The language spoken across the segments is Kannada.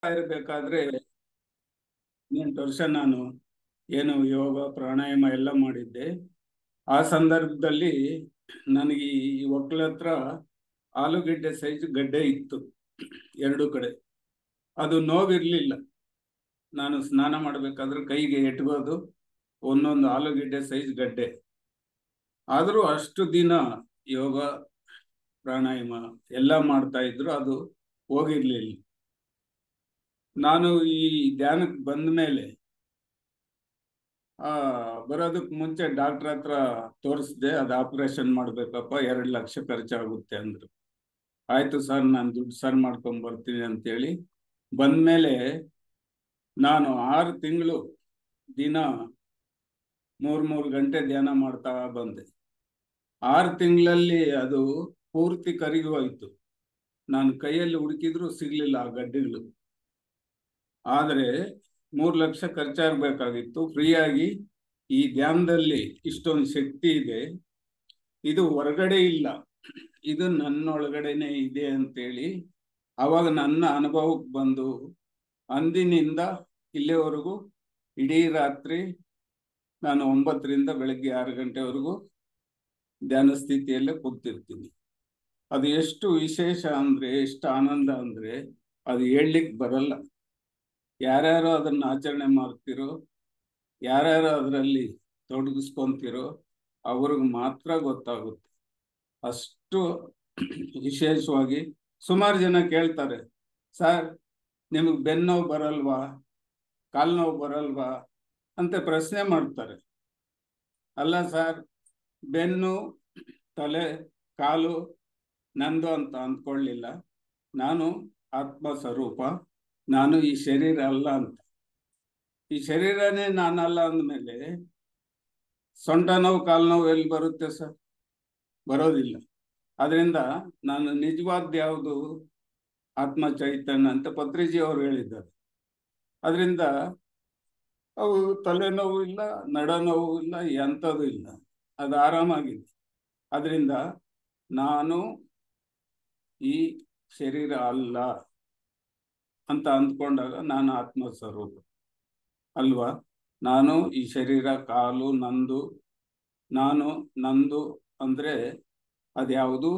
ಇರಬೇಕಾದ್ರೆ 8 ವರ್ಷ ನಾನು ಏನು ಯೋಗ ಪ್ರಾಣಾಯಾಮ ಎಲ್ಲ ಮಾಡಿದ್ದೆ. ಆ ಸಂದರ್ಭದಲ್ಲಿ ನನಗೆ ಈ ಒಕ್ಕಲ ಹತ್ರ ಆಲೂಗೆಡ್ಡೆ ಸೈಜ್ ಗಡ್ಡೆ ಇತ್ತು ಎರಡು ಕಡೆ. ಅದು ನೋವಿರ್ಲಿಲ್ಲ. ನಾನು ಸ್ನಾನ ಮಾಡಬೇಕಾದ್ರೆ ಕೈಗೆ ಎಟ್ಬೋದು ಒಂದೊಂದು ಆಲೂಗೆಡ್ಡೆ ಸೈಜ್ ಗಡ್ಡೆ. ಆದರೂ ಅಷ್ಟು ದಿನ ಯೋಗ ಪ್ರಾಣಾಯಾಮ ಎಲ್ಲ ಮಾಡ್ತಾ ಇದ್ರು, ಅದು ಹೋಗಿರ್ಲಿಲ್ಲ. ನಾನು ಈ ಧ್ಯಾನಕ್ಕೆ ಬಂದ ಮೇಲೆ ಬರೋದಕ್ಕೆ ಮುಂಚೆ ಡಾಕ್ಟರ್ ಹತ್ರ ತೋರಿಸ್ದೆ. ಅದು ಆಪರೇಷನ್ ಮಾಡ್ಬೇಕಪ್ಪ, 2 ಲಕ್ಷ ಖರ್ಚಾಗುತ್ತೆ ಅಂದ್ರು. ಆಯ್ತು ಸರ್, ನಾನು ದುಡ್ಡು ಸರ್ ಮಾಡ್ಕೊಂಡ್ ಬರ್ತೀನಿ ಅಂತೇಳಿ ಬಂದ್ಮೇಲೆ ನಾನು 6 ತಿಂಗಳು ದಿನ 3 ಗಂಟೆ ಧ್ಯಾನ ಮಾಡ್ತಾ ಬಂದೆ. 6 ತಿಂಗಳಲ್ಲಿ ಅದು ಪೂರ್ತಿ ಕರಗಿ ಹೋಯ್ತು. ನಾನು ಕೈಯಲ್ಲಿ ಹುಡುಕಿದ್ರು ಸಿಗ್ಲಿಲ್ಲ ಆ ಗಡ್ಡೆಗಳು. ಆದರೆ 3 ಲಕ್ಷ ಖರ್ಚಾಗಬೇಕಾಗಿತ್ತು. ಫ್ರೀಯಾಗಿ ಈ ಧ್ಯಾನದಲ್ಲಿ ಇಷ್ಟೊಂದು ಶಕ್ತಿ ಇದೆ, ಇದು ಹೊರಗಡೆ ಇಲ್ಲ, ಇದು ನನ್ನೊಳಗಡೆನೆ ಇದೆ ಅಂತೇಳಿ ಅವಾಗ ನನ್ನ ಅನುಭವಕ್ಕೆ ಬಂದು ಅಂದಿನಿಂದ ಇಲ್ಲಿವರೆಗೂ ಇಡೀ ರಾತ್ರಿ ನಾನು 9ರಿಂದ ಬೆಳಗ್ಗೆ 6 ಗಂಟೆವರೆಗೂ ಧ್ಯಾನ ಸ್ಥಿತಿಯಲ್ಲೇ ಕೂತಿರ್ತೀನಿ. ಅದು ಎಷ್ಟು ವಿಶೇಷ ಅಂದ್ರೆ, ಎಷ್ಟು ಆನಂದ ಅಂದ್ರೆ ಅದು ಹೇಳಲಿಕ್ಕೆ ಬರಲ್ಲ. ಯಾರ್ಯಾರು ಅದನ್ನ ಆಚರಣೆ ಮಾಡ್ತಿರೋ, ಯಾರ್ಯಾರು ಅದರಲ್ಲಿ ತೊಡಗಿಸ್ಕೊಂತಿರೋ ಅವ್ರಿಗೆ ಮಾತ್ರ ಗೊತ್ತಾಗುತ್ತೆ. ಅಷ್ಟು ವಿಶೇಷವಾಗಿ ಸುಮಾರು ಜನ ಕೇಳ್ತಾರೆ, ಸರ್ ನಿಮಗೆ ಬೆನ್ನೋವು ಬರಲ್ವಾ, ಕಾಲು ನೋವು ಬರಲ್ವಾ ಅಂತ ಪ್ರಶ್ನೆ ಮಾಡ್ತಾರೆ. ಅಲ್ಲ ಸರ್, ಬೆನ್ನು ತಲೆ ಕಾಲು ನಂದು ಅಂತ ಅಂದ್ಕೊಳ್ಳಿಲ್ಲ. ನಾನು ಆತ್ಮ ಸ್ವರೂಪ, ನಾನು ಈ ಶರೀರ ಅಲ್ಲ ಅಂತ. ಈ ಶರೀರನೇ ನಾನಲ್ಲ ಅಂದಮೇಲೆ ಸೊಂಟ ನೋವು ಕಾಲು ನೋವು ಎಲ್ಲಿ ಬರುತ್ತೆ ಸರ್? ಬರೋದಿಲ್ಲ. ಅದರಿಂದ ನಾನು ನಿಜವಾದ ಯಾವುದು ಆತ್ಮ ಚೈತನ್ಯ ಅಂತ ಪತ್ರಿಜಿ ಅವರು ಹೇಳಿದ್ದಾರೆ. ಅದರಿಂದ ಅವು ತಲೆನೋವು ಇಲ್ಲ, ನಡನೋವು ಇಲ್ಲ, ಎಂಥದ್ದು ಇಲ್ಲ, ಅದು ಆರಾಮಾಗಿದೆ. ಅದರಿಂದ ನಾನು ಈ ಶರೀರ ಅಲ್ಲ ಅಂತ ಅಂದ್ಕೊಂಡಾಗ ನಾನು ಆತ್ಮ ಸ್ವರೂಪ ಅಲ್ವಾ. ನಾನು ಈ ಶರೀರ, ಕಾಲು ನಂದು, ನಾನು ನಂದು ಅಂದ್ರೆ ಅದ್ಯಾವುದು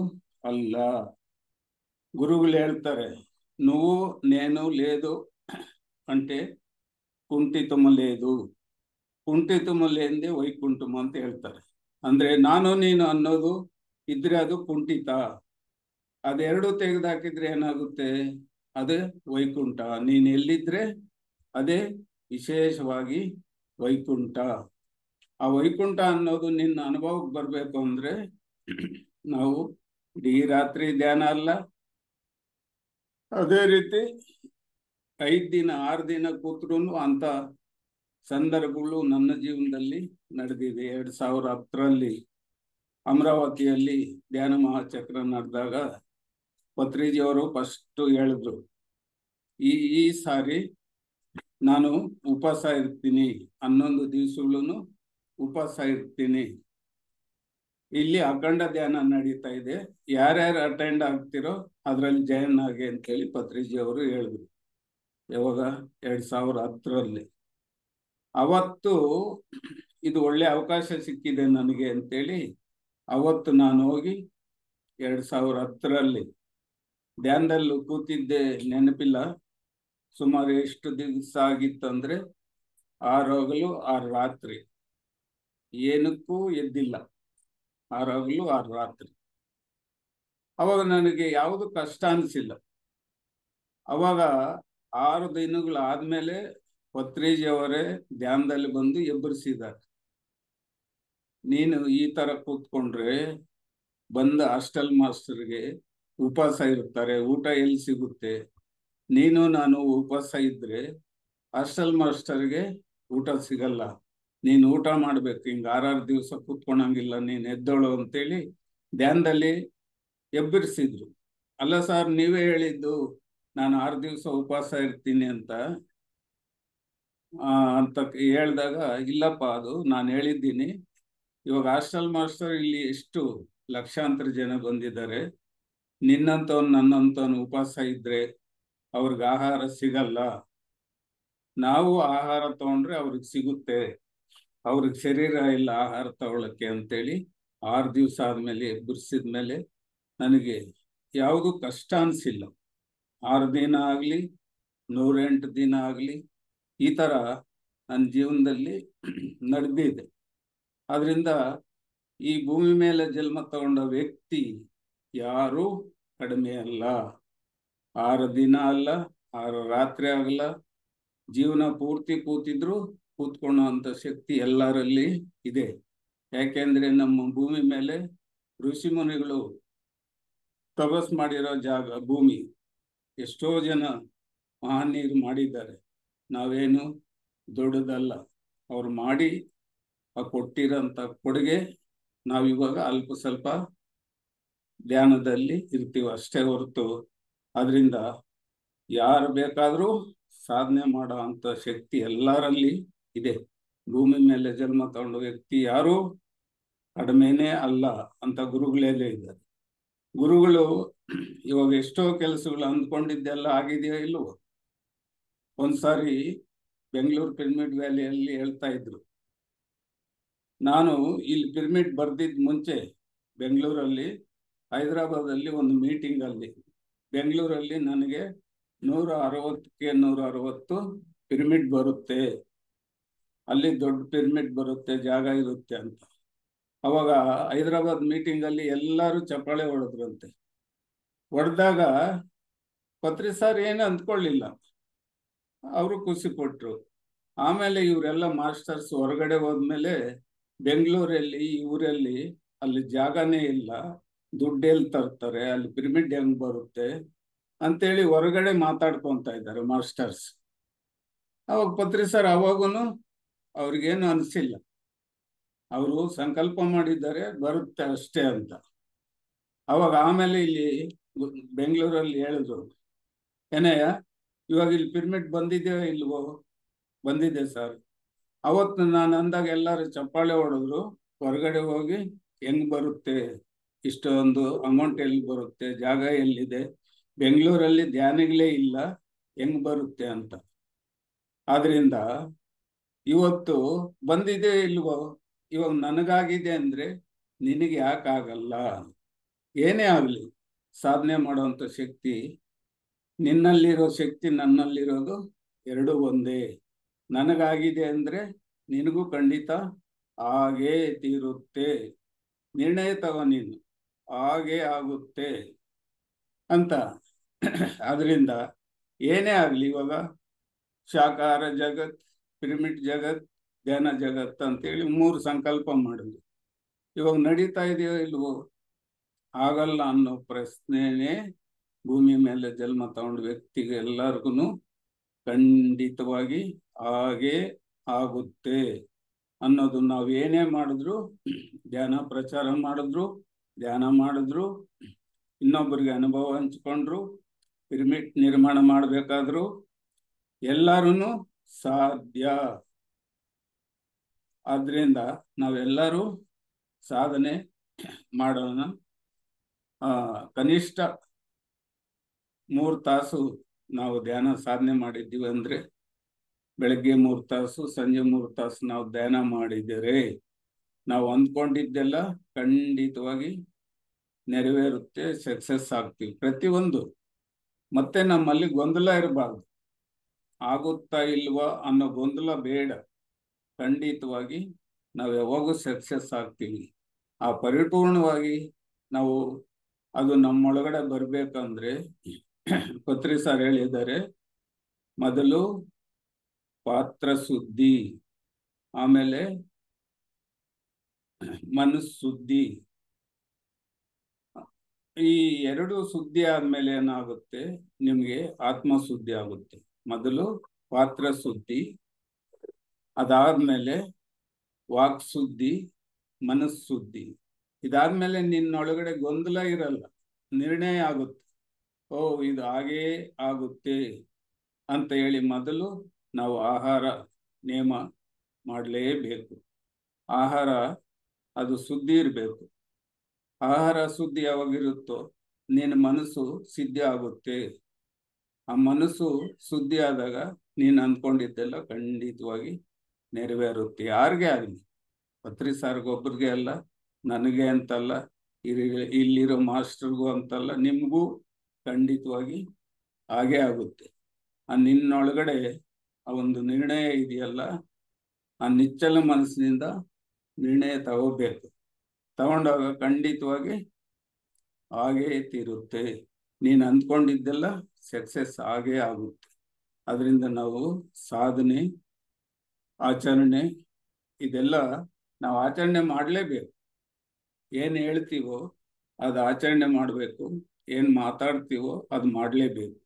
ಅಲ್ಲ. గురువులు ಹೇಳ್ತಾರೆ, నువ్వు నేను లేదు అంటే ಕುಂಠಿತము లేదు, ಕುಂಠಿತము లేనిదే ವೈಕುಂಠಮ ಅಂತ ಹೇಳ್ತಾರೆ. ಅಂದ್ರೆ ನಾನು ನೀನು ಅನ್ನೋದು ಇದ್ರೆ ಅದು ಕುಂಠಿತ, ಅದೆರಡು ತೆಗೆದಾಕಿದ್ರೆ ಏನಾಗುತ್ತೆ? ಅದೇ ವೈಕುಂಠ. ನೀನು ಎಲ್ಲಿದ್ರೆ ಅದೇ ವಿಶೇಷವಾಗಿ ವೈಕುಂಠ. ಆ ವೈಕುಂಠ ಅನ್ನೋದು ನಿನ್ನ ಅನುಭವಕ್ಕೆ ಬರಬೇಕು ಅಂದ್ರೆ ನಾವು ಇಡೀ ರಾತ್ರಿ ಧ್ಯಾನ ಅಲ್ಲ, ಅದೇ ರೀತಿ 5 ದಿನ 6 ದಿನ ಕೂತ್ರು ಅಂತ ಸಂದರ್ಭಗಳು ನನ್ನ ಜೀವನದಲ್ಲಿ ನಡೆದಿದೆ. 2010ರಲ್ಲಿ ಅಮರಾವತಿಯಲ್ಲಿ ಧ್ಯಾನ ಮಹಾಚಕ್ರ ನಡೆದಾಗ ಪತ್ರಿಜಿಯವರು ಫಸ್ಟ್ ಹೇಳಿದ್ರು, ಈ ಸಾರಿ ನಾನು ಉಪವಾಸ ಇರ್ತೀನಿ, 11 ದಿವಸಗಳು ಉಪವಾಸ ಇರ್ತೀನಿ. ಇಲ್ಲಿ ಅಖಂಡ ಧ್ಯಾನ ನಡೀತಾ ಇದೆ, ಯಾರ್ಯಾರು ಅಟೆಂಡ್ ಆಗ್ತಿರೋ ಅದ್ರಲ್ಲಿ ಜಾಯಿನ್ ಆಗಿ ಅಂತೇಳಿ ಪತ್ರಿಜಿ ಅವರು ಹೇಳಿದ್ರು. ಯಾವಾಗ? 2010ರಲ್ಲಿ. ಅವತ್ತು ಇದು ಒಳ್ಳೆ ಅವಕಾಶ ಸಿಕ್ಕಿದೆ ನನಗೆ ಅಂತೇಳಿ ಅವತ್ತು ನಾನು ಹೋಗಿ 2010ರಲ್ಲಿ ಧ್ಯಾನದಲ್ಲಿ ಕೂತಿದ್ದೆ. ನೆನಪಿಲ್ಲ ಸುಮಾರು ಎಷ್ಟು ದಿವಸ ಆಗಿತ್ತಂದ್ರೆ 6 ಹಗಲು 6 ರಾತ್ರಿ, ಏನಕ್ಕೂ ಎದ್ದಿಲ್ಲ. 6 ಹಗಲು 6 ರಾತ್ರಿ. ಅವಾಗ ನನಗೆ ಯಾವುದು ಕಷ್ಟ ಅನಿಸಿಲ್ಲ. ಅವಾಗ 6 ದಿನಗಳಾದ್ಮೇಲೆ ಪತ್ರಿಜಿಯವರೇ ಧ್ಯಾನದಲ್ಲಿ ಬಂದು ಎಬ್ಬರಿಸಿದ್ದಾರೆ. ನೀನು ಈ ತರ ಕೂತ್ಕೊಂಡ್ರೆ ಬಂದ ಹಾಸ್ಟೆಲ್ ಮಾಸ್ಟರ್ಗೆ ಉಪವಾಸ ಇರ್ತಾರೆ, ಊಟ ಎಲ್ಲಿ ಸಿಗುತ್ತೆ? ನೀನು ನಾನು ಉಪವಾಸ ಇದ್ರೆ ಹಾಸ್ಟೆಲ್ ಮಾಸ್ಟರ್ಗೆ ಊಟ ಸಿಗಲ್ಲ, ನೀನು ಊಟ ಮಾಡ್ಬೇಕು, ಹಿಂಗ 6 ದಿವಸ ಕೂತ್ಕೊಳಂಗಿಲ್ಲ, ನೀನು ಎದ್ದೋಳು ಅಂತೇಳಿ ಧ್ಯಾನದಲ್ಲಿ ಎಬ್ಬರಿಸಿದ್ರು. ಅಲ್ಲ ಸರ್, ನೀವೇ ಹೇಳಿದ್ದು ನಾನು 6 ದಿವಸ ಉಪವಾಸ ಇರ್ತೀನಿ ಅಂತ ಹೇಳಿದಾಗ, ಇಲ್ಲಪ್ಪ ಅದು ನಾನು ಹೇಳಿದ್ದೀನಿ. ಇವಾಗ ಹಾಸ್ಟೆಲ್ ಮಾಸ್ಟರ್ ಇಲ್ಲಿ ಎಷ್ಟು ಲಕ್ಷಾಂತರ ಜನ ಬಂದಿದ್ದಾರೆ, ನಿನ್ನಂತವನು ನನ್ನಂತವನು ಉಪವಾಸ ಇದ್ರೆ ಅವ್ರಿಗೆ ಆಹಾರ ಸಿಗಲ್ಲ. ನಾವು ಆಹಾರ ತಗೊಂಡ್ರೆ ಅವ್ರಿಗೆ ಸಿಗುತ್ತೆ. ಅವ್ರಿಗೆ ಶರೀರ ಇಲ್ಲ ಆಹಾರ ತಗೊಳಕ್ಕೆ ಅಂತೇಳಿ 6 ದಿವಸ ಆದ್ಮೇಲೆ ಎಬ್ಬರಿಸಿದ್ಮೇಲೆ ನನಗೆ ಯಾವುದು ಕಷ್ಟ ಅನಿಸಿಲ್ಲ. 6 ದಿನ ಆಗಲಿ 108 ದಿನ ಆಗಲಿ ಈ ಥರ ನನ್ನ ಜೀವನದಲ್ಲಿ ನಡೆದಿದೆ. ಆದ್ರಿಂದ ಈ ಭೂಮಿ ಮೇಲೆ ಜನ್ಮ ತಗೊಂಡ ವ್ಯಕ್ತಿ ಯಾರೂ ಕಡಿಮೆ ಅಲ್ಲ. 6 ದಿನ ಅಲ್ಲ, 6 ರಾತ್ರಿ ಆಗಲ್ಲ, ಜೀವನ ಪೂರ್ತಿ ಕೂತಿದ್ರು ಕೂತ್ಕೊಳ್ಳೋ ಅಂತ ಶಕ್ತಿ ಎಲ್ಲರಲ್ಲಿ ಇದೆ. ಯಾಕೆಂದ್ರೆ ನಮ್ಮ ಭೂಮಿ ಮೇಲೆ ಋಷಿ ಮುನಿಗಳು ತಪಸ್ ಮಾಡಿರೋ ಜಾಗ ಭೂಮಿ. ಎಷ್ಟೋ ಜನ ಮಹನೀಯರು ಮಾಡಿದ್ದಾರೆ. ನಾವೇನು ದೊಡ್ಡದಲ್ಲ. ಅವ್ರು ಮಾಡಿ ಕೊಟ್ಟಿರೋಂಥ ಕೊಡುಗೆ ನಾವಿವಾಗ ಅಲ್ಪ ಸ್ವಲ್ಪ ಧ್ಯಾನದಲ್ಲಿ ಇರ್ತೀವಿ ಅಷ್ಟೇ ಹೊರತು, ಅದರಿಂದ ಯಾರು ಬೇಕಾದರೂ ಸಾಧನೆ ಮಾಡೋ ಅಂಥ ಶಕ್ತಿ ಎಲ್ಲರಲ್ಲಿ ಇದೆ. ಭೂಮಿ ಮೇಲೆ ಜನ್ಮ ತಗೊಂಡ ವ್ಯಕ್ತಿ ಯಾರು ಕಡಿಮೆನೇ ಅಲ್ಲ ಅಂತ ಗುರುಗಳೇ ಇದ್ದಾರೆ. ಗುರುಗಳು ಇವಾಗ ಎಷ್ಟೋ ಕೆಲಸಗಳು ಅಂದ್ಕೊಂಡಿದ್ದೆಲ್ಲ ಆಗಿದೆಯೋ ಇಲ್ವೋ. ಒಂದ್ಸಾರಿ ಬೆಂಗಳೂರು ಪಿರಮಿಡ್ ವ್ಯಾಲಿಯಲ್ಲಿ ಹೇಳ್ತಾ ಇದ್ರು, ನಾನು ಇಲ್ಲಿ ಪಿರಮಿಡ್ ಬರ್ದಿದ್ದ ಮುಂಚೆ ಬೆಂಗಳೂರಲ್ಲಿ, ಹೈದರಾಬಾದಲ್ಲಿ ಒಂದು ಮೀಟಿಂಗ್ ಅಲ್ಲಿ, ಬೆಂಗಳೂರಲ್ಲಿ ನನಗೆ 160ಕ್ಕೆ 160 ಪಿರಮಿಡ್ ಬರುತ್ತೆ, ಅಲ್ಲಿ ದೊಡ್ಡ ಪಿರಮಿಡ್ ಬರುತ್ತೆ, ಜಾಗ ಇರುತ್ತೆ ಅಂತ. ಅವಾಗ ಹೈದರಾಬಾದ್ ಮೀಟಿಂಗ್ ಅಲ್ಲಿ ಎಲ್ಲರೂ ಚಪ್ಪಾಳೆ ಹೊಡೆದ್ರಂತೆ. ಹೊಡೆದಾಗ ಪತ್ರಿ ಸರ್ ಏನು ಅಂದ್ಕೊಳ್ಳಿಲ್ಲ, ಅವರು ಖುಷಿ ಪಟ್ರು. ಆಮೇಲೆ ಇವರೆಲ್ಲ ಮಾಸ್ಟರ್ಸ್ ಹೊರಗಡೆ ಹೋದ್ಮೇಲೆ ಬೆಂಗಳೂರಲ್ಲಿ ಈ ಊರಲ್ಲಿ ಅಲ್ಲಿ ಜಾಗನೇ ಇಲ್ಲ, ದುಡ್ಡೆಲ್ಲಿ ತರ್ತಾರೆ, ಅಲ್ಲಿ ಪಿರಮಿಡ್ ಹೆಂಗ್ ಬರುತ್ತೆ ಅಂತೇಳಿ ಹೊರಗಡೆ ಮಾತಾಡ್ಕೊಂತ ಇದ್ದಾರೆ ಮಾಸ್ಟರ್ಸ್. ಅವಾಗ ಪತ್ರಿ ಸರ್ ಅವಾಗೂ ಅವ್ರಿಗೇನು ಅನಿಸಿಲ್ಲ, ಅವರು ಸಂಕಲ್ಪ ಮಾಡಿದ್ದಾರೆ ಬರುತ್ತೆ ಅಷ್ಟೇ ಅಂತ. ಅವಾಗ ಆಮೇಲೆ ಇಲ್ಲಿ ಬೆಂಗಳೂರಲ್ಲಿ ಹೇಳಿದ್ರು, ಏನಯ್ಯ ಇವಾಗ ಇಲ್ಲಿ ಪಿರಮಿಡ್ ಬಂದಿದೆಯೋ ಇಲ್ವೋ? ಬಂದಿದೆ ಸರ್. ಅವತ್ತು ನಾನು ಅಂದಾಗ ಎಲ್ಲರೂ ಚಪ್ಪಾಳೆ ಹೊಡೆದ್ರು. ಹೊರಗಡೆ ಹೋಗಿ ಹೆಂಗ್ ಬರುತ್ತೆ, ಇಷ್ಟೊಂದು ಅಮೌಂಟ್ ಎಲ್ಲಿ ಬರುತ್ತೆ, ಜಾಗ ಎಲ್ಲಿದೆ, ಬೆಂಗಳೂರಲ್ಲಿ ಧ್ಯಾನಿಗಳೇ ಇಲ್ಲ, ಹೆಂಗ್ ಬರುತ್ತೆ ಅಂತ. ಆದ್ರಿಂದ ಇವತ್ತು ಬಂದಿದೆ ಇಲ್ವೋ, ಇವಾಗ ನನಗಾಗಿದೆ ಅಂದ್ರೆ ನಿನಗೆ ಯಾಕಾಗಲ್ಲ? ಏನೇ ಆಗಲಿ ಸಾಧನೆ ಮಾಡುವಂಥ ಶಕ್ತಿ, ನಿನ್ನಲ್ಲಿರೋ ಶಕ್ತಿ ನನ್ನಲ್ಲಿರೋದು ಎರಡು ಒಂದೇ. ನನಗಾಗಿದೆ ಅಂದ್ರೆ ನಿನಗೂ ಖಂಡಿತ ಹಾಗೇ ತೀರುತ್ತೆ. ನಿರ್ಣಯ ತಗೋ ನೀನು, ಹಾಗೇ ಆಗುತ್ತೆ ಅಂತ. ಅದರಿಂದ ಏನೇ ಆಗಲಿ, ಇವಾಗ ಶಾಕಾಹಾರ ಜಗತ್, ಪಿರಮಿಡ್ ಜಗತ್, ಧ್ಯಾನ ಜಗತ್ ಅಂತೇಳಿ 3 ಸಂಕಲ್ಪ ಮಾಡಿದ್ವಿ. ಇವಾಗ ನಡೀತಾ ಇದೆಯೋ ಇಲ್ವೋ? ಆಗಲ್ಲ ಅನ್ನೋ ಪ್ರಶ್ನೆನೇ ಭೂಮಿ ಮೇಲೆ ಜನ್ಮ ತಗೊಂಡ ವ್ಯಕ್ತಿಗೆ ಎಲ್ಲರಿಗೂ ಖಂಡಿತವಾಗಿ ಹಾಗೇ ಆಗುತ್ತೆ ಅನ್ನೋದು. ನಾವು ಏನೇ ಮಾಡಿದ್ರು, ಧ್ಯಾನ ಪ್ರಚಾರ ಮಾಡಿದ್ರು, ಧ್ಯಾನ ಮಾಡಿದ್ರು, ಇನ್ನೊಬ್ಬರಿಗೆ ಅನುಭವ ಹಂಚ್ಕೊಂಡ್ರು, ಪಿರಮಿಡ್ ನಿರ್ಮಾಣ ಮಾಡಬೇಕಾದ್ರು ಎಲ್ಲರೂ ಸಾಧ್ಯ. ಆದ್ರಿಂದ ನಾವೆಲ್ಲರೂ ಸಾಧನೆ ಮಾಡೋಣ. ಕನಿಷ್ಠ 3 ತಾಸು ನಾವು ಧ್ಯಾನ ಸಾಧನೆ ಮಾಡಿದ್ದೀವಿ ಅಂದ್ರೆ, ಬೆಳಗ್ಗೆ 3 ತಾಸು, ಸಂಜೆ 3 ತಾಸು ನಾವು ಧ್ಯಾನ ಮಾಡಿದರೆ ನಾವು ಅಂದ್ಕೊಂಡಿದ್ದೆಲ್ಲ ಖಂಡಿತವಾಗಿ ನೆರವೇರುತ್ತೆ, ಸಕ್ಸಸ್ ಆಗ್ತೀವಿ ಪ್ರತಿಯೊಂದು. ಮತ್ತೆ ನಮ್ಮಲ್ಲಿ ಗೊಂದಲ ಇರಬಾರ್ದು. ಆಗುತ್ತಾ ಇಲ್ವಾ ಅನ್ನೋ ಗೊಂದಲ ಬೇಡ. ಖಂಡಿತವಾಗಿ ನಾವು ಯಾವಾಗೂ ಸಕ್ಸಸ್ ಆಗ್ತೀವಿ. ಆ ಪರಿಪೂರ್ಣವಾಗಿ ನಾವು ಅದು ನಮ್ಮೊಳಗಡೆ ಬರ್ಬೇಕಂದ್ರೆ ಪತ್ರಿ ಸರ್ ಹೇಳಿದ್ದಾರೆ, ಮೊದಲು ಪಾತ್ರ ಶುದ್ಧಿ, ಆಮೇಲೆ ಮನಸ್ಸು ಶುದ್ಧಿ. ಈ 2 ಶುದ್ಧಿ ಆದ್ಮೇಲೆ ಏನಾಗುತ್ತೆ, ನಿಮ್ಗೆ ಆತ್ಮ ಶುದ್ಧಿ ಆಗುತ್ತೆ. ಮೊದಲು ಪಾತ್ರ ಶುದ್ಧಿ, ಅದಾದ್ಮೇಲೆ ವಾಕ್ ಶುದ್ಧಿ, ಮನಸ್ಸು ಶುದ್ಧಿ. ಇದಾದ್ಮೇಲೆ ನಿನ್ನೊಳಗಡೆ ಗೊಂದಲ ಇರಲ್ಲ, ನಿರ್ಣಯ ಆಗುತ್ತೆ. ಓ ಇದು ಹಾಗೇ ಆಗುತ್ತೆ ಅಂತ ಹೇಳಿ ಮೊದಲು ನಾವು ಆಹಾರ ನೇಮ ಮಾಡಲೇಬೇಕು. ಆಹಾರ ಅದು ಶುದ್ಧಿ ಇರಬೇಕು. ಆಹಾರ ಶುದ್ಧಿ ಯಾವಾಗಿರುತ್ತೋ ನಿನ್ನ ಮನಸ್ಸು ಸಿದ್ಧಿ ಆಗುತ್ತೆ. ಆ ಮನಸ್ಸು ಶುದ್ಧಿ ಆದಾಗ ನೀನು ಅಂದ್ಕೊಂಡಿದ್ದೆಲ್ಲ ಖಂಡಿತವಾಗಿ ನೆರವೇರುತ್ತೆ. ಯಾರಿಗೆ ಆಗಲಿ, ಪತ್ರಿ ಸಾರ್ಗೊಬ್ಬರಿಗೆ ಅಲ್ಲ, ನನಗೆ ಅಂತಲ್ಲ, ಇಲ್ಲಿರೋ ಮಾಸ್ಟರ್ಗೂ ಅಂತಲ್ಲ, ನಿಮಗೂ ಖಂಡಿತವಾಗಿ ಹಾಗೇ ಆಗುತ್ತೆ. ಆ ನಿನ್ನೊಳಗಡೆ ಆ ಒಂದು ನಿರ್ಣಯ ಇದೆಯಲ್ಲ, ಆ ನಿಚ್ಚಲ ಮನಸ್ಸಿನಿಂದ ನಿರ್ಣಯ ತಗೋಬೇಕು. ತಗೊಂಡಾಗ ಖಂಡಿತವಾಗಿ ಹಾಗೇ ತೀರುತ್ತೆ. ನೀನು ಅಂದ್ಕೊಂಡಿದ್ದೆಲ್ಲ ಸಕ್ಸಸ್ ಆಗೇ ಆಗುತ್ತೆ. ಅದರಿಂದ ನಾವು ಸಾಧನೆ, ಆಚರಣೆ ಇದೆಲ್ಲ ನಾವು ಆಚರಣೆ ಮಾಡಲೇಬೇಕು. ಏನು ಹೇಳ್ತೀವೋ ಅದು ಆಚರಣೆ ಮಾಡಬೇಕು, ಏನು ಮಾತಾಡ್ತೀವೋ ಅದು ಮಾಡಲೇಬೇಕು.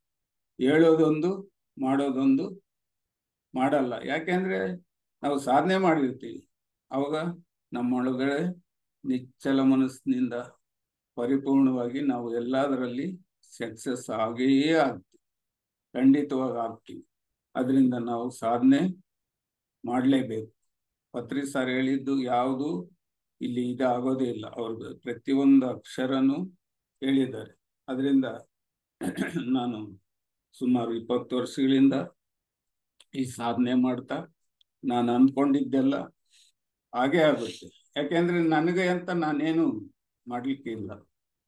ಹೇಳೋದೊಂದು ಮಾಡೋದೊಂದು ಮಾಡಲ್ಲ. ಯಾಕೆಂದರೆ ನಾವು ಸಾಧನೆ ಮಾಡಿರ್ತೀವಿ. ಅವಾಗ ನಮ್ಮೊಳಗಡೆ ನಿಚ್ಚಲ ಮನಸ್ಸಿನಿಂದ ಪರಿಪೂರ್ಣವಾಗಿ ನಾವು ಎಲ್ಲದರಲ್ಲಿ ಸಕ್ಸಸ್ ಆಗೇ ಆಗ್ತೀವಿ, ಖಂಡಿತವಾಗಿ ಆಗ್ತೀವಿ. ಅದರಿಂದ ನಾವು ಸಾಧನೆ ಮಾಡಲೇಬೇಕು. ಪತ್ರಿ ಸರ್ ಹೇಳಿದ್ದು ಯಾವುದು ಇಲ್ಲಿ ಇದಾಗೋದೇ ಇಲ್ಲ. ಅವ್ರದ್ದು ಪ್ರತಿಯೊಂದು ಅಕ್ಷರನೂ ಹೇಳಿದ್ದಾರೆ. ಅದರಿಂದ ನಾನು ಸುಮಾರು 20 ವರ್ಷಗಳಿಂದ ಈ ಸಾಧನೆ ಮಾಡ್ತಾ ನಾನು ಅಂದ್ಕೊಂಡಿದ್ದೆಲ್ಲ ಹಾಗೇ ಆಗುತ್ತೆ. ಯಾಕೆಂದ್ರೆ ನನಗೆ ಅಂತ ನಾನೇನು ಮಾಡಲಿಕ್ಕೆ ಇಲ್ಲ.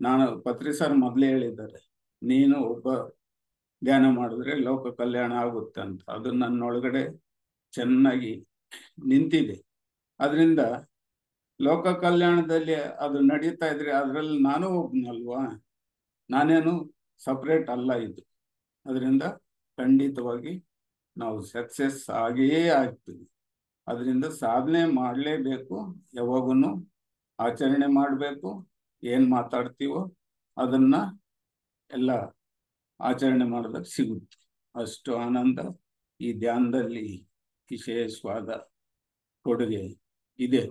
ನಾನು ಪತ್ರಿ ಸರ್ ಮೊದಲೇ ಹೇಳಿದ್ದಾರೆ, ನೀನು ಒಬ್ಬ ಧ್ಯಾನ ಮಾಡಿದ್ರೆ ಲೋಕ ಕಲ್ಯಾಣ ಆಗುತ್ತೆ ಅಂತ. ಅದು ನನ್ನೊಳಗಡೆ ಚೆನ್ನಾಗಿ ನಿಂತಿದೆ. ಅದರಿಂದ ಲೋಕ ಕಲ್ಯಾಣದಲ್ಲಿ ಅದು ನಡೀತಾ ಇದ್ರೆ ಅದರಲ್ಲಿ ನಾನು ಒಬ್ಬನಲ್ವಾ, ನಾನೇನು ಸಪ್ರೇಟ್ ಅಲ್ಲ ಇದು. ಅದರಿಂದ ಖಂಡಿತವಾಗಿ ನಾವು ಸಕ್ಸಸ್ ಆಗಿಯೇ ಆಗ್ತೀವಿ. ಅದರಿಂದ ಸಾಧನೆ ಮಾಡಲೇಬೇಕು. ಯಾವಾಗೂ ಆಚರಣೆ ಮಾಡಬೇಕು. ಏನು ಮಾತಾಡ್ತೀವೋ ಅದನ್ನ ಎಲ್ಲ ಆಚರಣೆ ಮಾಡಿದಾಗ ಸಿಗುತ್ತೆ. ಅಷ್ಟು ಆನಂದ ಈ ಧ್ಯಾನದಲ್ಲಿ ವಿಶೇಷವಾದ ಕೊಡುಗೆ ಇದೆ.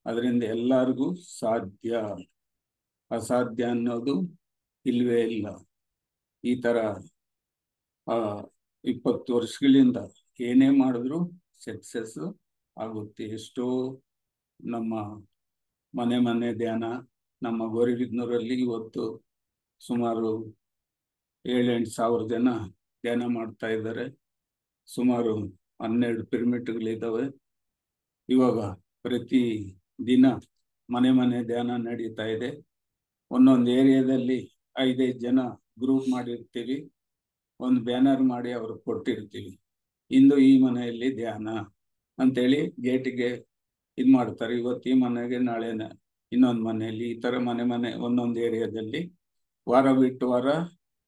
ಅದರಿಂದ ಎಲ್ಲರಿಗೂ ಸಾಧ್ಯ, ಅಸಾಧ್ಯ ಅನ್ನೋದು ಇಲ್ವೇ ಇಲ್ಲ. ಈ ಥರ 20 ವರ್ಷಗಳಿಂದ ಏನೇ ಮಾಡಿದ್ರು ಸಕ್ಸಸ್ ಆಗುತ್ತೆ. ಎಷ್ಟೋ ನಮ್ಮ ಮನೆ ಧ್ಯಾನ ನಮ್ಮ ಗೌರಿಬಿದನೂರಲ್ಲಿ ಇವತ್ತು ಸುಮಾರು 7-8 ಸಾವಿರ ಜನ ಧ್ಯಾನ ಮಾಡ್ತಾ ಇದ್ದಾರೆ. ಸುಮಾರು 12 ಪಿರಮಿಡ್ಗಳಿದ್ದಾವೆ. ಇವಾಗ ಪ್ರತಿ ದಿನ ಮನೆ ಧ್ಯಾನ ನಡೀತಾ ಇದೆ. ಒಂದೊಂದು ಏರಿಯಾದಲ್ಲಿ 5-5 ಜನ ಗ್ರೂಪ್ ಮಾಡಿರ್ತೀವಿ. ಒಂದು ಬ್ಯಾನರ್ ಮಾಡಿ ಅವ್ರಿಗೆ ಕೊಟ್ಟಿರ್ತೀವಿ, ಇಂದು ಈ ಮನೆಯಲ್ಲಿ ಧ್ಯಾನ ಅಂತೇಳಿ ಗೇಟಿಗೆ ಇದು ಮಾಡ್ತಾರೆ. ಇವತ್ತು ಈ ಮನೆಗೆ, ನಾಳೆ ಇನ್ನೊಂದು ಮನೆಯಲ್ಲಿ, ಈ ಥರ ಮನೆ ಒಂದೊಂದು ಏರಿಯಾದಲ್ಲಿ ವಾರ ಬಿಟ್ಟು ವಾರ,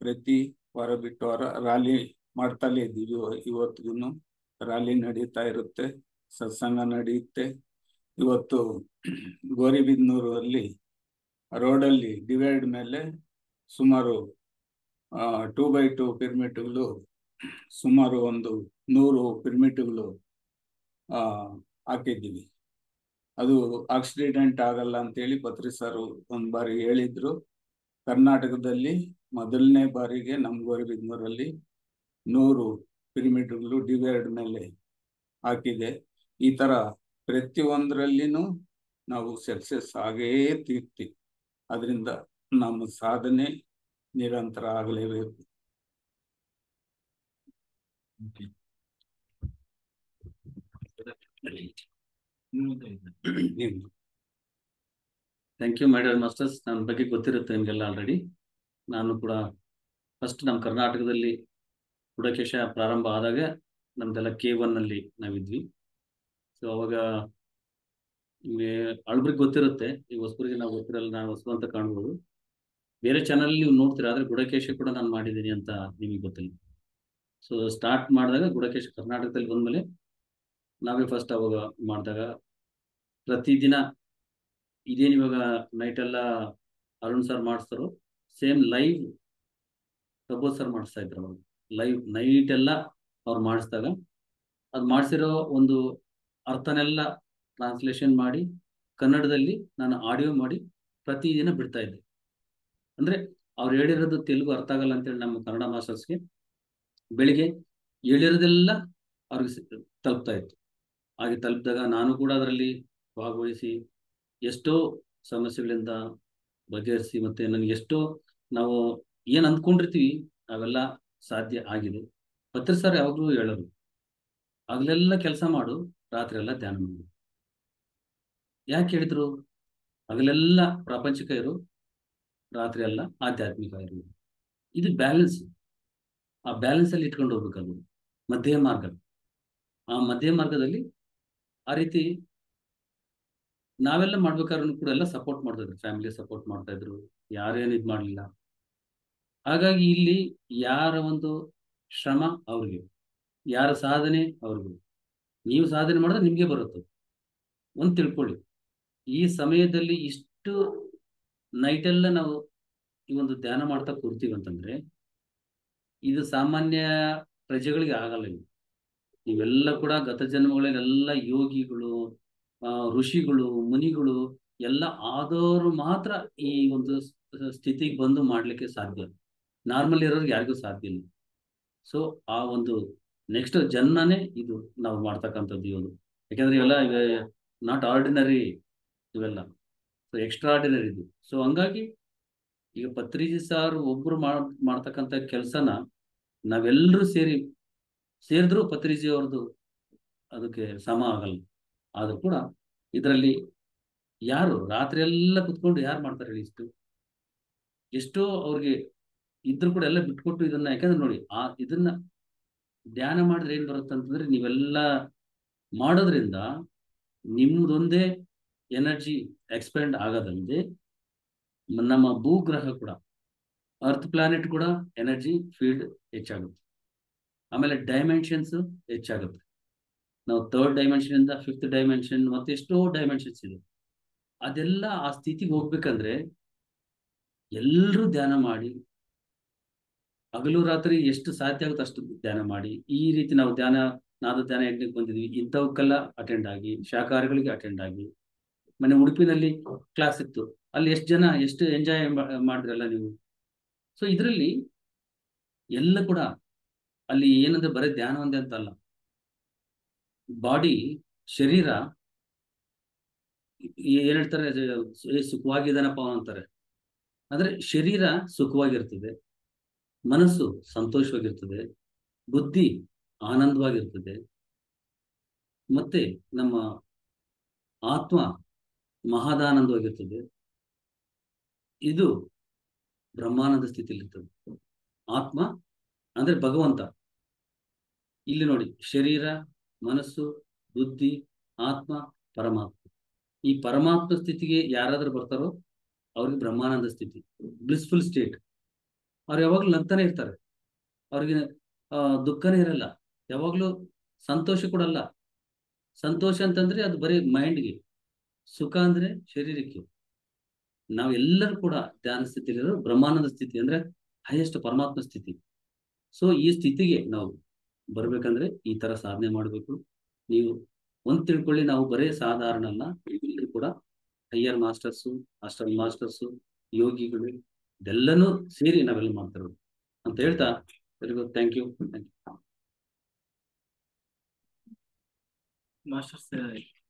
ಪ್ರತಿ ವಾರ ಬಿಟ್ಟು ವಾರ ರ್ಯಾಲಿ ಮಾಡ್ತಲೇ ಇದ್ದೀವಿ. ಇವತ್ತಿಗೂ ರ್ಯಾಲಿ ನಡೀತಾ ಇರುತ್ತೆ, ಸತ್ಸಂಗ ನಡೆಯುತ್ತೆ. ಇವತ್ತು ಗೌರಿಬಿದನೂರಲ್ಲಿ ರೋಡಲ್ಲಿ ಡಿವೈಡ್ ಮೇಲೆ ಸುಮಾರು 2x2 ಪಿರಮಿಡ್ಗಳು, ಸುಮಾರು ಒಂದು 100 ಪಿರಮಿಡ್ಗಳು ಹಾಕಿದ್ದೀವಿ. ಅದು ಆಕ್ಸಿಡೆಂಟ್ ಆಗಲ್ಲ ಅಂತೇಳಿ ಪತ್ರಿ ಸರ್ ಒಂದು ಬಾರಿ ಹೇಳಿದ್ರು. ಕರ್ನಾಟಕದಲ್ಲಿ ಮೊದಲನೇ ಬಾರಿಗೆ ನಮ್ಮ ಗೌರಿಬಿದನೂರಲ್ಲಿ 100 ಪಿರಮಿಡ್ಗಳು ಡಿವೈಡ್ ಮೇಲೆ ಹಾಕಿದೆ. ಈ ಥರ ಪ್ರತಿಯೊಂದರಲ್ಲಿನೂ ನಾವು ಸಕ್ಸಸ್ ಆಗೇ ತೀರ್ತೀವಿ. ಅದರಿಂದ ನಮ್ಮ ಸಾಧನೆ ನಿರಂತರ ಆಗಲೇಬೇಕು. Thank you my dear masters. ನನ್ನ ಬಗ್ಗೆ ಗೊತ್ತಿರುತ್ತೆ ನಿಮಗೆಲ್ಲ ಆಲ್ರೆಡಿ. ನಾನು ಕೂಡ ಫಸ್ಟ್ ನಮ್ಮ ಕರ್ನಾಟಕದಲ್ಲಿ ಗುಡಕೇಶ ಪ್ರಾರಂಭ ಆದಾಗ ನಮ್ದೆಲ್ಲ K1 ನಾವಿದ್ವಿ. ಸೊ ಅವಾಗ ನಿಮಗೆ ಅಳ್ಬ್ರಿಗೆ ಗೊತ್ತಿರುತ್ತೆ, ಈ ಹೊಸಬರಿಗೆ ನಾವು ಗೊತ್ತಿರಲ್ಲ, ನಾನು ಹೊಸಬು ಅಂತ ಕಾಣ್ಬೋದು. ಬೇರೆ ಚಾನಲ್ ನೀವು ನೋಡ್ತೀರಾ, ಆದರೆ ಗುಡಕೇಶ ಕೂಡ ನಾನು ಮಾಡಿದ್ದೀನಿ ಅಂತ ನಿಮಗೆ ಗೊತ್ತಿಲ್ಲ. ಸೊ ಸ್ಟಾರ್ಟ್ ಮಾಡಿದಾಗ ಗುಡಕೇಶ ಕರ್ನಾಟಕದಲ್ಲಿ ಬಂದಮೇಲೆ ನಾವೇ ಫಸ್ಟ್ ಅವಾಗ ಮಾಡಿದಾಗ ಪ್ರತಿದಿನ ಇದೇನು ಇವಾಗ ನೈಟೆಲ್ಲ ಅರುಣ್ ಸರ್ ಮಾಡಿಸ್ತಾರೋ ಸೇಮ್ ಲೈವ್ ಪ್ರಬೋಧ್ ಸರ್ ಮಾಡಿಸ್ತಾ ಇದ್ರು. ಅವಾಗ ಲೈವ್ ನೈಟೆಲ್ಲ ಅವ್ರು ಮಾಡಿಸಿದಾಗ ಅದು ಮಾಡಿಸಿರೋ ಒಂದು ಅರ್ಥನೆಲ್ಲ ಟ್ರಾನ್ಸ್ಲೇಷನ್ ಮಾಡಿ ಕನ್ನಡದಲ್ಲಿ ನಾನು ಆಡಿಯೋ ಮಾಡಿ ಪ್ರತಿದಿನ ಬಿಡ್ತಾ ಇದ್ದೆ. ಅಂದರೆ ಅವ್ರು ಹೇಳಿರೋದು ತೆಲುಗು ಅರ್ಥ ಆಗಲ್ಲ ಅಂತೇಳಿ ನಮ್ಮ ಕನ್ನಡ ಮಾಸ್ಟರ್ಸ್ಗೆ ಬೆಳಿಗ್ಗೆ ಹೇಳಿರೋದೆಲ್ಲ ಅವ್ರಿಗೆ ತಲುಪ್ತಾ ಇತ್ತು. ಹಾಗೆ ತಲುಪಿದಾಗ ನಾನು ಕೂಡ ಅದರಲ್ಲಿ ಭಾಗವಹಿಸಿ ಎಷ್ಟೋ ಸಮಸ್ಯೆಗಳಿಂದ ಬಗೆಹರಿಸಿ, ಮತ್ತು ನನಗೆ ಎಷ್ಟೋ ನಾವು ಏನು ಅಂದ್ಕೊಂಡಿರ್ತೀವಿ ಅವೆಲ್ಲ ಸಾಧ್ಯ ಆಗಿದೆ. ಪತ್ರಿ ಸರ್ ಯಾವಾಗಲೂ ಹೇಳೋರು, ಹಗಲೆಲ್ಲ ಕೆಲಸ ಮಾಡು, ರಾತ್ರಿ ಎಲ್ಲ ಧ್ಯಾನ ಮಾಡು. ಯಾಕೆ ಹೇಳಿದ್ರು? ಹಗಲೆಲ್ಲ ಪ್ರಾಪಂಚಿಕ ಇರು, ರಾತ್ರಿ ಎಲ್ಲ ಆಧ್ಯಾತ್ಮಿಕ ಇರು. ಇದು ಬ್ಯಾಲೆನ್ಸ್. ಆ ಬ್ಯಾಲೆನ್ಸ್ ಅಲ್ಲಿ ಇಟ್ಕೊಂಡು ಹೋಗ್ಬೇಕು. ಮಧ್ಯ ಮಾರ್ಗ. ಆ ಮಧ್ಯ ಮಾರ್ಗದಲ್ಲಿ ಆ ರೀತಿ ನಾವೆಲ್ಲ ಮಾಡ್ಬೇಕಾದ್ರೂ ಕೂಡ ಎಲ್ಲ ಸಪೋರ್ಟ್ ಮಾಡ್ತಾ ಇದ್ರು, ಫ್ಯಾಮಿಲಿ ಸಪೋರ್ಟ್ ಮಾಡ್ತಾ ಇದ್ರು, ಯಾರೇನು ಇದು ಮಾಡಲಿಲ್ಲ. ಹಾಗಾಗಿ ಇಲ್ಲಿ ಯಾರ ಒಂದು ಶ್ರಮ ಅವ್ರಿಗೆ, ಯಾರ ಸಾಧನೆ ಅವ್ರಿಗೆ. ನೀವು ಸಾಧನೆ ಮಾಡಿದ್ರೆ ನಿಮ್ಗೆ ಬರುತ್ತೆ. ಒಂದು ತಿಳ್ಕೊಳ್ಳಿ, ಈ ಸಮಯದಲ್ಲಿ ಇಷ್ಟು ನೈಟೆಲ್ಲ ನಾವು ಈ ಒಂದು ಧ್ಯಾನ ಮಾಡ್ತಾ ಕೂರ್ತೀವಿ ಅಂತಂದ್ರೆ ಇದು ಸಾಮಾನ್ಯ ಪ್ರಜೆಗಳಿಗೆ ಆಗಲ್ಲ. ಇವೆಲ್ಲ ಕೂಡ ಗತ ಜನ್ಮಗಳಲ್ಲೆಲ್ಲ ಯೋಗಿಗಳು, ಋಷಿಗಳು, ಮುನಿಗಳು ಎಲ್ಲ ಆದವರು ಮಾತ್ರ ಈ ಒಂದು ಸ್ಥಿತಿಗೆ ಬಂದು ಮಾಡ್ಲಿಕ್ಕೆ ಸಾಧ್ಯ. ನಾರ್ಮಲ್ ಇರೋರಿಗೆ ಯಾರಿಗೂ ಸಾಧ್ಯ ಇಲ್ಲ. ಸೊ ಆ ಒಂದು ನೆಕ್ಸ್ಟ್ ಜನ್ಮನೇ ಇದು ನಾವು ಮಾಡ್ತಕ್ಕಂಥದ್ದು ಇವರು. ಯಾಕಂದ್ರೆ ಇವೆಲ್ಲ ನಾಟ್ ಆರ್ಡಿನರಿ, ಇವೆಲ್ಲ ಸೊ ಎಕ್ಸ್ಟ್ರಾರ್ಡಿನರಿ ಇದು. ಸೊ ಹಂಗಾಗಿ ಈಗ ಪತ್ರಿಜಿ ಸಾರ್ ಒಬ್ರು ಮಾಡ್ತಕ್ಕಂಥ ಕೆಲಸನ ನಾವೆಲ್ಲರೂ ಸೇರಿದ್ರು ಪತ್ರಿಜಿ ಅವ್ರದ್ದು ಅದಕ್ಕೆ ಸಮ ಆಗಲ್ಲ. ಆದ್ರೂ ಕೂಡ ಇದರಲ್ಲಿ ಯಾರು ರಾತ್ರಿ ಎಲ್ಲ ಕುತ್ಕೊಂಡು ಯಾರು ಮಾಡ್ತಾರೆ ಹೇಳಿ? ಎಷ್ಟೋ ಅವ್ರಿಗೆ ಇದ್ರು ಕೂಡ ಎಲ್ಲ ಬಿಟ್ಕೊಟ್ಟು ಇದನ್ನ, ಯಾಕಂದ್ರೆ ನೋಡಿ ಇದನ್ನ ಧ್ಯಾನ ಮಾಡಿದ್ರೆ ಏನ್ ಬರುತ್ತೆ ಅಂತಂದ್ರೆ, ನೀವೆಲ್ಲ ಮಾಡೋದ್ರಿಂದ ನಿಮ್ದೊಂದೇ ಎನರ್ಜಿ ಎಕ್ಸ್ಪೆಂಡ್ ಆಗೋದಲ್ಲದೆ ನಮ್ಮ ಭೂಗ್ರಹ ಕೂಡ, ಅರ್ತ್ ಪ್ಲಾನೆಟ್ ಕೂಡ ಎನರ್ಜಿ ಫೀಲ್ಡ್ ಹೆಚ್ಚಾಗುತ್ತೆ. ಆಮೇಲೆ ಡೈಮೆನ್ಷನ್ಸ್ ಹೆಚ್ಚಾಗುತ್ತೆ. ನಾವು 3rd ಡೈಮೆನ್ಷನ್ ಇಂದ 5th ಡೈಮೆನ್ಷನ್ ಮತ್ತೆ ಎಷ್ಟೋ ಡೈಮೆನ್ಷನ್ಸ್ ಇದೆ. ಅದೆಲ್ಲ ಆ ಸ್ಥಿತಿಗೆ ಹೋಗ್ಬೇಕಂದ್ರೆ ಎಲ್ಲರೂ ಧ್ಯಾನ ಮಾಡಿ, ಹಗಲು ರಾತ್ರಿ ಎಷ್ಟು ಸಾಧ್ಯ ಆಗುತ್ತೆ ಅಷ್ಟು ಧ್ಯಾನ ಮಾಡಿ. ಈ ರೀತಿ ನಾವು ನಾದ ಧ್ಯಾನ ಯಜ್ಞಕ್ಕೆ ಬಂದಿದ್ವಿ, ಇಂಥವಕ್ಕೆಲ್ಲ ಅಟೆಂಡ್ ಆಗಿ, ಶಾಖಾಹಾರಿಗಳಿಗೆ ಅಟೆಂಡ್ ಆಗಿ. ಮೊನ್ನೆ ಉಡುಪಿನಲ್ಲಿ ಕ್ಲಾಸ್ ಇತ್ತು, ಅಲ್ಲಿ ಎಷ್ಟು ಎಂಜಾಯ್ ಮಾಡಿದ್ರಲ್ಲ ನೀವು. ಸೊ ಇದರಲ್ಲಿ ಎಲ್ಲ ಕೂಡ ಅಲ್ಲಿ ಏನಂದ್ರೆ ಬರೀ ಧ್ಯಾನ ಒಂದೇ ಅಂತಲ್ಲ, ಬಾಡಿ, ಶರೀರ ಏನ್ ಹೇಳ್ತಾರೆ, ಸುಖವಾಗಿದ್ದಾನಪ್ಪ ಅಂತಾರೆ. ಅಂದ್ರೆ ಶರೀರ ಸುಖವಾಗಿರ್ತದೆ, ಮನಸ್ಸು ಸಂತೋಷವಾಗಿರ್ತದೆ, ಬುದ್ಧಿ ಆನಂದವಾಗಿರ್ತದೆ, ಮತ್ತೆ ನಮ್ಮ ಆತ್ಮ ಮಹಾದಾನಂದವಾಗಿರ್ತದೆ. ಇದು ಬ್ರಹ್ಮಾನಂದ ಸ್ಥಿತಿಯಲ್ಲಿರ್ತದೆ. ಆತ್ಮ ಅಂದ್ರೆ ಭಗವಂತ. ಇಲ್ಲಿ ನೋಡಿ, ಶರೀರ, ಮನಸ್ಸು, ಬುದ್ಧಿ, ಆತ್ಮ, ಪರಮಾತ್ಮ. ಈ ಪರಮಾತ್ಮ ಸ್ಥಿತಿಗೆ ಯಾರಾದ್ರೂ ಬರ್ತಾರೋ ಅವ್ರಿಗೆ ಬ್ರಹ್ಮಾನಂದ ಸ್ಥಿತಿ, ಬ್ಲಿಸ್ಫುಲ್ ಸ್ಟೇಟ್. ಅವ್ರು ಯಾವಾಗ್ಲೂ ನಗ್ತಾನೆ ಇರ್ತಾರೆ, ಅವ್ರಿಗೆ ದುಃಖನೇ ಇರಲ್ಲ, ಯಾವಾಗ್ಲೂ ಸಂತೋಷ ಕೊಡಲ್ಲ. ಸಂತೋಷ ಅಂತಂದ್ರೆ ಅದು ಬರೀ ಮೈಂಡ್ಗೆ, ಸುಖ ಅಂದ್ರೆ ಶರೀರಕ್ಕೆ. ನಾವೆಲ್ಲರೂ ಕೂಡ ಧ್ಯಾನ ಸ್ಥಿತಿಲಿರೋ ಬ್ರಹ್ಮಾನಂದ ಸ್ಥಿತಿ ಅಂದ್ರೆ ಹೈಯೆಸ್ಟ್ ಪರಮಾತ್ಮ ಸ್ಥಿತಿ. ಸೊ ಈ ಸ್ಥಿತಿಗೆ ನಾವು ಬರ್ಬೇಕಂದ್ರೆ ಈ ತರ ಸಾಧನೆ ಮಾಡಬೇಕು. ನೀವು ತಿಳ್ಕೊಳ್ಳಿ, ನಾವು ಬರೇ ಸಾಧಾರಣ ಅಲ್ಲ, ಎಲ್ಲರೂ ಕೂಡ ಹೈಯರ್ ಮಾಸ್ಟರ್ಸು, ಅಸ್ಟಲ್ ಮಾಸ್ಟರ್ಸು, ಯೋಗಿಗಳು, ಇದೆಲ್ಲನೂ ಸೇರಿ ನಾವೆಲ್ಲ ಮಾಡ್ತಿರೋದು ಅಂತ ಹೇಳ್ತಾ, ಎಲ್ಲರಿಗೂ ಥ್ಯಾಂಕ್ ಯು. ಮಾಸ್ಟರ್ಸ್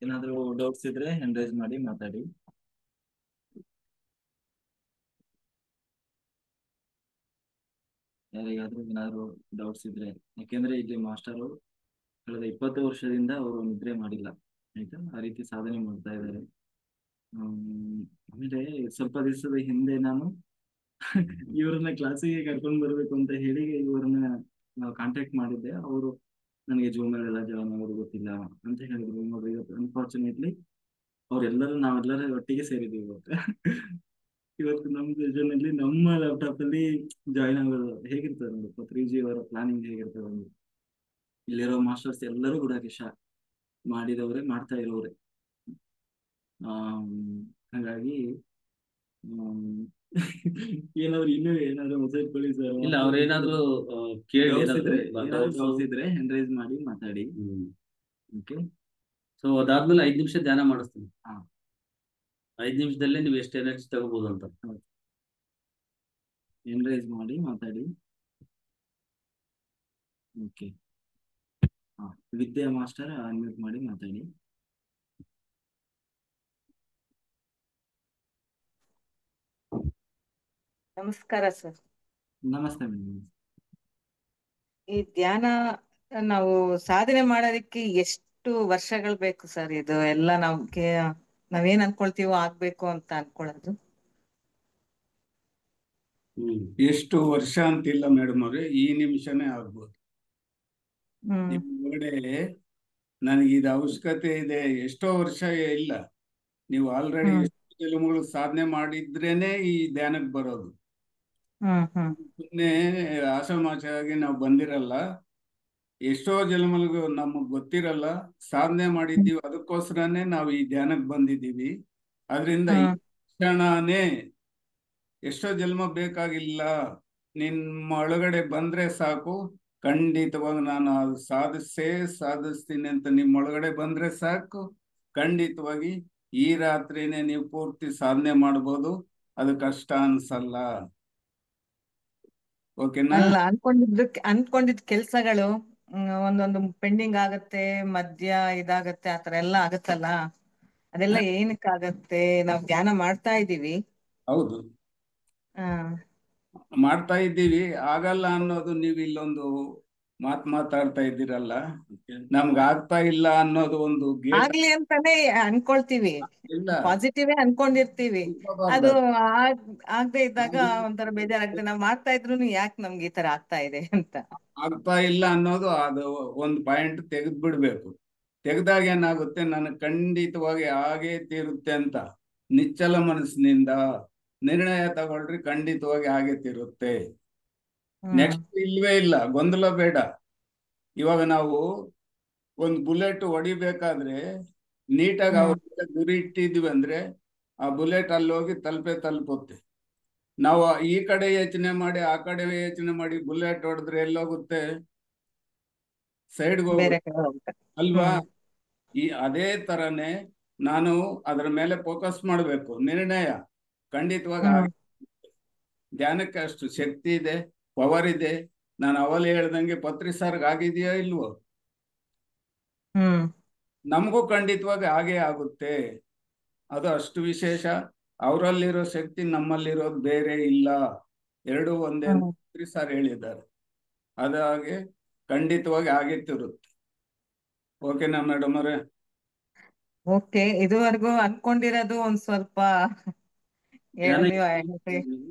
ಏನಾದ್ರು ಡೌಟ್ಸ್ ಇದ್ರೆ ಹ್ಯಾಂಡ್ ರೈಸ್ ಮಾಡಿ ಮಾತಾಡಿ. ಯಾರಿಗಾದ್ರೂ ಏನಾದ್ರು ಡೌಟ್ಸ್ ಇದ್ರೆ, ಯಾಕೆಂದ್ರೆ ಇಲ್ಲಿ ಮಾಸ್ಟರು ಕಳೆದ 20 ವರ್ಷದಿಂದ ಅವರು ನಿದ್ರೆ ಮಾಡಿಲ್ಲ, ಆಯ್ತಾ, ಆ ರೀತಿ ಸಾಧನೆ ಮಾಡ್ತಾ ಇದ್ದಾರೆ. ಆಮೇಲೆ ಸ್ವಲ್ಪ ದಿವಸದ ಹಿಂದೆ ನಾನು ಇವ್ರನ್ನ ಕ್ಲಾಸಿಗೆ ಕರ್ಕೊಂಡು ಬರ್ಬೇಕು ಅಂತ ಹೇಳಿ ಇವ್ರನ್ನ ನಾವು ಕಾಂಟ್ಯಾಕ್ಟ್ ಮಾಡಿದ್ದೆ. ಅವರು ನನಗೆ ಜೂಮಲ್ಲೆಲ್ಲ ಜಾಯ್ನ್ ಆಗೋದು ಗೊತ್ತಿಲ್ಲ ಅಂತ ಹೇಳಿದ್ರು. ನೋಡ್ರಿ, ಇವತ್ತು ಅನ್ಫಾರ್ಚುನೇಟ್ಲಿ ನಾವೆಲ್ಲರೂ ಒಟ್ಟಿಗೆ ಸೇರಿದ್ವಿ ಇವತ್ತು ನಮ್ಮ ಸೆಷನಲ್ಲಿ ನಮ್ಮ ಲ್ಯಾಪ್ಟಾಪ್ ಅಲ್ಲಿ ಜಾಯ್ನ್ ಆಗೋದು ಹೇಗಿರ್ತದೆ ನೋಡಿ, 3G ಅವರ ಪ್ಲಾನಿಂಗ್ ಹೇಗಿರ್ತದೆ ಅಂದ್ರೆ, ಇಲ್ಲಿರೋ ಮಾಸ್ಟರ್ಸ್ ಎಲ್ಲರೂ ಕೂಡ ಮಾಡಿದವರೇ, ಮಾಡ್ತಾ ಇರೋರೆ. ಹಾಗಾಗಿ ಏನಾದ್ರು ಮೆಸೇಜ್ ಕೊಡಿ ಸರ್. ಇಲ್ಲ, ಅವ್ರೇನಾದ್ರು ಕೇಳಿ ಡೌಟ್ಸ್ ಇದ್ರೆ ಹ್ಯಾಂಡ್ ರೈಸ್ ಮಾಡಿ ಮಾತಾಡಿ. ಓಕೆ, ಸೊ ಅದಾದ್ಮೇಲೆ 5 ನಿಮಿಷ ಧ್ಯಾನ ಮಾಡಿಸ್ತೀನಿ. ಹಾ, 5 ನಿಮಿಷದಲ್ಲೇ ನೀವು ಎಷ್ಟು ಎನರ್ಜಿ ತಗೋಬಹುದು ಅಂತ. ಹ್ಯಾಂಡ್ ರೈಸ್ ಮಾಡಿ ಮಾತಾಡಿ. ಓಕೆ, ಹಾ, ವಿದ್ಯಾ ಮಾಸ್ಟರ್ ಅನ್ಮ್ಯೂಟ್ ಮಾಡಿ ಮಾತಾಡಿ. ನಮಸ್ಕಾರ ಸರ್. ನಮಸ್ತೆ ಮೇಡಮ್. ಈ ಧ್ಯಾನ ನಾವು ಸಾಧನೆ ಮಾಡೋದಕ್ಕೆ ಎಷ್ಟು ವರ್ಷಗಳು ಬೇಕು ಸರ್? ಇದು ಎಲ್ಲ ನಾವೇನ್ ಅನ್ಕೊಳ್ತೀವೋ ಆಗ್ಬೇಕು ಅಂತ ಅನ್ಕೊಳ್ಳೋದು. ಎಷ್ಟು ವರ್ಷ ಅಂತಿಲ್ಲ ಮೇಡಮ್ ಅವ್ರೆ, ಈ ನಿಮಿಷನೇ ಆಗ್ಬೋದು. ನಿಮ್ ಒಳಗಡೆ ನನಗೆ ಇದು ಅವಶ್ಯಕತೆ ಇದೆ ಎಷ್ಟೋ ವರ್ಷ ಇಲ್ಲ, ನೀವು ಆಲ್ರೆಡಿ ಎಷ್ಟು ಜನ್ಮಗಳು ಸಾಧನೆ ಮಾಡಿದ್ರೇನೆ ಈ ಧ್ಯಾನಕ್ಕೆ ಬರೋದು. ಸುಮ್ಮನೆ ಆಸಮಾಚಾಗಿ ನಾವು ಬಂದಿರಲ್ಲ, ಎಷ್ಟೋ ಜನ್ಮಗಳಿಗೂ ನಮಗ್ ಗೊತ್ತಿರಲ್ಲ, ಸಾಧನೆ ಮಾಡಿದ್ದೀವಿ, ಅದಕ್ಕೋಸ್ಕರನೇ ನಾವು ಈ ಧ್ಯಾನಕ್ಕೆ ಬಂದಿದ್ದೀವಿ. ಅದರಿಂದ ಈ ಕ್ಷಣನೇ ಎಷ್ಟೋ ಜನ್ಮ ಬೇಕಾಗಿಲ್ಲ, ನಿಮ್ಮ ಒಳಗಡೆ ಬಂದ್ರೆ ಸಾಕು, ಖಂಡಿತವಾಗಿ ನಾನು ಅದು ಸಾಧಿಸ್ತೀನಿ ಅಂತ ನಿಮ್ಮ ಒಳಗಡೆ ಬಂದ್ರೆ ಸಾಕು, ಖಂಡಿತವಾಗಿ ಈ ರಾತ್ರಿನೇ ನೀವು ಪೂರ್ತಿ ಸಾಧನೆ ಮಾಡ್ಬೋದು. ಅದು ಕಷ್ಟ ಅನ್ಸಲ್ಲ. ಓಕೆನಾ? ಅಲ್ಲ, ಅನ್ಕೊಂಡಿದ್ ಕೆಲ್ಸಗಳು ಒಂದೊಂದು ಪೆಂಡಿಂಗ್ ಆಗತ್ತೆ, ಮಧ್ಯ ಇದಾಗತ್ತೆ, ಆತರ ಎಲ್ಲ ಆಗತ್ತಲ್ಲ, ಅದೆಲ್ಲ ಏನಕ್ಕಾಗತ್ತೆ? ನಾವ್ ಧ್ಯಾನ ಮಾಡ್ತಾ ಇದೀವಿ. ಹೌದು, ಮಾಡ್ತಾ ಇದ್ದೀವಿ, ಆಗಲ್ಲ ಅನ್ನೋದು ನೀವು ಇಲ್ಲೊಂದು ಮಾತಾಡ್ತಾ ಇದ್ದೀರಲ್ಲ, ನಮ್ಗೆ ಆಗ್ತಾ ಇಲ್ಲ ಅನ್ನೋದು ಒಂದು ಆಗ್ಲಿ ಅಂತಾನೆ ಅನ್ಕೊಳ್ತೀವಿ, ಪಾಸಿಟಿವ್ ಅನ್ಕೊಂಡಿರ್ತೀವಿ. ಅದು ಆಗದೆ ಇದ್ದಾಗ ಒಂಥರ ಬೇಜಾರಾಗುತ್ತೆ, ನಾವ್ ಮಾಡ್ತಾ ಇದ್ರು ಯಾಕೆ ನಮ್ಗೆ ಈ ತರ ಆಗ್ತಾ ಇದೆ ಅಂತ. ಆಗ್ತಾ ಇಲ್ಲ ಅನ್ನೋದು ಅದು ಒಂದು ಪಾಯಿಂಟ್ ತೆಗೆದ್ ಬಿಡ್ಬೇಕು. ತೆಗೆದಾಗ ಏನಾಗುತ್ತೆ, ನನಗೆ ಖಂಡಿತವಾಗಿ ಹಾಗೇ ತೀರುತ್ತೆ ಅಂತ ನಿಚ್ಚಲ ಮನಸ್ಸಿನಿಂದ ನಿರ್ಣಯ ತಗೊಳ್ರಿ, ಖಂಡಿತವಾಗಿ ಹಾಗೆ ತೀರುತ್ತೆ. ನೆಕ್ಸ್ಟ್ ಇಲ್ವೇ ಇಲ್ಲ, ಗೊಂದಲ ಬೇಡ. ಇವಾಗ ನಾವು ಒಂದು ಬುಲೆಟ್ ಹೊಡಿಬೇಕಾದ್ರೆ ನೀಟಾಗಿ ಅವ್ರ ಗುರಿ ಇಟ್ಟಿದ್ವಿ ಅಂದ್ರೆ ಆ ಬುಲೆಟ್ ಅಲ್ಲಿ ಹೋಗಿ ತಲುಪುತ್ತೆ. ನಾವು ಈ ಕಡೆ ಯೋಚನೆ ಮಾಡಿ ಆ ಕಡೆ ಯೋಚನೆ ಮಾಡಿ ಬುಲೆಟ್ ಹೊಡೆದ್ರೆ ಎಲ್ಲೋಗುತ್ತೆ? ಸೈಡ್ಗೆ ಹೋಗುತ್ತೆ ಅಲ್ವಾ? ಅದೇ ತರನೇ ನಾನು ಅದರ ಮೇಲೆ ಫೋಕಸ್ ಮಾಡಬೇಕು, ನಿರ್ಣಯ ಖಂಡಿತವಾಗಿ ಧ್ಯಾನಕ್ಕೆ ಅಷ್ಟು ಶಕ್ತಿ ಇದೆ, ಪವರ್ ಇದೆ. ನಾನು ಅವಲೇ ಹೇಳ್ದಂಗೆ ಪತ್ರಿ ಸರ್ಗ್ ಆಗಿದೆಯೋ ಇಲ್ವೋ? ನಮಗೂ ಖಂಡಿತವಾಗಿ ಹಾಗೆ ಆಗುತ್ತೆ. ಅದು ಅಷ್ಟು ವಿಶೇಷ. ಅವರಲ್ಲಿರೋ ಶಕ್ತಿ ನಮ್ಮಲ್ಲಿರೋದು ಬೇರೆ ಇಲ್ಲ, ಎರಡೂ ಒಂದೇ ಅಂತ ಪತ್ರಿ ಸರ್ ಹೇಳಿದ್ದಾರೆ. ಅದಾಗೆ ಖಂಡಿತವಾಗಿ ಹಾಗೆ ತಿರುತ್ತೆ. ಓಕೆನಾ ಮೇಡಮ್ ಅವರೇ? ಓಕೆ, ಇದುವರೆಗೂ ಅನ್ಕೊಂಡಿರೋದು ಒಂದ್ ಸ್ವಲ್ಪ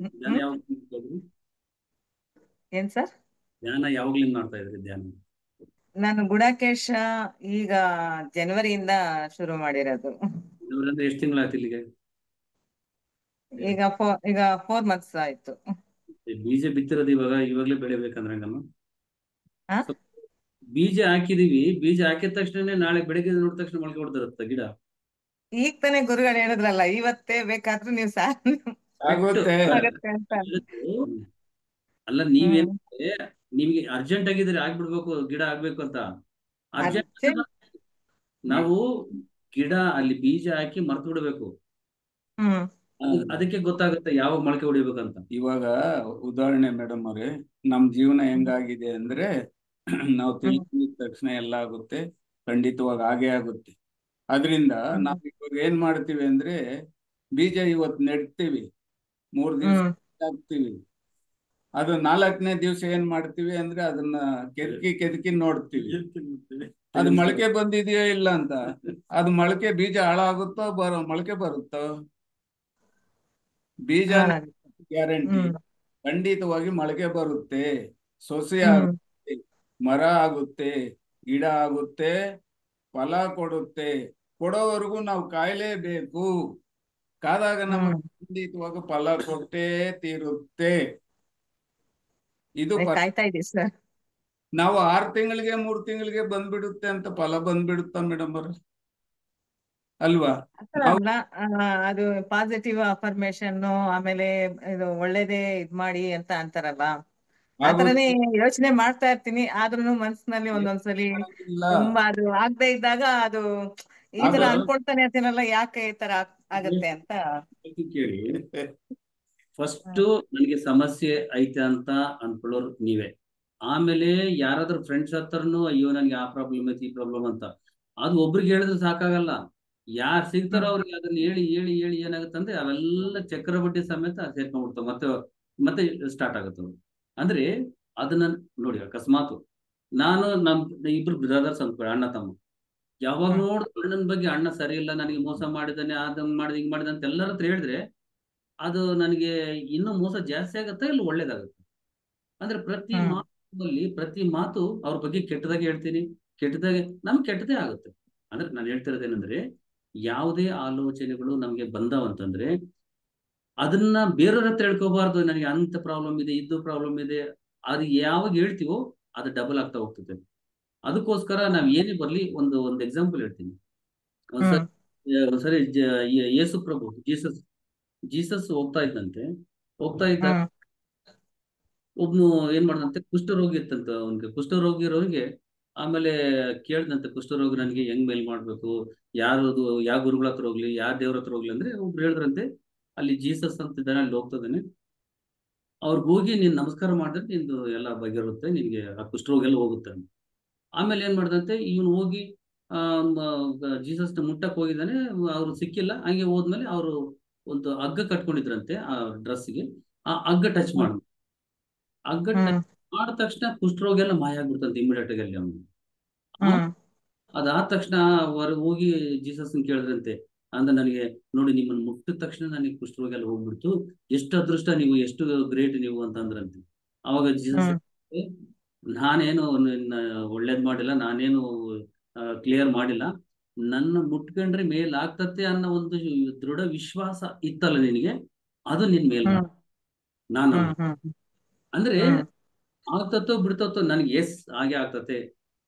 ಏನ್ ಸರ್? ಧ್ಯಾನ ಯಾವಾಗ್ಲಿಂದ ಮಾಡ್ತಾ ಇದ್ರಿ ಧ್ಯಾನ? ನಾನು ಗುಡಾಕೇಶ ಈಗ ಜನವರಿಯಿಂದ ಶುರು ಮಾಡಿರೋದು. ಎಷ್ಟು ತಿಂಗಳಾಯ್ತು ಇಲ್ಲಿಗೆ? ಈಗ 4 months ಆಯ್ತು. ಬೀಜ ಬಿತ್ತಿರೋದು ಇವಾಗ್ಲೇ ಬೆಳಿಬೇಕಂದ್ರೆ ಬೀಜ ಹಾಕಿದೀವಿ, ಬೀಜ ಹಾಕಿದ ತಕ್ಷಣ ನಾಳೆ ಬೆಳಗ್ಗೆ ನೋಡಿದ ತಕ್ಷಣ ಮೊಳಕೆ ಹೊಡ್ದಿರುತ್ತೆ ಗಿಡ. ಈಗ ತಾನೇ ಗುರುಗಳು ಹೇಳಿದ್ರಲ್ಲ, ಇವತ್ತೇ ಬೇಕಾದ್ರೂ ನೀವು ಆಗತ್ತೆ ಅಂತ. ಅಲ್ಲ, ನೀವೇನ್ ನಿಮ್ಗೆ ಅರ್ಜೆಂಟ್ ಆಗಿದ್ರೆ ಆಗ್ಬಿಡ್ಬೇಕು, ಗಿಡ ಆಗ್ಬೇಕು ಅಂತ ಅರ್ಜೆಂಟ್. ನಾವು ಗಿಡ ಅಲ್ಲಿ ಬೀಜ ಹಾಕಿ ಮರ್ತು ಬಿಡ್ಬೇಕು, ಅದಕ್ಕೆ ಗೊತ್ತಾಗುತ್ತೆ ಯಾವಾಗ ಮೊಳಕೆ ಹೊಡಿಬೇಕಂತ. ಇವಾಗ ಉದಾಹರಣೆ ಮೇಡಮ್ ಅವರೇ, ನಮ್ ಜೀವನ ಹೆಂಗಾಗಿದೆ ಅಂದ್ರೆ ನಾವು ತಿಳ್ಕೊಂಡಿದ ತಕ್ಷಣ ಎಲ್ಲ ಆಗುತ್ತೆ, ಖಂಡಿತವಾಗಿ ಹಾಗೆ ಆಗುತ್ತೆ. ಅದರಿಂದ ನಾವು ಇವಾಗ ಏನ್ ಮಾಡ್ತೀವಿ ಅಂದ್ರೆ, ಬೀಜ ಇವತ್ತು ನೆಡ್ತೀವಿ, 3 ದಿವಸ ಹಾಕ್ತಿವಿ, ಅದು 4ನೇ ದಿವಸ ಏನ್ ಮಾಡ್ತೀವಿ ಅಂದ್ರೆ ಅದನ್ನ ಕೆದಕಿ ನೋಡ್ತೀವಿ, ಅದು ಮೊಳಕೆ ಬಂದಿದೆಯೋ ಇಲ್ಲ ಅಂತ. ಅದು ಮೊಳಕೆ ಬೀಜ ಹಾಳಾಗುತ್ತೋ ಮೊಳಕೆ ಬರುತ್ತೋ? ಬೀಜ ಗ್ಯಾರಂಟಿ, ಖಂಡಿತವಾಗಿ ಮೊಳಕೆ ಬರುತ್ತೆ, ಸೊಸೆ ಆಗುತ್ತೆ, ಮರ ಆಗುತ್ತೆ, ಗಿಡ ಆಗುತ್ತೆ, ಫಲ ಕೊಡುತ್ತೆ. ಕೊಡೋವರೆಗೂ ನಾವು ಕಾಯಲೇಬೇಕು. ಕಾದಾಗ ನಮಗೆ ಖಂಡಿತವಾಗಿ ಫಲ ಕೊಟ್ಟೇ ತೀರುತ್ತೆ. ಇದು ನಾವು 6 ತಿಂಗಳಿಗೆ 3 ತಿಂಗಳಿಗೆ ಬಂದ್ಬಿಡುತ್ತೆ ಅಂತ ಫಲ ಬಂದ್ಬಿಡುತ್ತ ಮೇಡಮ್ ಅವ್ರ ಅಲ್ವಾ? ಅದು ಪಾಸಿಟಿವ್ ಅಫರ್ಮೇಶನ್, ಆಮೇಲೆ ಇದು ಒಳ್ಳೇದೇ ಮಾಡಿ ಅಂತ ಅಂತಾರಲ್ಲ, ಆತರನೇ ಯೋಚನೆ ಮಾಡ್ತಾ ಇರ್ತೀನಿ. ಆದ್ರೂ ಮನಸ್ಸಿನಲ್ಲಿ ಒಂದೊಂದ್ಸಲಿ ತುಂಬಾ ಅದು ಆಗದೆ ಇದ್ದಾಗ ಅದು ಈ ತರ ಅನ್ಕೊಳ್ತಾನೆ ಇರ್ತೀನಲ್ಲ, ಯಾಕೆ ಈ ತರ ಆಗತ್ತೆ ಅಂತ. ಕೇಳಿ, ಫಸ್ಟ್ ನನಗೆ ಸಮಸ್ಯೆ ಐತೆ ಅಂತ ಅನ್ಕೊಳ್ಳೋರು ನೀವೇ. ಆಮೇಲೆ ಯಾರಾದ್ರೂ ಫ್ರೆಂಡ್ಸ್ ಹತ್ರನು ಅಯ್ಯೋ ನನ್ಗೆ ಆ ಪ್ರಾಬ್ಲಮ್ ಐತಿ ಈ ಪ್ರಾಬ್ಲಮ್ ಅಂತ, ಅದು ಒಬ್ರಿಗೆ ಹೇಳಿದ್ರೆ ಸಾಕಾಗಲ್ಲ, ಯಾರು ಸಿಗ್ತಾರೋ ಅವ್ರಿಗೆ ಅದನ್ನ ಹೇಳಿ ಹೇಳಿ ಹೇಳಿ ಏನಾಗುತ್ತೆ ಅಂದ್ರೆ ಅವೆಲ್ಲ ಚಕ್ರಬಡ್ಡಿ ಸಮೇತ ಸೇರ್ಕೊಂಡ್ಬಿಡ್ತಾವ, ಮತ್ತೆ ಸ್ಟಾರ್ಟ್ ಆಗುತ್ತೆ. ಅಂದ್ರೆ ಅದನ್ನ ನೋಡಿ. ಅಕಸ್ಮಾತ್ ನಾನು ಇಬ್ರು ಬ್ರದರ್ಸ್ ಅಂದ್ಕೊಳ್ಳಿ, ಅಣ್ಣ ತಮ್ಮ, ಯಾವಾಗ ನೋಡಿದ್ರು ಅಣ್ಣನ ಬಗ್ಗೆ ಅಣ್ಣ ಸರಿ ಇಲ್ಲ, ನನಗೆ ಮೋಸ ಮಾಡಿದಾನೆ, ಅದಂಗ್ ಮಾಡಿದ ಹಿಂಗ್ ಮಾಡಿದ ಅಂತ ಎಲ್ಲರ ಹತ್ರ ಹೇಳಿದ್ರೆ ಅದು ನನಗೆ ಇನ್ನೂ ಮೋಸ ಜಾಸ್ತಿ ಆಗುತ್ತೆ, ಇಲ್ಲ ಒಳ್ಳೇದಾಗುತ್ತೆ? ಅಂದ್ರೆ ಪ್ರತಿ ಮಾತು ಅವ್ರ ಬಗ್ಗೆ ಕೆಟ್ಟದಾಗಿ ಹೇಳ್ತೀನಿ, ಕೆಟ್ಟದಾಗೆ ನಮ್ಗೆ ಕೆಟ್ಟದೇ ಆಗುತ್ತೆ. ಅಂದ್ರೆ ನಾನು ಹೇಳ್ತಿರೋದೇನಂದ್ರೆ, ಯಾವುದೇ ಆಲೋಚನೆಗಳು ನಮ್ಗೆ ಬಂದಾವಂತಂದ್ರೆ ಅದನ್ನ ಬೇರೆಯವ್ರ ಹತ್ರ ಹೇಳ್ಕೋಬಾರ್ದು. ನನಗೆ ಅಂತ ಪ್ರಾಬ್ಲಮ್ ಇದೆ, ಇದು ಪ್ರಾಬ್ಲಮ್ ಇದೆ, ಅದು ಯಾವಾಗ ಹೇಳ್ತೀವೋ ಅದು ಡಬಲ್ ಆಗ್ತಾ ಹೋಗ್ತದೆ. ಅದಕ್ಕೋಸ್ಕರ ನಾವ್ ಏನೇ ಬರ್ಲಿ ಒಂದು ಎಕ್ಸಾಂಪಲ್ ಹೇಳ್ತೀನಿ. ಒಂದ್ಸರಿ ಯೇಸು ಪ್ರಭು ಜೀಸಸ್ ಹೋಗ್ತಾ ಇದ್ದ ಒಬ್ನು ಏನ್ ಮಾಡ್ದಂತೆ, ಕುಷ್ಠರೋಗಿ ಇತ್ತಂತ. ಅವ್ನಿಗೆ ಕುಷ್ಠರೋಗಿ ಇರೋರಿಗೆ ಆಮೇಲೆ ಕೇಳ್ದಂತೆ, ಕುಷ್ಠರೋಗಿ ನನಗೆ ಹೆಂಗ್ ಮೇಲ್ ಮಾಡ್ಬೇಕು, ಯಾವ ಗುರುಗಳ ಹತ್ರ ಹೋಗ್ಲಿ, ಯಾವ ದೇವ್ರ ಹತ್ರ ಹೋಗ್ಲಿ ಅಂದ್ರೆ ಒಬ್ರು ಹೇಳಿದ್ರಂತೆ, ಅಲ್ಲಿ ಜೀಸಸ್ ಅಂತ ಇದ್ದಾನೆ, ಅಲ್ಲಿ ಹೋಗ್ತದಾನೆ, ಅವ್ರಿಗೆ ಹೋಗಿ ನೀನ್ ನಮಸ್ಕಾರ ಮಾಡಿದ್ರೆ ನಿಂದು ಎಲ್ಲ ಬಗೆರುತ್ತೆ, ನಿನ್ಗೆ ಆ ಕುಷ್ಠರೋಗ ಎಲ್ಲ ಹೋಗುತ್ತೆ. ಆಮೇಲೆ ಏನ್ ಮಾಡ್ದಂತೆ, ಇವನು ಹೋಗಿ ಜೀಸಸ್ನ ಮುಟ್ಟಕ್ ಹೋಗಿದ್ದಾನೆ, ಅವ್ರು ಸಿಕ್ಕಿಲ್ಲ. ಹಂಗೆ ಹೋದ್ಮೇಲೆ ಅವರು ಒಂದು ಹಗ್ಗ ಕಟ್ಕೊಂಡಿದ್ರಂತೆ ಆ ಡ್ರೆಸ್ಗೆ, ಆ ಹಗ್ಗ ಟಚ್ ಮಾಡಿದ ತಕ್ಷಣ ಕುಷ್ಠರೋಗ ಎಲ್ಲ ಮಾಯ ಆಗ್ಬಿಡ್ತಂತೆ ಇಮಿಡಿಯೇಟ್ ಆಗಿ ಅಲ್ಲಿ ಅವನು. ಅದಾದ ತಕ್ಷಣ ಅವರು ಹೋಗಿ ಜೀಸಸ್ ಕೇಳಿದ್ರಂತೆ, ಅಂದ್ರೆ ನನಗೆ ನೋಡಿ, ನಿಮ್ಮನ್ನು ಮುಟ್ಟಿದ ತಕ್ಷಣ ನನಗೆ ಕುಷ್ಠರೋಗ ಎಲ್ಲ ಹೋಗ್ಬಿಡ್ತು, ಎಷ್ಟು ಅದೃಷ್ಟ ನೀವು, ಎಷ್ಟು ಗ್ರೇಟ್ ನೀವು ಅಂತಂದ್ರಂತೆ. ಅವಾಗ ಜೀಸಸ್ ನಾನೇನು ಒಳ್ಳೇದ್ ಮಾಡಿಲ್ಲ, ನಾನೇನು ಕ್ಲಿಯರ್ ಮಾಡಿಲ್ಲ, ನನ್ನ ಮುಟ್ಕೊಂಡ್ರೆ ಮೇಲ್ ಆಗ್ತತೆ ಅನ್ನೋ ಒಂದು ದೃಢ ವಿಶ್ವಾಸ ಇತ್ತಲ್ಲ ನಿನಗೆ, ಅದು ನಿನ್ ಮೇಲ್ ನಾನು ಅಂದ್ರೆ ಆಗ್ತತ್ತೋ ಬಿಡ್ತತ್ತೋ, ನನಗೆ ಹಾಗೆ ಆಗ್ತತೆ,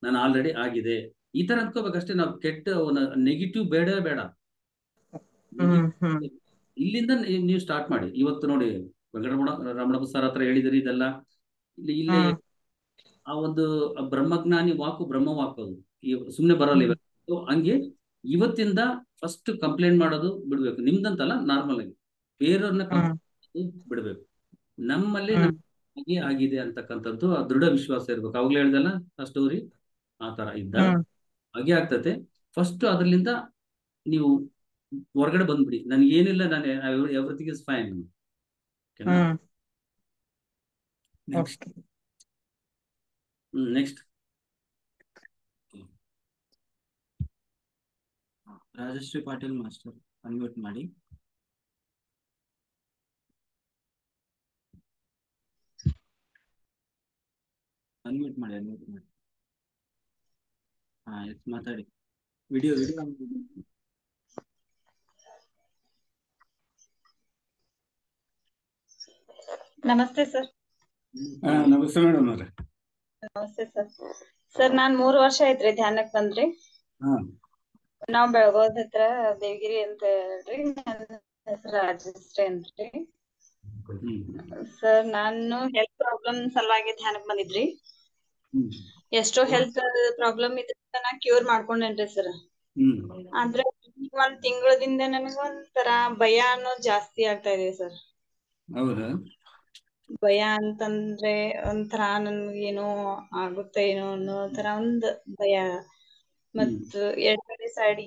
ನಾನು ಆಲ್ರೆಡಿ ಆಗಿದೆ, ಈ ತರ ಅನ್ಕೋಬೇಕಷ್ಟೇ. ನಾವು ಕೆಟ್ಟ ನೆಗೆಟಿವ್ ಬೇಡ. ಇಲ್ಲಿಂದ ನೀವು ಸ್ಟಾರ್ಟ್ ಮಾಡಿ. ಇವತ್ತು ನೋಡಿ, ರಮಣ ಸರ್ ಹತ್ರ ಹೇಳಿದಿರಿ ಇದೆಲ್ಲ, ಇಲ್ಲೇ ಆ ಒಂದು ಬ್ರಹ್ಮಜ್ಞಾನಿ ವಾಕು ಬ್ರಹ್ಮವಾಕು, ಅದು ಸುಮ್ನೆ ಬರಲ್ಲ ಇವತ್ತು. ಹಂಗೆ ಇವತ್ತಿಂದ ಫಸ್ಟ್ ಕಂಪ್ಲೇಂಟ್ ಮಾಡೋದು ಬಿಡ್ಬೇಕು, ನಿಮ್ದಂತಲ್ಲ, ನಾರ್ಮಲ್ ಆಗಿ ಬೇರೆಯವ್ರನ್ನ ಬಿಡ್ಬೇಕು. ನಮ್ಮಲ್ಲಿ ಹಾಗೆ ಆಗಿದೆ ಅಂತಕ್ಕಂಥದ್ದು ಆ ದೃಢ ವಿಶ್ವಾಸ ಇರ್ಬೇಕು. ಅವಾಗ್ಲೇ ಹೇಳ್ದಲ್ಲ ಆ ಸ್ಟೋರಿ, ಆ ತರ ಇದ್ದಾಗ ಹಾಗೆ ಆಗ್ತತೆ. ಫಸ್ಟ್ ಅದ್ರಲ್ಲಿಂದ ನೀವು ಹೊರಗಡೆ ಬಂದ್ಬಿಡಿ, ನನ್ಗೆ ಏನಿಲ್ಲ, ನಾನು everything is fine. Next Rajashree Patil master, unmute ಮಾಡಿ. ಅನ್ಮ್ಯೂಟ್ ಮಾಡಿ. ಎಸ್, ಮಾತಾಡಿ. ವಿಡಿಯೋ ನಮಸ್ತೆ ಸರ್. ನಮಸ್ತೆ ಮೇಡಮ್ ಅವ್ರೆ. ನಮಸ್ತೆ ಸರ್. ಸರ್ ನಾನ್ 3 ವರ್ಷ ಆಯ್ತ್ರಿ ಧ್ಯಾನಕ್ ಬಂದ್ರಿ. ನಾವ್ ಬೆಳಗೋದ್ ಹತ್ರ ದೇವಗಿರಿ ಅಂತ ಹೇಳ್ರಿ. ನನ್ನ ಹೆಸರು ರಾಜಶ್ರೀ ಅಂತ್ರಿ. ಸರ್ ನಾನು ಹೆಲ್ತ್ ಪ್ರಾಬ್ಲಮ್ ಸಲುವಾಗಿ ಧ್ಯಾನಕ್ ಬಂದಿದ್ರಿ. ಎಷ್ಟೋ ಹೆಲ್ತ್ ಪ್ರಾಬ್ಲಮ್ ಇದ್ರ ನಾ ಕ್ಯೂರ್ ಮಾಡ್ಕೊಂಡೇನ್ರಿ ಸರ್. ಆದ್ರೆ 1 ತಿಂಗಳದಿಂದ ನನಗ ಒಂಥರ ಭಯ ಅನ್ನೋದು ಜಾಸ್ತಿ ಆಗ್ತಾ ಇದೆ ಸರ್. ಹೌದಾ? ಭಯ ಅಂತಂದ್ರೆ ಒಂಥರ ನನ್ಗೇನೋ ಆಗುತ್ತೆ ಏನೋ ಅನ್ನೋ ತರ ಒಂದ್ ಭಯ. ಮತ್ ಎಡಗಡೆ ಸೈಡ್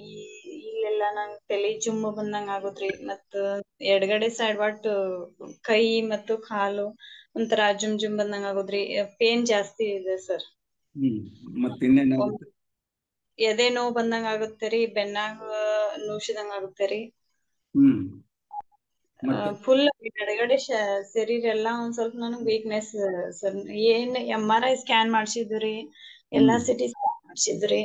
ಇಲ್ಲೆಲ್ಲ ನಂಗ್ ತಲಿ ಜುಮ್ ಬಂದಂಗ ಆಗುತ್ರಿ. ಮತ್ ಎಡಗಡೆ ಸೈಡ್ ಒಟ್ಟು ಕೈ ಮತ್ತು ಕಾಲು ಒಂಥರ ಜುಮ್ ಬಂದಂಗ ಆಗುದ್ರಿ. ಪೇನ್ ಜಾಸ್ತಿ ಇದೆ ಸರ್. ಎದೆ ನೋವು ಬಂದಂಗ ಆಗುತ್ತೇರಿ, ಬೆನ್ನಾಗ ನುಷಿದಂಗ ಆಗುತ್ತೇರಿ. ಫುಲ್ ಎಡಗಡೆ ಶರೀರ ಎಲ್ಲಾ ಒಂದ್ ಸ್ವಲ್ಪ ನನಗ್ ವೀಕ್ನೆಸ್ ಸರ್. ಏನ್ MRI ಸ್ಕ್ಯಾನ್ ಮಾಡ್ಸಿದ್ರಿ, ಎಲ್ಲಾ CT ಸ್ಕ್ಯಾನ್ ಮಾಡ್ಸಿದ್ರಿ,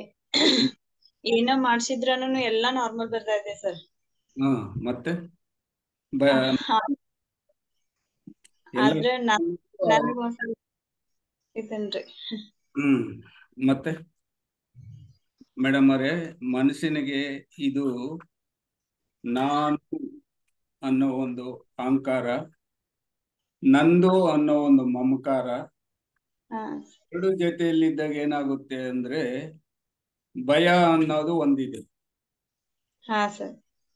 ಏನೋ ಮಾಡ್ಸಿದ್ರನು ಎಲ್ಲಾ ನಾರ್ಮಲ್ ಬರ್ತಾ ಇದೆ ಸರ್. ಮತ್ತೆ ಆದ್ರೆ ನನಗ್ ಒಂದ್ ಸ್ವಲ್ಪ ಇದನ್ರಿ. ಮತ್ತೆ ಮೇಡಮ್ ಅವರೇ, ಮನುಷ್ಯನಿಗೆ ಇದು ನಾನು ಅನ್ನೋ ಒಂದು ಅಹಂಕಾರ, ನಂದು ಅನ್ನೋ ಒಂದು ಮಮಕಾರ ಎರಡು ಜೊತೆಯಲ್ಲಿದ್ದಾಗ ಏನಾಗುತ್ತೆ ಅಂದ್ರೆ ಭಯ ಅನ್ನೋದು ಒಂದಿದೆ.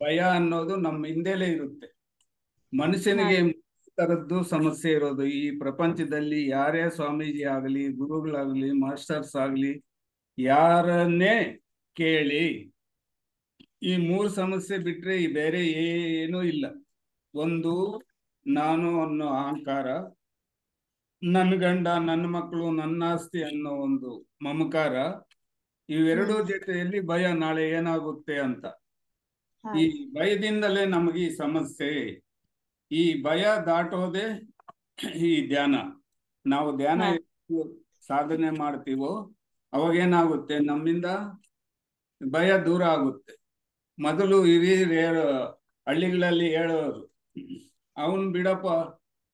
ಭಯ ಅನ್ನೋದು ನಮ್ಮ ಹಿಂದೆಲೇ ಇರುತ್ತೆ. ಮನುಷ್ಯನಿಗೆ ತರದ್ದು ಸಮಸ್ಯೆ ಇರೋದು. ಈ ಪ್ರಪಂಚದಲ್ಲಿ ಯಾರೇ ಸ್ವಾಮೀಜಿ ಆಗಲಿ, ಗುರುಗಳಾಗ್ಲಿ, ಮಾಸ್ಟರ್ಸ್ ಆಗ್ಲಿ, ಯಾರನ್ನೇ ಕೇಳಿ, ಈ 3 ಸಮಸ್ಯೆ ಬಿಟ್ರೆ ಈ ಬೇರೆ ಏನೂ ಇಲ್ಲ. ಒಂದು ನಾನು ಅನ್ನೋ ಅಹಂಕಾರ, ನನ್ನ ಗಂಡ, ನನ್ನ ಮಕ್ಕಳು, ನನ್ನ ಆಸ್ತಿ ಅನ್ನೋ ಒಂದು ಮಮಕಾರ, ಇವೆರಡೂ ಜೊತೆಯಲ್ಲಿ ಭಯ, ನಾಳೆ ಏನಾಗುತ್ತೆ ಅಂತ. ಈ ಭಯದಿಂದಲೇ ನಮಗೆ ಈ ಸಮಸ್ಯೆ. ಈ ಭಯ ದಾಟೋದೇ ಈ ಧ್ಯಾನ. ನಾವು ಧ್ಯಾನ ಎಷ್ಟು ಸಾಧನೆ ಮಾಡ್ತೀವೋ ಅವಾಗೇನಾಗುತ್ತೆ, ನಮ್ಮಿಂದ ಭಯ ದೂರ ಆಗುತ್ತೆ. ಮೊದಲು ಹಿರಿಯರು ಹಳ್ಳಿಗಳಲ್ಲಿ ಹೇಳೋರು, ಅವನ್ ಬಿಡಪ್ಪ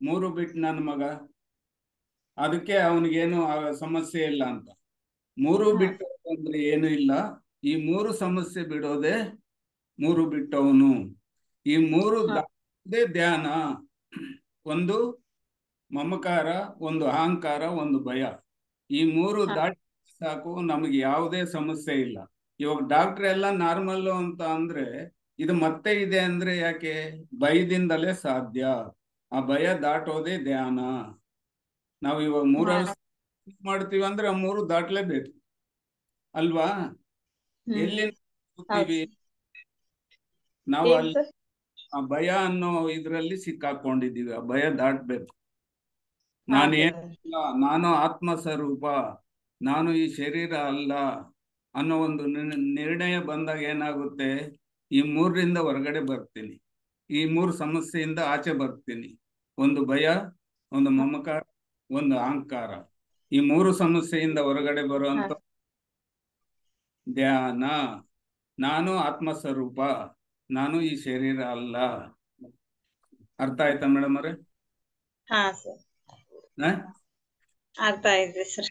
3 ಬಿಟ್ಟು ನನ್ನ ಮಗ, ಅದಕ್ಕೆ ಅವನಿಗೇನು ಸಮಸ್ಯೆ ಇಲ್ಲ ಅಂತ. 3 ಬಿಟ್ಟು ಅಂದ್ರೆ ಏನು ಇಲ್ಲ. ಈ 3 ಸಮಸ್ಯೆ ಬಿಡೋದೆ 3 ಬಿಟ್ಟವನು. ಈ 3 ದಾಟೋದೇ ಧ್ಯಾನ. ಒಂದು ಮಮಕಾರ, ಒಂದು ಅಹಂಕಾರ, ಒಂದು ಭಯ. ಈ 3 ದಾಟಿ ಸಾಕು, ನಮಗೆ ಯಾವುದೇ ಸಮಸ್ಯೆ ಇಲ್ಲ. ಇವಾಗ ಡಾಕ್ಟರ್ ಎಲ್ಲ ನಾರ್ಮಲ್ ಅಂತ ಅಂದ್ರೆ, ಇದು ಮತ್ತೆ ಇದೆ ಅಂದ್ರೆ ಯಾಕೆ? ಭಯದಿಂದಲೇ ಸಾಧ್ಯ. ಆ ಭಯ ದಾಟೋದೇ ಧ್ಯಾನ. ನಾವು ಇವಾಗ 3 ಮಾಡ್ತೀವಿ ಅಂದ್ರೆ ಆ 3 ದಾಟ್ಲೇಬೇಕು ಅಲ್ವಾ? ಎಲ್ಲಿ ನಾವು ಅಲ್ಲಿ ಆ ಭಯ ಅನ್ನೋ ಇದ್ರಲ್ಲಿ ಸಿಕ್ಕಾಕೊಂಡಿದ್ದೀವಿ. ಆ ಭಯ ದಾಟ್ಬೇಕು. ನಾನೇನಿಲ್ಲ, ನಾನು ಆತ್ಮ ಸ್ವರೂಪ, ನಾನು ಈ ಶರೀರ ಅಲ್ಲ ಅನ್ನೋ ಒಂದು ನಿರ್ಣಯ ಬಂದಾಗ ಏನಾಗುತ್ತೆ, ಈ 3ರಿಂದ ಹೊರಗಡೆ ಬರ್ತೀನಿ. ಈ 3 ಸಮಸ್ಯೆಯಿಂದ ಆಚೆ ಬರ್ತೀನಿ. ಒಂದು ಭಯ, ಒಂದು ಮಮಕಾರ, ಒಂದು ಅಹಂಕಾರ. ಈ 3 ಸಮಸ್ಯೆಯಿಂದ ಹೊರಗಡೆ ಬರುವಂತ ಧ್ಯಾನ. ನಾನು ಆತ್ಮ ಸ್ವರೂಪ, ನಾನು ಈ ಶರೀರ ಅಲ್ಲ. ಅರ್ಥ ಆಯ್ತಾ ಮೇಡಮ್ ಅವರೇ? ಅರ್ಥ ಆಯ್ತು ಸರ್.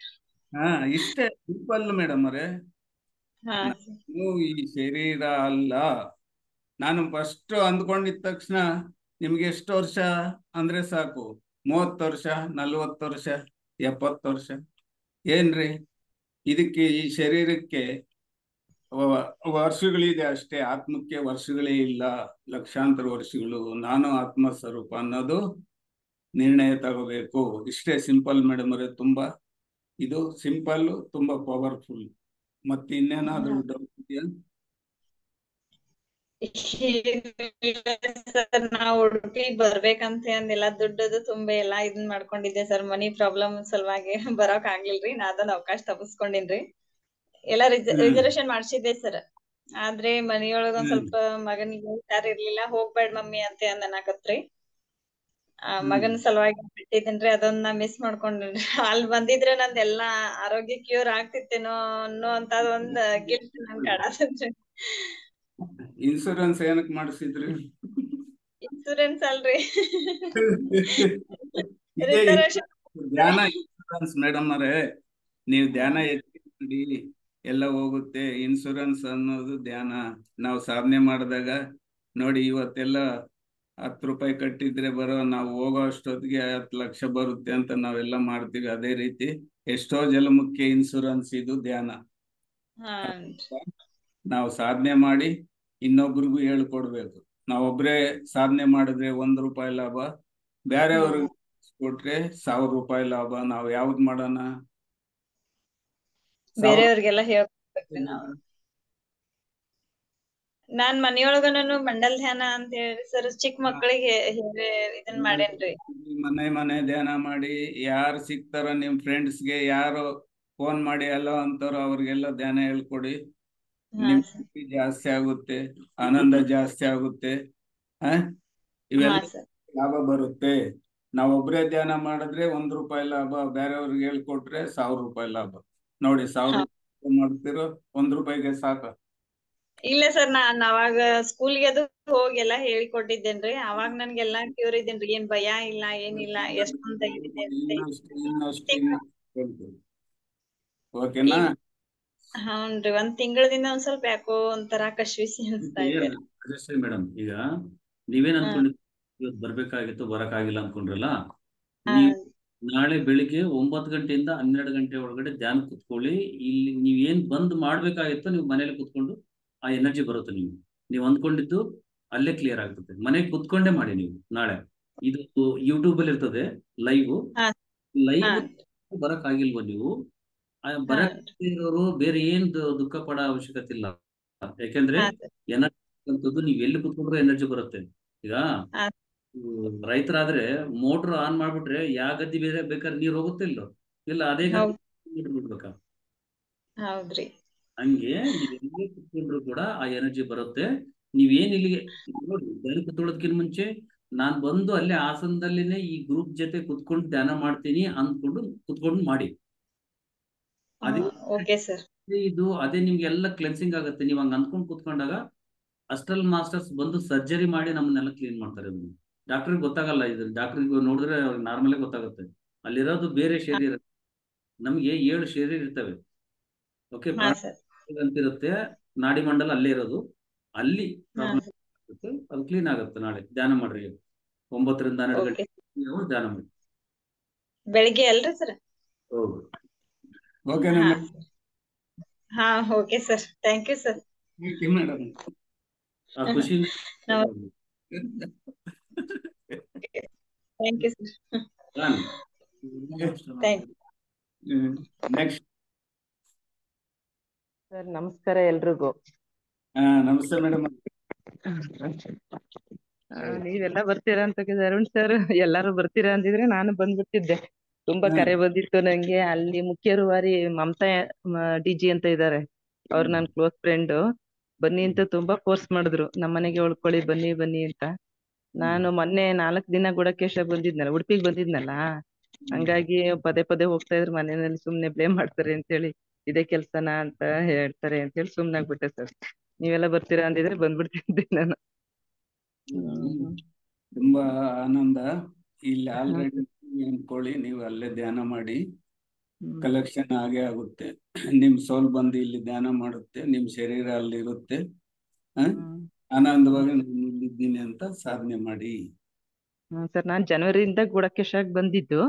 ಇಷ್ಟೇ ಸಿಂಪಲ್ ಮೇಡಮ್ ಅವರೇ. ನಾನು ಈ ಶರೀರ ಅಲ್ಲ. ನಾನು ಫಸ್ಟ್ ಅಂದ್ಕೊಂಡಿದ ತಕ್ಷಣ ನಿಮ್ಗೆ ಎಷ್ಟು ವರ್ಷ ಅಂದ್ರೆ ಸಾಕು? 30 ವರ್ಷ, 40 ವರ್ಷ, 70 ವರ್ಷ? ಏನ್ರಿ, ಇದಕ್ಕೆ ಈ ಶರೀರಕ್ಕೆ ವರ್ಷಗಳಿದೆ ಅಷ್ಟೇ. ಆತ್ಮಕ್ಕೆ ವರ್ಷಗಳೇ ಇಲ್ಲ, ಲಕ್ಷಾಂತರ ವರ್ಷಗಳು. ನಾನು ಆತ್ಮ ಸ್ವರೂಪ ಅನ್ನೋದು ನಿರ್ಣಯ ತಗೋಬೇಕು. ಇಷ್ಟೇ ಸಿಂಪಲ್ ಮೇಡಮ್ ಅವರೇ. ತುಂಬಾ ಇದು ಸಿಂಪಲ್, ತುಂಬಾ ಪವರ್ಫುಲ್. ಮತ್ತೆ ಇನ್ನೇನಾದ್ರೂ ಡೌಟ್ ಇದೆಯಾ? ಸರ್, ನಾವು ಉಡುಪಿ ಬರ್ಬೇಕಂತ ಅಂದಿಲ್ಲ, ದುಡ್ಡದು ತುಂಬಾ ಎಲ್ಲಾ ಇದನ್ ಮಾಡ್ಕೊಂಡಿದ್ದೆ ಸರ್. ಮನಿ ಪ್ರಾಬ್ಲಮ್ ಸಲುವಾಗಿ ಬರೋಕ್ ಆಗ್ಲಿಲ್ರಿ. ನಾ ಅದನ್ನ ಅವಕಾಶ ತಪ್ಪಿಸ್ಕೊಂಡಿನ್ರಿ. ಎಲ್ಲಾ ರಿಸರ್ವೇಶನ್ ಮಾಡ್ಸಿದ್ದೆ ಸರ್. ಆದ್ರೆ ಮನಿಯೊಳಗ ಒಂದ್ ಸ್ವಲ್ಪ ಮಗನಿಗೆ ಹುಷಾರ್ ಇರ್ಲಿಲ್ಲ. ಹೋಗ್ಬೇಡ ಮಮ್ಮಿ ಅಂತ ಅನ್ನಕತ್ರಿ. ಮಗನ ಸಲುವಾಗಿ ಬಿಟ್ಟಿದ್ದೇನ್ರಿ. ಅದನ್ನ ಮಿಸ್ ಮಾಡ್ಕೊಂಡ್ರಿ. ಅಲ್ಲಿ ಬಂದಿದ್ರೆ ನಂದ್ ಎಲ್ಲಾ ಆರೋಗ್ಯ ಕ್ಯೂರ್ ಆಗ್ತಿತ್ತೇನೋ ಅನ್ನೋ ಅಂತದ್ ಒಂದ್ ಗಿಲ್ಟ್ ನನ್ ಕಾಡತೇನ್ರಿ. ಇನ್ಸೂರೆನ್ಸ್ ಏನಕ್ ಮಾಡಿಸಿದ್ರಿ? ಇನ್ಸೂರೆನ್ಸ್ ಅಲ್ರಿ, ಧ್ಯಾನ ಇನ್ಸೂರೆನ್ಸ್ ಮೇಡಮ್ ಅವರೇ. ನೀವು ಧ್ಯಾನ ಮಾಡಿ ಎಲ್ಲ ಹೋಗುತ್ತೆ. ಇನ್ಸೂರೆನ್ಸ್ ಅನ್ನೋದು ಧ್ಯಾನ. ನಾವು ಸಾಧನೆ ಮಾಡಿದಾಗ ನೋಡಿ, ಇವತ್ತೆಲ್ಲ 10 ರೂಪಾಯಿ ಕಟ್ಟಿದ್ರೆ ನಾವು ಹೋಗೋ ಅಷ್ಟೊತ್ತಿಗೆ 10 ಲಕ್ಷ ಬರುತ್ತೆ ಅಂತ ನಾವೆಲ್ಲ ಮಾಡ್ತೀವಿ. ಅದೇ ರೀತಿ ಎಷ್ಟೋ ಜಲಮುಖ್ಯ ಇನ್ಸೂರೆನ್ಸ್ ಇದು ಧ್ಯಾನ. ನಾವು ಸಾಧನೆ ಮಾಡಿ ಇನ್ನೊಬ್ರಿಗೂ ಹೇಳ್ಕೊಡ್ಬೇಕು. ನಾವೊಬ್ರೇ ಸಾಧನೆ ಮಾಡಿದ್ರೆ 1 ರೂಪಾಯಿ ಲಾಭ, ಬೇರೆಯವ್ರಿಗೆ ಕೊಟ್ರೆ 1000 ರೂಪಾಯಿ ಲಾಭ. ನಾವು ಯಾವ್ದು ಮಾಡೋಣ? ಬೇರೆಯವ್ರಿಗೆಲ್ಲ ಹೇಳ್ಕೊಡ್ಬೇಕ್ರಿ ನಾವು. ನಾನ್ ಮನಿಯೊಳಗನು ಮಂಡಲ್ ಧ್ಯಾನ ಅಂತ ಹೇಳಿ ಸರ್, ಚಿಕ್ಕ ಮಕ್ಕಳಿಗೆ ಇದನ್ ಮಾಡೇನ್ರಿ. ಮನೆ ಧ್ಯಾನ ಮಾಡಿ, ಯಾರು ಸಿಗ್ತಾರ ನಿಮ್ ಫ್ರೆಂಡ್ಸ್ಗೆ, ಯಾರು ಫೋನ್ ಮಾಡಿ ಎಲ್ಲ ಅಂತಾರೋ ಅವ್ರಿಗೆಲ್ಲ ಧ್ಯಾನ ಹೇಳ್ಕೊಡಿ. ನಿಮ್ ಜಾಸ್ತಿ ಆಗುತ್ತೆ, ಆನಂದ ಜಾಸ್ತಿ ಆಗುತ್ತೆ. ಇವೆಲ್ಲ ಲಾಭ ಬರುತ್ತೆ. ನಾವೊಬ್ರೇ ಧ್ಯಾನ ಮಾಡಿದ್ರೆ 1 ರೂಪಾಯಿ ಲಾಭ, ಬೇರೆಯವ್ರಿಗೆ ಹೇಳ್ಕೊಟ್ರೆ 1000 ರೂಪಾಯಿ ಲಾಭ. ನೋಡಿ, 1000 ರೂಪಾಯಿ ಮಾಡ್ತಿರೋ 1 ರೂಪಾಯಿಗೆ ಸಾಕ? ಇಲ್ಲ ಸರ್, ನಾನ್ ಅವಾಗ ಸ್ಕೂಲ್ಗೆ ಅದು ಹೋಗಿ ಎಲ್ಲಾ ಹೇಳಿಕೊಟ್ಟಿದ್ದೇನ್ರಿ. ಅವಾಗ ನನ್ಗೆಲ್ಲಾ ಕ್ಯೂರ್ ಇದ್ದೇನ್ರಿ. ಏನ್ ಭಯ ಇಲ್ಲ, ಏನಿಲ್ಲ. ಎಷ್ಟೊಂದ್ ಓಕೆನಾ? ಹ್ಞೂನ್ರಿ. 1 ತಿಂಗಳದಿಂದ ಒಂದ್ ಸ್ವಲ್ಪ ಯಾಕೋ ಒಂಥರ ಕಶ್ವಿಸಿ ಅನ್ಸ್ತಾ ಇದೆ ಮೇಡಮ್. ಈಗ ನೀವೇನ್ ಅನ್ಕೊಂಡಿದ್ ಇವತ್ತು ಬರ್ಬೇಕಾಗಿತ್ತು, ಬರಕಾಗಿಲ್ಲ ಅನ್ಕೊಂಡ್ರಲ್ಲ. ನೀವು ನಾಳೆ ಬೆಳಿಗ್ಗೆ 9 ಗಂಟೆಯಿಂದ 12 ಗಂಟೆ ಒಳಗಡೆ ಧ್ಯಾನ ಕುತ್ಕೊಳ್ಳಿ. ಇಲ್ಲಿ ನೀವ್ ಏನ್ ಬಂದ್ ಮಾಡ್ಬೇಕಾಗಿತ್ತು, ನೀವು ಮನೇಲಿ ಕುತ್ಕೊಂಡು ಆ ಎನರ್ಜಿ ಬರುತ್ತೆ. ನೀವು ಅಂದ್ಕೊಂಡಿದ್ದು ಅಲ್ಲೇ ಕ್ಲಿಯರ್ ಆಗ್ತದೆ. ಮನೆಗೆ ಕುತ್ಕೊಂಡೇ ಮಾಡಿ ನೀವು. ನಾಳೆ ಇದು ಯೂಟ್ಯೂಬ್ ಅಲ್ಲಿ ಇರ್ತದೆ ಲೈವ್. ಬರಕ್ ಆಗಿಲ್ವ ನೀವು? ಬರವರು ಬೇರೆ ಏನ್ ದುಃಖ ಪಡೋ ಅವಶ್ಯಕತೆ ಇಲ್ಲ. ಯಾಕೆಂದ್ರೆ ಎನರ್ಜಿ ಅಂತದ್ದು ನೀವ್ ಎಲ್ಲಿ ಕುತ್ಕೊಂಡ್ರೆ ಎನರ್ಜಿ ಬರುತ್ತೆ. ಈಗ ರೈತರಾದ್ರೆ ಮೋಟರ್ ಆನ್ ಮಾಡ್ಬಿಟ್ರೆ ಯಾವ ಗದ್ದೆ ಬೇರೆ ಬೇಕಾದ್ರೆ ನೀರ್ ಹೋಗುತ್ತೆ ಇಲ್ಲೋ, ಇಲ್ಲ ಅದೇ ಹೌದ್ ಗದ್ದೆ ಬಿಡ್ಬೇಕಾ? ಹೌದ್ರಿ. ಹಂಗೆ ನೀವ್ ಎಲ್ಲಿ ಕುತ್ಕೊಂಡ್ರು ಕೂಡ ಆ ಎನರ್ಜಿ ಬರುತ್ತೆ. ನೀವೇನ್ ಇಲ್ಲಿಗೆ ನೋಡಿ, ಧ್ಯಾನ ಕುತ್ಕೊಳ್ಳೋದಕ್ಕಿಂತ ಮುಂಚೆ ನಾನ್ ಬಂದು ಅಲ್ಲೇ ಆಸನದಲ್ಲಿನೇ ಈ ಗ್ರೂಪ್ ಜೊತೆ ಕುತ್ಕೊಂಡು ಧ್ಯಾನ ಮಾಡ್ತೀನಿ ಅಂದ್ಕೊಂಡು ಕುತ್ಕೊಂಡು ಮಾಡಿ. ಅದೇ ಓಕೆ ಸರ್. ಅದೇ ನಿಮ್ಗೆಲ್ಲ ಕ್ಲೆನ್ಸಿಂಗ್ ಆಗುತ್ತೆ. ನೀವು ಹಂಗ ಅಂದ್ಕೊಂಡು ಕುತ್ಕೊಂಡಾಗ ಅಸ್ಟ್ರಲ್ ಮಾಸ್ಟರ್ಸ್ ಬಂದು ಸರ್ಜರಿ ಮಾಡಿ ನಮ್ಮನ್ನೆಲ್ಲ ಕ್ಲೀನ್ ಮಾಡ್ತಾರೆ. ಡಾಕ್ಟರ್ಗೆ ಗೊತ್ತಾಗಲ್ಲ ಇದು, ಡಾಕ್ಟರ್ಗೆ ನೋಡಿದ್ರೆ ಅವ್ರಿಗೆ ನಾರ್ಮಲೇ ಗೊತ್ತಾಗುತ್ತೆ. ಅಲ್ಲಿರೋದು ಬೇರೆ ಶರೀರ, ನಮ್ಗೆ 7 ಶರೀರ ಇರ್ತವೆ. ಓಕೆ, ಹಾ ಸರ್. ಅಂತಿರುತ್ತೆ, ನಾಡಿ ಮಂಡಲ ಅಲ್ಲೇ ಇರೋದು, ಅಲ್ಲಿ ಹಾ ಪ್ರಾಬ್ಲಮ್ ಸರ್. ಆಗುತ್ತೆ. ಅದು ಕ್ಲೀನ್ ಆಗುತ್ತೆ. ನಾಳೆ ಧ್ಯಾನ ಮಾಡ್ರಿ, 9 ರಿಂದ 12 ಓಕೆ. ಗಂಟೆ ಧ್ಯಾನ ಮಾಡಿ. ಬೆಳಿಗ್ಗೆ ಅಲ್ರಿ ಸರ್? ಹೌದು. ಓಕೆನಾ ಹಾ ಮೇಡಮ್? ಹಾ okay sir. Thank you sir. Madam ಆ ಖುಷಿಯಿಂದ ಥ್ಯಾಂಕ್ ಯು ಸರ್. ನಾನು ಥ್ಯಾಂಕ್ ಯು. ನೆಕ್ಸ್ಟ್. ಸರ್ ನಮಸ್ಕಾರ ಎಲ್ರಿಗೂ. ನಮಸ್ತೆ ಮೇಡಮ್. ನೀವೆಲ್ಲ ಬರ್ತೀರಾ ಅಂತ ಅರುಣ್ ಸರ್ ಎಲ್ಲಾರು ಬರ್ತೀರಾ ಅಂದಿದ್ರೆ ನಾನು ಬಂದ್ಬಿಟ್ಟಿದ್ದೆ. ತುಂಬಾ ಕರೆ ಬಂದಿತ್ತು ನಂಗೆ. ಅಲ್ಲಿ ಮುಖ್ಯ ರೂವಾರಿ ಮಮತಾ ಡಿಜಿ ಅಂತ ಇದ್ದಾರೆ, ಅವ್ರು ನನ್ ಕ್ಲೋಸ್ ಫ್ರೆಂಡ್. ಬನ್ನಿ ಅಂತ ತುಂಬಾ ಫೋರ್ಸ್ ಮಾಡಿದ್ರು, ನಮ್ಮನೆಗೆ ಉಳ್ಕೊಳ್ಳಿ ಬನ್ನಿ ಬನ್ನಿ ಅಂತ. ನಾನು ಮೊನ್ನೆ 4 ದಿನ ಗುಡಕೇಶ ಬಂದಿದ್ನಲ್ಲ, ಉಡುಪಿಗೆ ಬಂದಿದ್ನಲ್ಲ, ಹಂಗಾಗಿ ಪದೇ ಪದೇ ಹೋಗ್ತಾ ಇದ್ರು. ಮನೆಯಲ್ಲಿ ಸುಮ್ನೆ ಬ್ಲೇಮ್ ಮಾಡ್ತಾರೆ ಅಂತೇಳಿ, ಇದೇ ಕೆಲ್ಸನ ಅಂತ ಹೇಳ್ತಾರೆ ಅಂತೇಳಿ ಸುಮ್ನಾಗ್ಬಿಟ್ಟೆ ಸರ್. ನೀವೆಲ್ಲ ಬರ್ತೀರಾ ಅಂದಿದ್ರೆ ಬಂದ್ಬಿಡ್ತಿದ್ದೆ ನಾನು. ತುಂಬಾ ಆನಂದ. ಇಲ್ಲಿ ಆಲ್ರೆಡಿ ಅನ್ಕೊಳ್ಳಿ, ನೀವು ಅಲ್ಲೇ ಧ್ಯಾನ ಮಾಡಿ ಕಲೆಕ್ಷನ್ ಆಗೇ ಆಗುತ್ತೆ. ನಿಮ್ ಸೋಲ್ ಬಂದು ಇಲ್ಲಿ ಧ್ಯಾನ ಮಾಡುತ್ತೆ, ನಿಮ್ ಶರೀರ ಅಲ್ಲಿ ಇರುತ್ತೆ. ಆನಂದವಾಗಿ ನಾನು ಇಲ್ಲಿದ್ದೀನಿ ಅಂತ ಸಾಧನೆ ಮಾಡಿ. ಸರ್ ನಾನ್ ಜನವರಿಯಿಂದ ಗುಡಕೇಶಾಗ್ ಬಂದಿದ್ದು.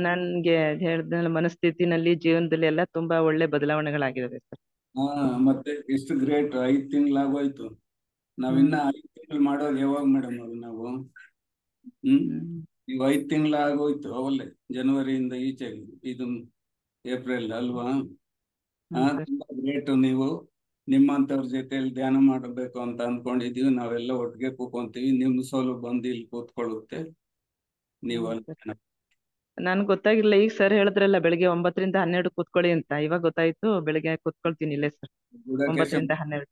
ನನ್ಗೆ ಹೇಳ್ದಲ್ಲ, ಮನಸ್ಥಿತಿನಲ್ಲಿ ಜೀವನದಲ್ಲಿ ಎಲ್ಲ ತುಂಬಾ ಒಳ್ಳೆ ಬದಲಾವಣೆಗಳಾಗಿದ್ದಾವೆ ಸರ್. ಮತ್ತೆ ಎಷ್ಟು ಗ್ರೇಟ್. 5 ತಿಂಗಳಾಗೋಯ್ತು. ನಾವಿನ್ನ 5 ತಿಂಗಳು ಮಾಡೋದು ಯಾವಾಗ ಮೇಡಮ್ ಅವ್ರು ನಾವು? ಈಗ 5 ತಿಂಗಳಾಗೋಯ್ತು ಅವಲ್ಲೇ, ಜನವರಿಯಿಂದ ಈಚೆಗೆ. ಇದು ಏಪ್ರಿಲ್ ಅಲ್ವಾ? ತುಂಬಾ ಗ್ರೇಟ್. ನೀವು ನಿಮ್ಮಂತವ್ರ ಜೊತೆಯಲ್ಲಿ ಧ್ಯಾನ ಮಾಡಬೇಕು ಅಂತ ಅಂದ್ಕೊಂಡಿದೀವಿ. ನಾವೆಲ್ಲ ಒಟ್ಟಿಗೆ ಕೂತ್ಕೊಂತೀವಿ. ನಿಮ್ ಸೋಲು ಬಂದು ಇಲ್ಲಿ ಕೂತ್ಕೊಳ್ಳುತ್ತೆ. ನೀವು ನನ್ಗೆ ಗೊತ್ತಾಗಿಲ್ಲ, ಈಗ ಸರ್ ಹೇಳಿದ್ರಲ್ಲ ಬೆಳಿಗ್ಗೆ 9 ರಿಂದ 12 ಕೂತ್ಕೊಳ್ಳಿ ಅಂತ. ಇವಾಗ ಗೊತ್ತಾಯ್ತು, ಬೆಳಿಗ್ಗೆ ಕೂತ್ಕೊಳ್ತೀನಿ ಇಲ್ಲೇ ಸರ್, 9 ರಿಂದ 12.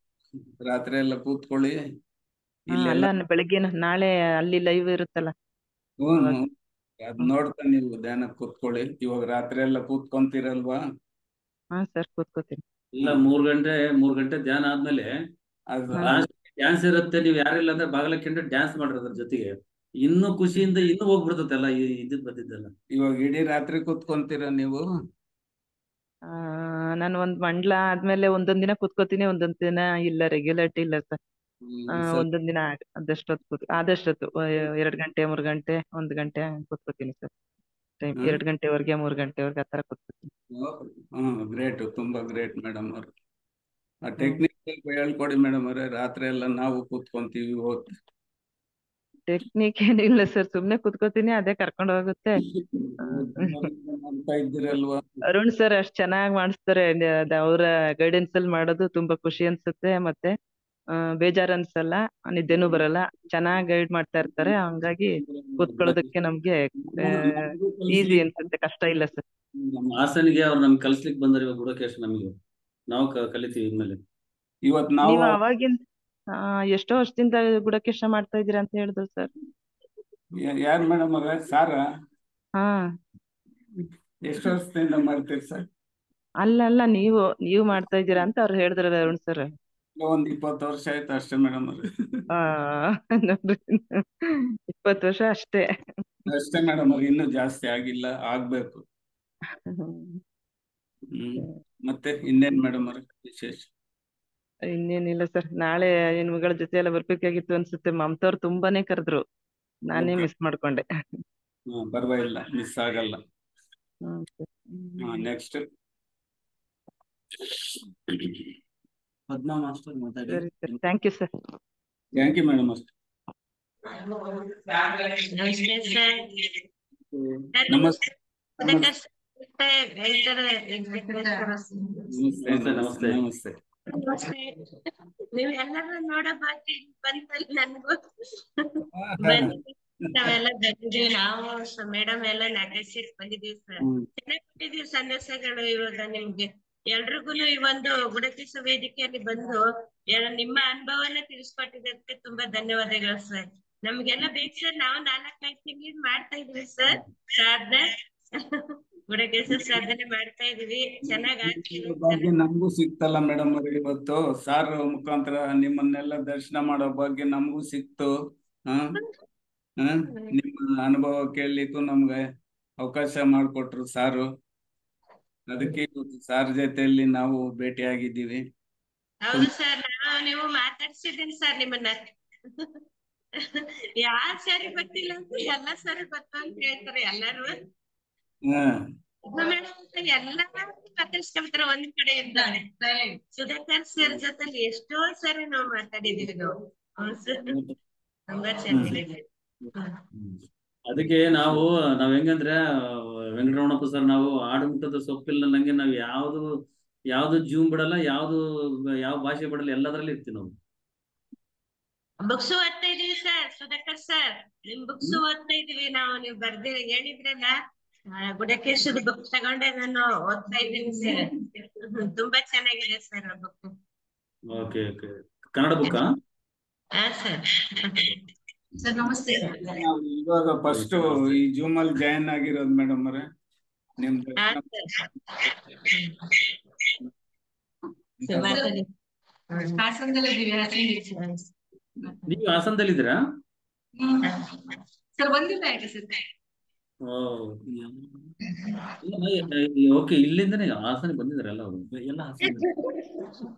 ರಾತ್ರಿ ಎಲ್ಲ ಕೂತ್ಕೊಳ್ಳಿ. ಅಲ್ಲ ಬೆಳಿಗ್ಗೆ ನಾಳೆ ಅಲ್ಲಿ ಲೈವ್ ಇರುತ್ತಲ್ಲ, ಅದ್ ನೋಡ್ತಾ ನೀವು ಧ್ಯಾನ ಕೂತ್ಕೊಳ್ಳಿ. ಇವಾಗ ರಾತ್ರಿ ಎಲ್ಲ ಕೂತ್ಕೊಂತೀರಲ್ವಾ? ಹಾ ಸರ್ ಕೂತ್ಕೋತೀನಿ. ಇಲ್ಲ, 3 ಗಂಟೆ ಧ್ಯಾನ ಆದ್ಮೇಲೆ ಡ್ಯಾನ್ಸ್ ಇರುತ್ತೆ. ನೀವು ಯಾರಿಲ್ಲ ಅಂದ್ರೆ ಬಾಗಲಕ್ಕಿಂತ ಡ್ಯಾನ್ಸ್ ಮಾಡ್ರಿ ಅದ್ರ ಜೊತೆಗೆ. ಇನ್ನು ಖುಷಿಯಿಂದ ಇನ್ನು ಹೋಗ್ಬಿಡ್ತಲ್ಲ ಇದು ಬಂದಿದ್ದಲ್ಲ. ಇವಾಗ ಇಡೀ ರಾತ್ರಿ ಕೂತ್ಕೊಂತೀರ ನೀವು? ನಾನು ಒಂದ್ ಮಂಡ್ಲ ಆದ್ಮೇಲೆ ಒಂದೊಂದ್ ದಿನ ಕೂತ್ಕೋತೀನಿ, ಒಂದೊಂದ್ ದಿನ ಇಲ್ಲ, ರೆಗ್ಯುಲರ್ಟಿ ಇಲ್ಲ ಸರ್. ಒಂದೊಂದ್ ದಿನ ಆದಷ್ಟೊತ್ತು 2 ಗಂಟೆ 3 ಗಂಟೆ 1 ಗಂಟೆ ಕೂತ್ಕೋತೀನಿ ಸರ್. 2 ಗಂಟೆವರೆಗೆ 3 ಗಂಟೆವರೆಗೆ ಆತರ ಕೂತ್ಕೋತೀನಿ. ಗ್ರೇಟ್, ತುಂಬಾ ಗ್ರೇಟ್ ಮೇಡಮ್ ಅವ್ರು. ಆ ಟೆಕ್ನಿಕ್ ಹೇಳ್ಕೊಡಿ ಮೇಡಮ್ ಅವ್ರೆ. ರಾತ್ರಿ ಎಲ್ಲ ನಾವು ಕೂತ್ಕೊಂತೀವಿ. ಟೆಕ್ನಿಕ್ ಏನಿಲ್ಲ ಸರ್, ಸುಮ್ನೆ ಕೂತ್ಕೋತೀನಿ, ಅದೇ ಕರ್ಕೊಂಡು ಹೋಗುತ್ತೆ. ಅರುಣ್ ಸರ್ ಅಷ್ಟ್ ಚೆನ್ನಾಗಿ ಮಾಡಿಸ್ತಾರೆ. ಅವರ ಗೈಡೆನ್ಸ್ ಅಲ್ಲಿ ಮಾಡೋದು ತುಂಬಾ ಖುಷಿ ಅನ್ಸುತ್ತೆ. ಮತ್ತೆ ಬೇಜಾರ್ ಅನ್ಸಲ್ಲ, ನಿದ್ದೆನೂ ಬರಲ್ಲ. ಚೆನ್ನಾಗಿ ಗೈಡ್ ಮಾಡ್ತಾ ಇರ್ತಾರೆ. ಹಂಗಾಗಿ ಕೂತ್ಕೊಳ್ಳೋದಕ್ಕೆ ನಮ್ಗೆ ಈಸಿ ಅನ್ಸುತ್ತೆ, ಕಷ್ಟ ಇಲ್ಲ ಸರ್. ನಮ್ಮ ಹಾಸನಿಗೆ ಅವ್ರು ನಮ್ಗೆ ಕಲಿಸ್ಲಿಕ್ಕೆ ಬಂದ್ರೆ ಇವಾಗ ಗುಡಕೇಶ, ನಮಗೆ ನಾವು ಕಲಿತೀವಿ ಇನ್ಮೇಲೆ. ಇವತ್ತು ನೀವು ಅವಾಗಿಂದ ಎಷ್ಟೋ ವರ್ಷದಿಂದ ಗುಡಕೇಶ ಮಾಡ್ತಾ ಇದೀರಾ ಅಂತ ಹೇಳಿದ್ರು ಸರ್. ಯಾರು ಮೇಡಮ್ ಅವ್ರೆ? ಸಾರ? ಎಷ್ಟು ವರ್ಷದಿಂದ ಮಾಡ್ತೀರಿ ಸರ್? ಅಲ್ಲ ನೀವು ಮಾಡ್ತಾ ಇದ್ದೀರಾ ಅಂತ ಅವ್ರು ಹೇಳಿದ್ರಲ್ಲ ಅರುಣ್ ಸರ್. ಒಂದ್ 20 ವರ್ಷ ಆಯ್ತು ಅಷ್ಟೇ ಮೇಡಮ್ ಅವ್ರೆ. ನೋಡ್ರಿ, 20 ವರ್ಷ ಅಷ್ಟೇ ಮೇಡಮ್ ಅವ್ರೆ, ಇನ್ನೂ ಜಾಸ್ತಿ ಆಗಿಲ್ಲ, ಆಗ್ಬೇಕು. ಮತ್ತೆ ಇನ್ನೇನ್ ಮೇಡಮ್ ಅವ್ರೆ ವಿಶೇಷ? ಇನ್ನೇನಿಲ್ಲ ಸರ್, ನಾಳೆ ಹೆಣ್ಮಗಳ ಜೊತೆ ಎಲ್ಲ ಬರ್ಬೇಕಾಗಿತ್ತು ಅನ್ಸುತ್ತೆ. ಮಮತವ್ರು ತುಂಬಾನೇ ಕರೆದ್ರು, ನಾನೇ ಮಿಸ್ ಮಾಡ್ಕೊಂಡೆ. ಪರವಾಗಿಲ್ಲ, ಮಿಸ್ ಆಗಲ್ಲ. ನೆಕ್ಸ್ಟ್ ಪದ್ಮಾ ಮಾಸ್ಟರ್ ಮಾತಾಡಿ. Thank you sir. Thank you madam. ಅಷ್ಟೇ. ನಮಸ್ತೆ. ನಮಸ್ತೆ. ನೀವ್ ಎಲ್ಲರೂ ನೋಡೋ ಬಾಕಿ ಬಂತಲ್ಲ ನನ್ಗೂ ಬನ್ನಿ. ನಾವೆಲ್ಲ ಬಂದಿದೀವಿ, ನಾವು ಮೇಡಮ್ ಎಲ್ಲ ನಗಸಿಟ್ ಬಂದಿದೀವಿ ಸರ್. ಚೆನ್ನಾಗಿ ಕೊಟ್ಟಿದೀವಿ ಸಂದೇಶಗಳು. ಇವಾಗ ನಿಮ್ಗೆ ಎಲ್ರಿಗೂನು ಈ ಒಂದು ಗುಡಕೇಶ ವೇದಿಕೆಯಲ್ಲಿ ಬಂದು ನಿಮ್ಮ ಅನುಭವನ ತಿಳಿಸ್ಕೊಟ್ಟಿದ್ದಕ್ಕೆ ತುಂಬಾ ಧನ್ಯವಾದಗಳು ಸರ್. ನಮ್ಗೆಲ್ಲ ಬೇಕು ಸರ್. ನಾವು 4-5 ತಿಂಗಳು ಮಾಡ್ತಾ ಇದೀವಿ ಸರ್ ಸಾಧನೆ. ಗುಡಕೇಶ ಸಾಧನೆ ಮಾಡ್ತಾ ಇದೀವಿ. ಚೆನ್ನಾಗ್ ಆಗ್ತಿದೆ. ಭಾಗ್ಯ ನಮಗೂ ಸಿಕ್ತಲ್ಲ ಮೇಡಮ್ ಅವ್ರೆ, ಇವತ್ತು ಸಾರ್ ಮುಖಾಂತರ ನಿಮ್ಮನ್ನೆಲ್ಲ ದರ್ಶನ ಮಾಡೋ ಭಾಗ್ಯ ನಮಗೂ ಸಿಕ್ತು. ಹ ನಿಮ್ಮ ಅನುಭವ ಕೇಳಲಿಕ್ಕೂ ನಮ್ಗೆ ಅವಕಾಶ ಮಾಡಿಕೊಟ್ರು ಸಾರು. ಅದಕ್ಕೆ ಇವತ್ತು ಸಾರ್ ಜೊತೆಯಲ್ಲಿ ನಾವು ಭೇಟಿ ಆಗಿದ್ದೀವಿ. ಹೌದು ಸರ್, ನೀವು ಮಾತಾಡ್ಸಿದ್ದೀನಿ ಸರ್ ನಿಮ್ಮನ್ನ. ಯಾರ್ ಸರಿ ಗೊತ್ತಿಲ್ಲ ಅಂತ ಎಲ್ಲ ಸರಿ ಗೊತ್ತು ಅಂತ ಹೇಳ್ತಾರೆ ಎಲ್ಲಾರು. ಮೇಡಮ್ ಎಲ್ಲ ಮಾತಾಡ್ಸ್ಕೊಂಡ್ಬಿಡ್ತಾರೆ ಒಂದ್ ಕಡೆಯಿಂದ. ಸುಧಾಕರ್ ಸರ್ ಜೊತೆ ಎಷ್ಟೋ ಸರಿ ನಾವು ಮಾತಾಡಿದೀವಿ ನಾವು. ತುಂಬಾ ಚೆನ್ನಾಗಿದೆ. ಅದಕ್ಕೆ ನಾವ್ ಹೆಂಗಂದ್ರೆ ವೆಂಕಟರಮಣಪ್ಪ ಸರ್, ನಾವು ಆಡುಮುಟ್ಟದ ಸೊಪ್ಪಿಲ್ಲ ನಂಗೆ ನಾವ್ ಯಾವ್ದು ಜೂಮ್ ಬಿಡಲ್ಲ, ಯಾವ ಭಾಷೆ ಬಿಡಲ್ಲ, ಎಲ್ಲದ್ರಲ್ಲಿ ಇರ್ತೀವಿ ನಾವು. ಬುಕ್ಸ್ ಓದ್ತಾ ಇದೀವಿ ಸರ್. ಸುಧಾಕರ್ ಸರ್, ನಿಮ್ ಬುಕ್ಸ್ ಓದ್ತಾ ಇದೀವಿ ನಾವು. ನೀವು ಹೇಳಿದ್ರಲ್ಲ, ಗುಡಕೇಶದ ಬುಕ್ ತಗೊಂಡೆ ನಾನು ಓದ್ತಾ ಇದ್ದೀನಿ ಸರ್. ತುಂಬಾ ಚೆನ್ನಾಗಿದೆ ಸರ್ ಆ ಬುಕ್. Okay, Kannada book? ಹಾ ಸರ್. ಸರ್ ನಮಸ್ತೆ. ಇವಾಗ ಫಸ್ಟ್ ಈ ಜೂಮ್ ಅಲ್ಲಿ ಜಾಯಿನ್ ಆಗಿರೋದು ಮೇಡಮ್ ಅವರೇ. ನಿಮ್ ನೀವು ಹಾಸನದಲ್ಲಿದ್ದೀರಾ? ಸರ್ ಬಂದಿಲ್ಲ ಸರ್. ಓಕೆ, ಇಲ್ಲಿಂದನೇ ಹಾಸನ ಬಂದಿದ್ದಾರಲ್ಲ ಅವರು ಎಲ್ಲ. ಹಾಸನ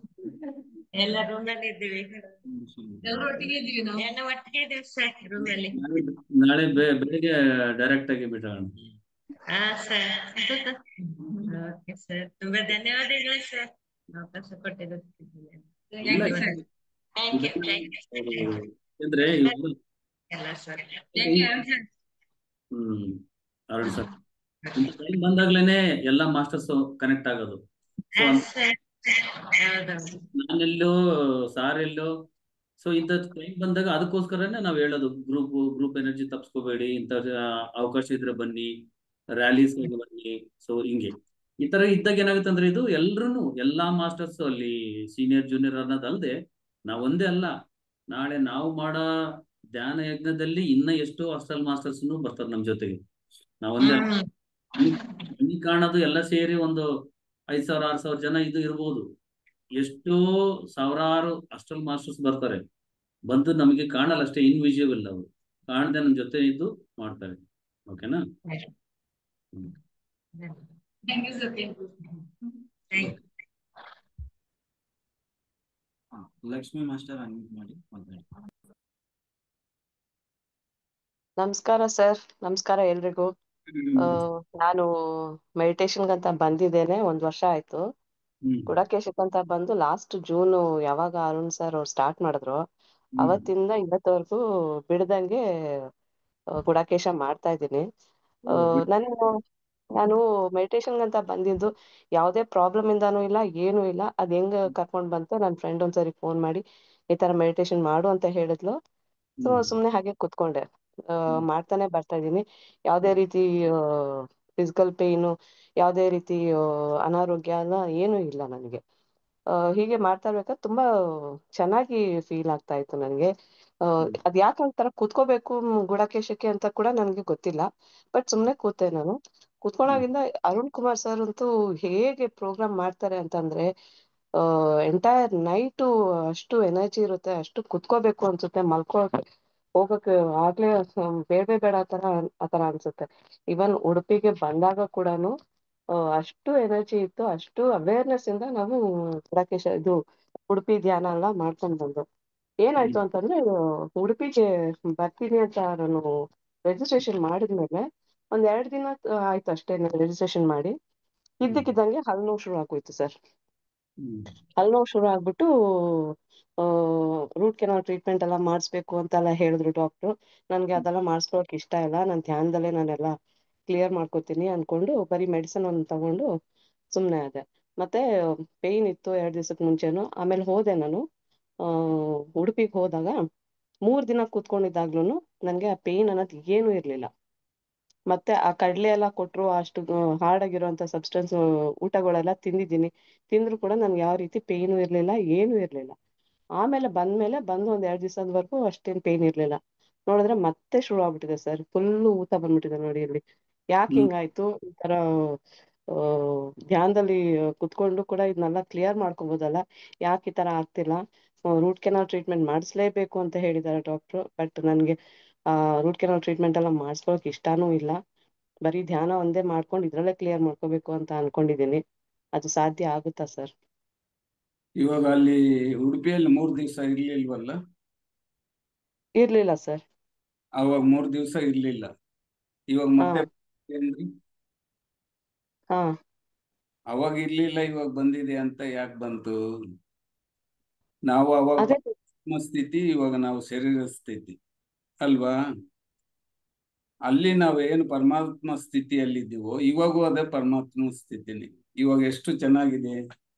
ಎಲ್ಲ ರೂಮ್ ಅಲ್ಲಿ ಇದ್ದೀವಿ. ಒಟ್ಟಿಗೆ ಇದೀವಿ ನಾವು. ಎಲ್ಲ ಒಟ್ಟಿಗೆ ಇದೀವಿ ಸರ್ ರೂಮ್ ಅಲ್ಲಿ. ನಾಳೆ ಬೆಳಿಗ್ಗೆ ಡೈರೆಕ್ಟ್ ಆಗಿ ಬಿಡೋಣ. ಹಾ ಸರ್. ಓಕೆ ಸರ್, ತುಂಬಾ ಧನ್ಯವಾದಗಳು ಸರ್ ಅವಕಾಶ ಕೊಟ್ಟಿದ್ದಕ್ಕೆ. ಅಂದ್ರೆ ಎಲ್ಲ ಸರ್. ಅರುಣ್ ಸರ್, ಟೈಮ್ ಬಂದಾಗ್ಲೇನೆ ಎಲ್ಲಾ ಮಾಸ್ಟರ್ಸ್ ಕನೆಕ್ಟ್ ಆಗೋದು. ನಾನೆಲ್ಲೋ ಸಾರ್ ಎಲ್ಲೋ, ಸೊ ಇಂಥ ಟೈಮ್ ಬಂದಾಗ ಅದಕ್ಕೋಸ್ಕರನೇ ನಾವ್ ಹೇಳೋದು, ಗ್ರೂಪ್ ಎನರ್ಜಿ ತಪ್ಸ್ಕೋಬೇಡಿ, ಇಂಥ ಅವಕಾಶ ಇದ್ರೆ ಬನ್ನಿ, ರ್ಯಾಲೀಸ್ ಬನ್ನಿ. ಸೊ ಹಿಂಗೆ ಈ ತರ ಇದ್ದಾಗ ಏನಾಗುತ್ತೆ ಅಂದ್ರೆ, ಇದು ಎಲ್ಲಾ ಮಾಸ್ಟರ್ಸ್ ಅಲ್ಲಿ ಸೀನಿಯರ್ ಜೂನಿಯರ್ ಅನ್ನೋದಲ್ದೆ ನಾವೊಂದೇ ಅಲ್ಲ, ನಾಳೆ ನಾವು ಮಾಡೋ ಧ್ಯಾನ ಯಜ್ಞದಲ್ಲಿ ಇನ್ನ ಎಷ್ಟೋ ಹಾಸ್ಟೆಲ್ ಮಾಸ್ಟರ್ಸ್ ಬರ್ತಾರೆ ನಮ್ ಜೊತೆಗೆ. ನಾವೊಂದೇ ಕಾಣೋದು ಎಲ್ಲ ಸೇರಿ ಒಂದು 5,000-6,000 ಜನ ಇದು ಇರ್ಬೋದು. ಎಷ್ಟೋ ಸಾವಿರಾರು ಹಾಸ್ಟೆಲ್ ಮಾಸ್ಟರ್ಸ್ ಬರ್ತಾರೆ. ಬಂದು ನಮಗೆ ಕಾಣಲ್ಲ ಅಷ್ಟೇ, ಇನ್ವಿಸಿಬಲ್. ಅವರು ಕಾಣದೆ ನಮ್ ಜೊತೆ ಇದ್ದು ಮಾಡ್ತಾರೆ. ಓಕೆನಾ? ಲಕ್ಷ್ಮಿ ಮಾಸ್ಟರ್ ಅನ್ಮ್ಯೂಟ್ ಮಾಡಿ ಮಾತಾಡಿ. ನಮಸ್ಕಾರ ಸರ್, ನಮಸ್ಕಾರ ಎಲ್ರಿಗೂ. ನಾನು ಮೆಡಿಟೇಷನ್ಗಂತ ಬಂದಿದ್ದೇನೆ, 1 ವರ್ಷ ಆಯ್ತು. ಗುಡಕೇಶಕ್ಕಂತ ಬಂದು ಲಾಸ್ಟ್ ಜೂನ್ ಯಾವಾಗ ಅರುಣ್ ಸರ್ ಅವ್ರು ಸ್ಟಾರ್ಟ್ ಮಾಡಿದ್ರು, ಅವತ್ತಿಂದ ಇವತ್ತವರೆಗೂ ಬಿಡದಂಗೆ ಗುಡಕೇಶ ಮಾಡ್ತಾ ಇದ್ದೀನಿ. ನಾನು ಮೆಡಿಟೇಷನ್ಗಂತ ಬಂದಿದ್ದು ಯಾವುದೇ ಪ್ರಾಬ್ಲಮ್ ಇಂದಾನು ಇಲ್ಲ, ಏನು ಇಲ್ಲ. ಅದ್ ಹೆಂಗ್ ಕರ್ಕೊಂಡ್ ಬಂತು, ನನ್ನ ಫ್ರೆಂಡ್ ಒಂದ್ಸರಿ ಫೋನ್ ಮಾಡಿ ಈ ತರ ಮೆಡಿಟೇಷನ್ ಮಾಡು ಅಂತ ಹೇಳಿದ್ಲು. ಸೊ ಸುಮ್ನೆ ಹಾಗೆ ಕುತ್ಕೊಂಡೆ. ಮಾಡ್ತಾನೆ ಬರ್ತಾ ಇದೀನಿ. ಯಾವ್ದೇ ರೀತಿ ಫಿಸಿಕಲ್ ಪೇಯ್ನು, ಯಾವ್ದೇ ರೀತಿ ಅನಾರೋಗ್ಯ ಏನು ಇಲ್ಲ ನನಗೆ. ಹೀಗೆ ಮಾಡ್ತಾ ಇರ್ಬೇಕಾದ್ರೆ ತುಂಬಾ ಚೆನ್ನಾಗಿ ಫೀಲ್ ಆಗ್ತಾ ಇತ್ತು ನನಗೆ. ಅದ್ ಯಾಕಂತರ ಕೂತ್ಕೋಬೇಕು ಗುಡಕೇಶಕ್ಕೆ ಅಂತ ಕೂಡ ನನ್ಗೆ ಗೊತ್ತಿಲ್ಲ. ಬಟ್ ಸುಮ್ನೆ ಕೂತೆ ನಾನು. ಕೂತ್ಕೊಂಡಾಗಿಂದ ಅರುಣ್ ಕುಮಾರ್ ಸರ್ ಅಂತೂ ಹೇಗೆ ಪ್ರೋಗ್ರಾಮ್ ಮಾಡ್ತಾರೆ ಅಂತಂದ್ರೆ, ಎಂಟೈರ್ ನೈಟು ಅಷ್ಟು ಎನರ್ಜಿ ಇರುತ್ತೆ, ಅಷ್ಟು ಕುತ್ಕೋಬೇಕು ಅನ್ಸುತ್ತೆ, ಹೋಗಕ್ಕೆ ಆಗ್ಲೇ ಬೇಡ ಆತರ ಅನ್ಸುತ್ತೆ. ಇವನ್ ಉಡುಪಿಗೆ ಬಂದಾಗ ಕೂಡನು ಅಷ್ಟು ಎನರ್ಜಿ ಇತ್ತು, ಅಷ್ಟು ಅವೇರ್ನೆಸ್ ಇಂದ ನಾವು ಉಡುಪಿ ಧ್ಯಾನ ಎಲ್ಲ ಮಾಡ್ಕೊಂಡ್ ಬಂದು. ಏನಾಯ್ತು ಅಂತಂದ್ರೆ, ಉಡುಪಿಗೆ ಬರ್ತೀನಿ ಅಂತ ನಾನು ರಿಜಿಸ್ಟ್ರೇಷನ್ ಮಾಡಿದ್ಮೇಲೆ 1-2 ದಿನ ಆಯ್ತು ಅಷ್ಟೇ ರಿಜಿಸ್ಟ್ರೇಷನ್ ಮಾಡಿ. ಇದ್ದಕ್ಕಿದ್ದಂಗೆ ಹಲ್ಲು ಶುರು ಆಗೋಯ್ತು ಸರ್. ಹಲ್ಲು ಶುರು ಆಗ್ಬಿಟ್ಟು ರೂಟ್ ಕೆನಾಲ್ ಟ್ರೀಟ್ಮೆಂಟ್ ಎಲ್ಲ ಮಾಡಿಸ್ಬೇಕು ಅಂತೆಲ್ಲ ಹೇಳಿದ್ರು ಡಾಕ್ಟ್ರು. ನನ್ಗೆ ಅದೆಲ್ಲ ಮಾಡಿಸ್ಕೊಳಕ್ ಇಷ್ಟ ಇಲ್ಲ, ನಾನು ಧ್ಯಾನದಲ್ಲೇ ನಾನೆಲ್ಲ ಕ್ಲಿಯರ್ ಮಾಡ್ಕೋತೀನಿ ಅನ್ಕೊಂಡು ಬರೀ ಮೆಡಿಸಿನ್ ಒಂದು ತಗೊಂಡು ಸುಮ್ನೆ ಅದೇ. ಮತ್ತೆ ಪೇಯ್ನ್ ಇತ್ತು 2 ದಿವಸಕ್ಕೆ ಮುಂಚೆನು. ಆಮೇಲೆ ಹೋದೆ ನಾನು ಉಡುಪಿಗೆ ಹೋದಾಗ 3 ದಿನ ಕೂತ್ಕೊಂಡಿದ್ದಾಗ್ಲೂ ನನಗೆ ಆ ಪೇನ್ ಅನ್ನೋದು ಏನೂ ಇರ್ಲಿಲ್ಲ. ಮತ್ತೆ ಆ ಕಡ್ಲೆ ಎಲ್ಲ ಕೊಟ್ರು, ಅಷ್ಟು ಹಾರ್ಡ್ ಆಗಿರುವಂತ ಸಬ್ಸ್ಟೆನ್ಸ್ ಊಟಗಳೆಲ್ಲ ತಿಂದಿದ್ದೀನಿ. ತಿಂದ್ರು ಕೂಡ ನನ್ಗೆ ಯಾವ ರೀತಿ ಪೇನು ಇರ್ಲಿಲ್ಲ, ಏನೂ ಇರ್ಲಿಲ್ಲ. ಆಮೇಲೆ ಬಂದು ಒಂದ್ 2 ದಿವಸದವರೆಗೂ ಅಷ್ಟೇನ್ ಪೇನ್ ಇರ್ಲಿಲ್ಲ. ನೋಡಿದ್ರೆ ಮತ್ತೆ ಶುರು ಆಗ್ಬಿಟ್ಟಿದೆ ಸರ್, ಫುಲ್ಲು ಊತ ಬಂದ್ಬಿಟ್ಟಿದೆ ನೋಡಿ ಇಲ್ಲಿ. ಯಾಕೆ ಹಿಂಗಾಯ್ತು? ಈ ತರ ಧ್ಯಾನದಲ್ಲಿ ಕುತ್ಕೊಂಡು ಕೂಡ ಇದನ್ನೆಲ್ಲ ಕ್ಲಿಯರ್ ಮಾಡ್ಕೋಬಹುದಲ್ಲ, ಯಾಕೆ ಈ ತರ ಆಗ್ತಿಲ್ಲ? ರೂಟ್ ಕೆನಾಲ್ ಟ್ರೀಟ್ಮೆಂಟ್ ಮಾಡಿಸ್ಲೇಬೇಕು ಅಂತ ಹೇಳಿದ್ದಾರೆ ಡಾಕ್ಟ್ರು. ಬಟ್ ನನ್ಗೆ ರೂಟ್ ಕೆನಾಲ್ ಟ್ರೀಟ್ಮೆಂಟ್ ಎಲ್ಲ ಮಾಡಿಸ್ಕೊಳಕ್ ಇಷ್ಟಾನೂ ಇಲ್ಲ. ಬರೀ ಧ್ಯಾನ ಒಂದೇ ಮಾಡ್ಕೊಂಡು ಇದ್ರಲ್ಲೇ ಕ್ಲಿಯರ್ ಮಾಡ್ಕೋಬೇಕು ಅಂತ ಅನ್ಕೊಂಡಿದೀನಿ. ಅದು ಸಾಧ್ಯ ಆಗುತ್ತಾ ಸರ್? ಇವಾಗ ಅಲ್ಲಿ ಉಡುಪಿಯಲ್ಲಿ 3 ದಿವಸ ಇರ್ಲಿಲ್ವಲ್ಲ? ಇರ್ಲಿಲ್ಲ ಸರ್. ಅವಾಗ 3 ದಿವಸ ಇರ್ಲಿಲ್ಲ, ಇವಾಗ ಮತ್ತೆ ಏನ್ರಿ? ಹಾ, ಅವಾಗ ಇರ್ಲಿಲ್ಲ, ಇವಾಗ ಬಂದಿದೆ ಅಂತ ಯಾಕೆ ಬಂತು? ನಾವು ಅವಾಗ ಅದೇ ಸ್ಥಿತಿ, ಇವಾಗ ನಾವು ಶರೀರ ಸ್ಥಿತಿ ಅಲ್ವಾ? ಅಲ್ಲಿ ನಾವೇನು ಪರಮಾತ್ಮ ಸ್ಥಿತಿಯಲ್ಲಿದ್ದೀವೋ ಇವಾಗೂ ಅದೇ ಪರಮಾತ್ಮ ಸ್ಥಿತಿನಿ. ಇವಾಗ ಎಷ್ಟು ಚೆನ್ನಾಗಿದೆ,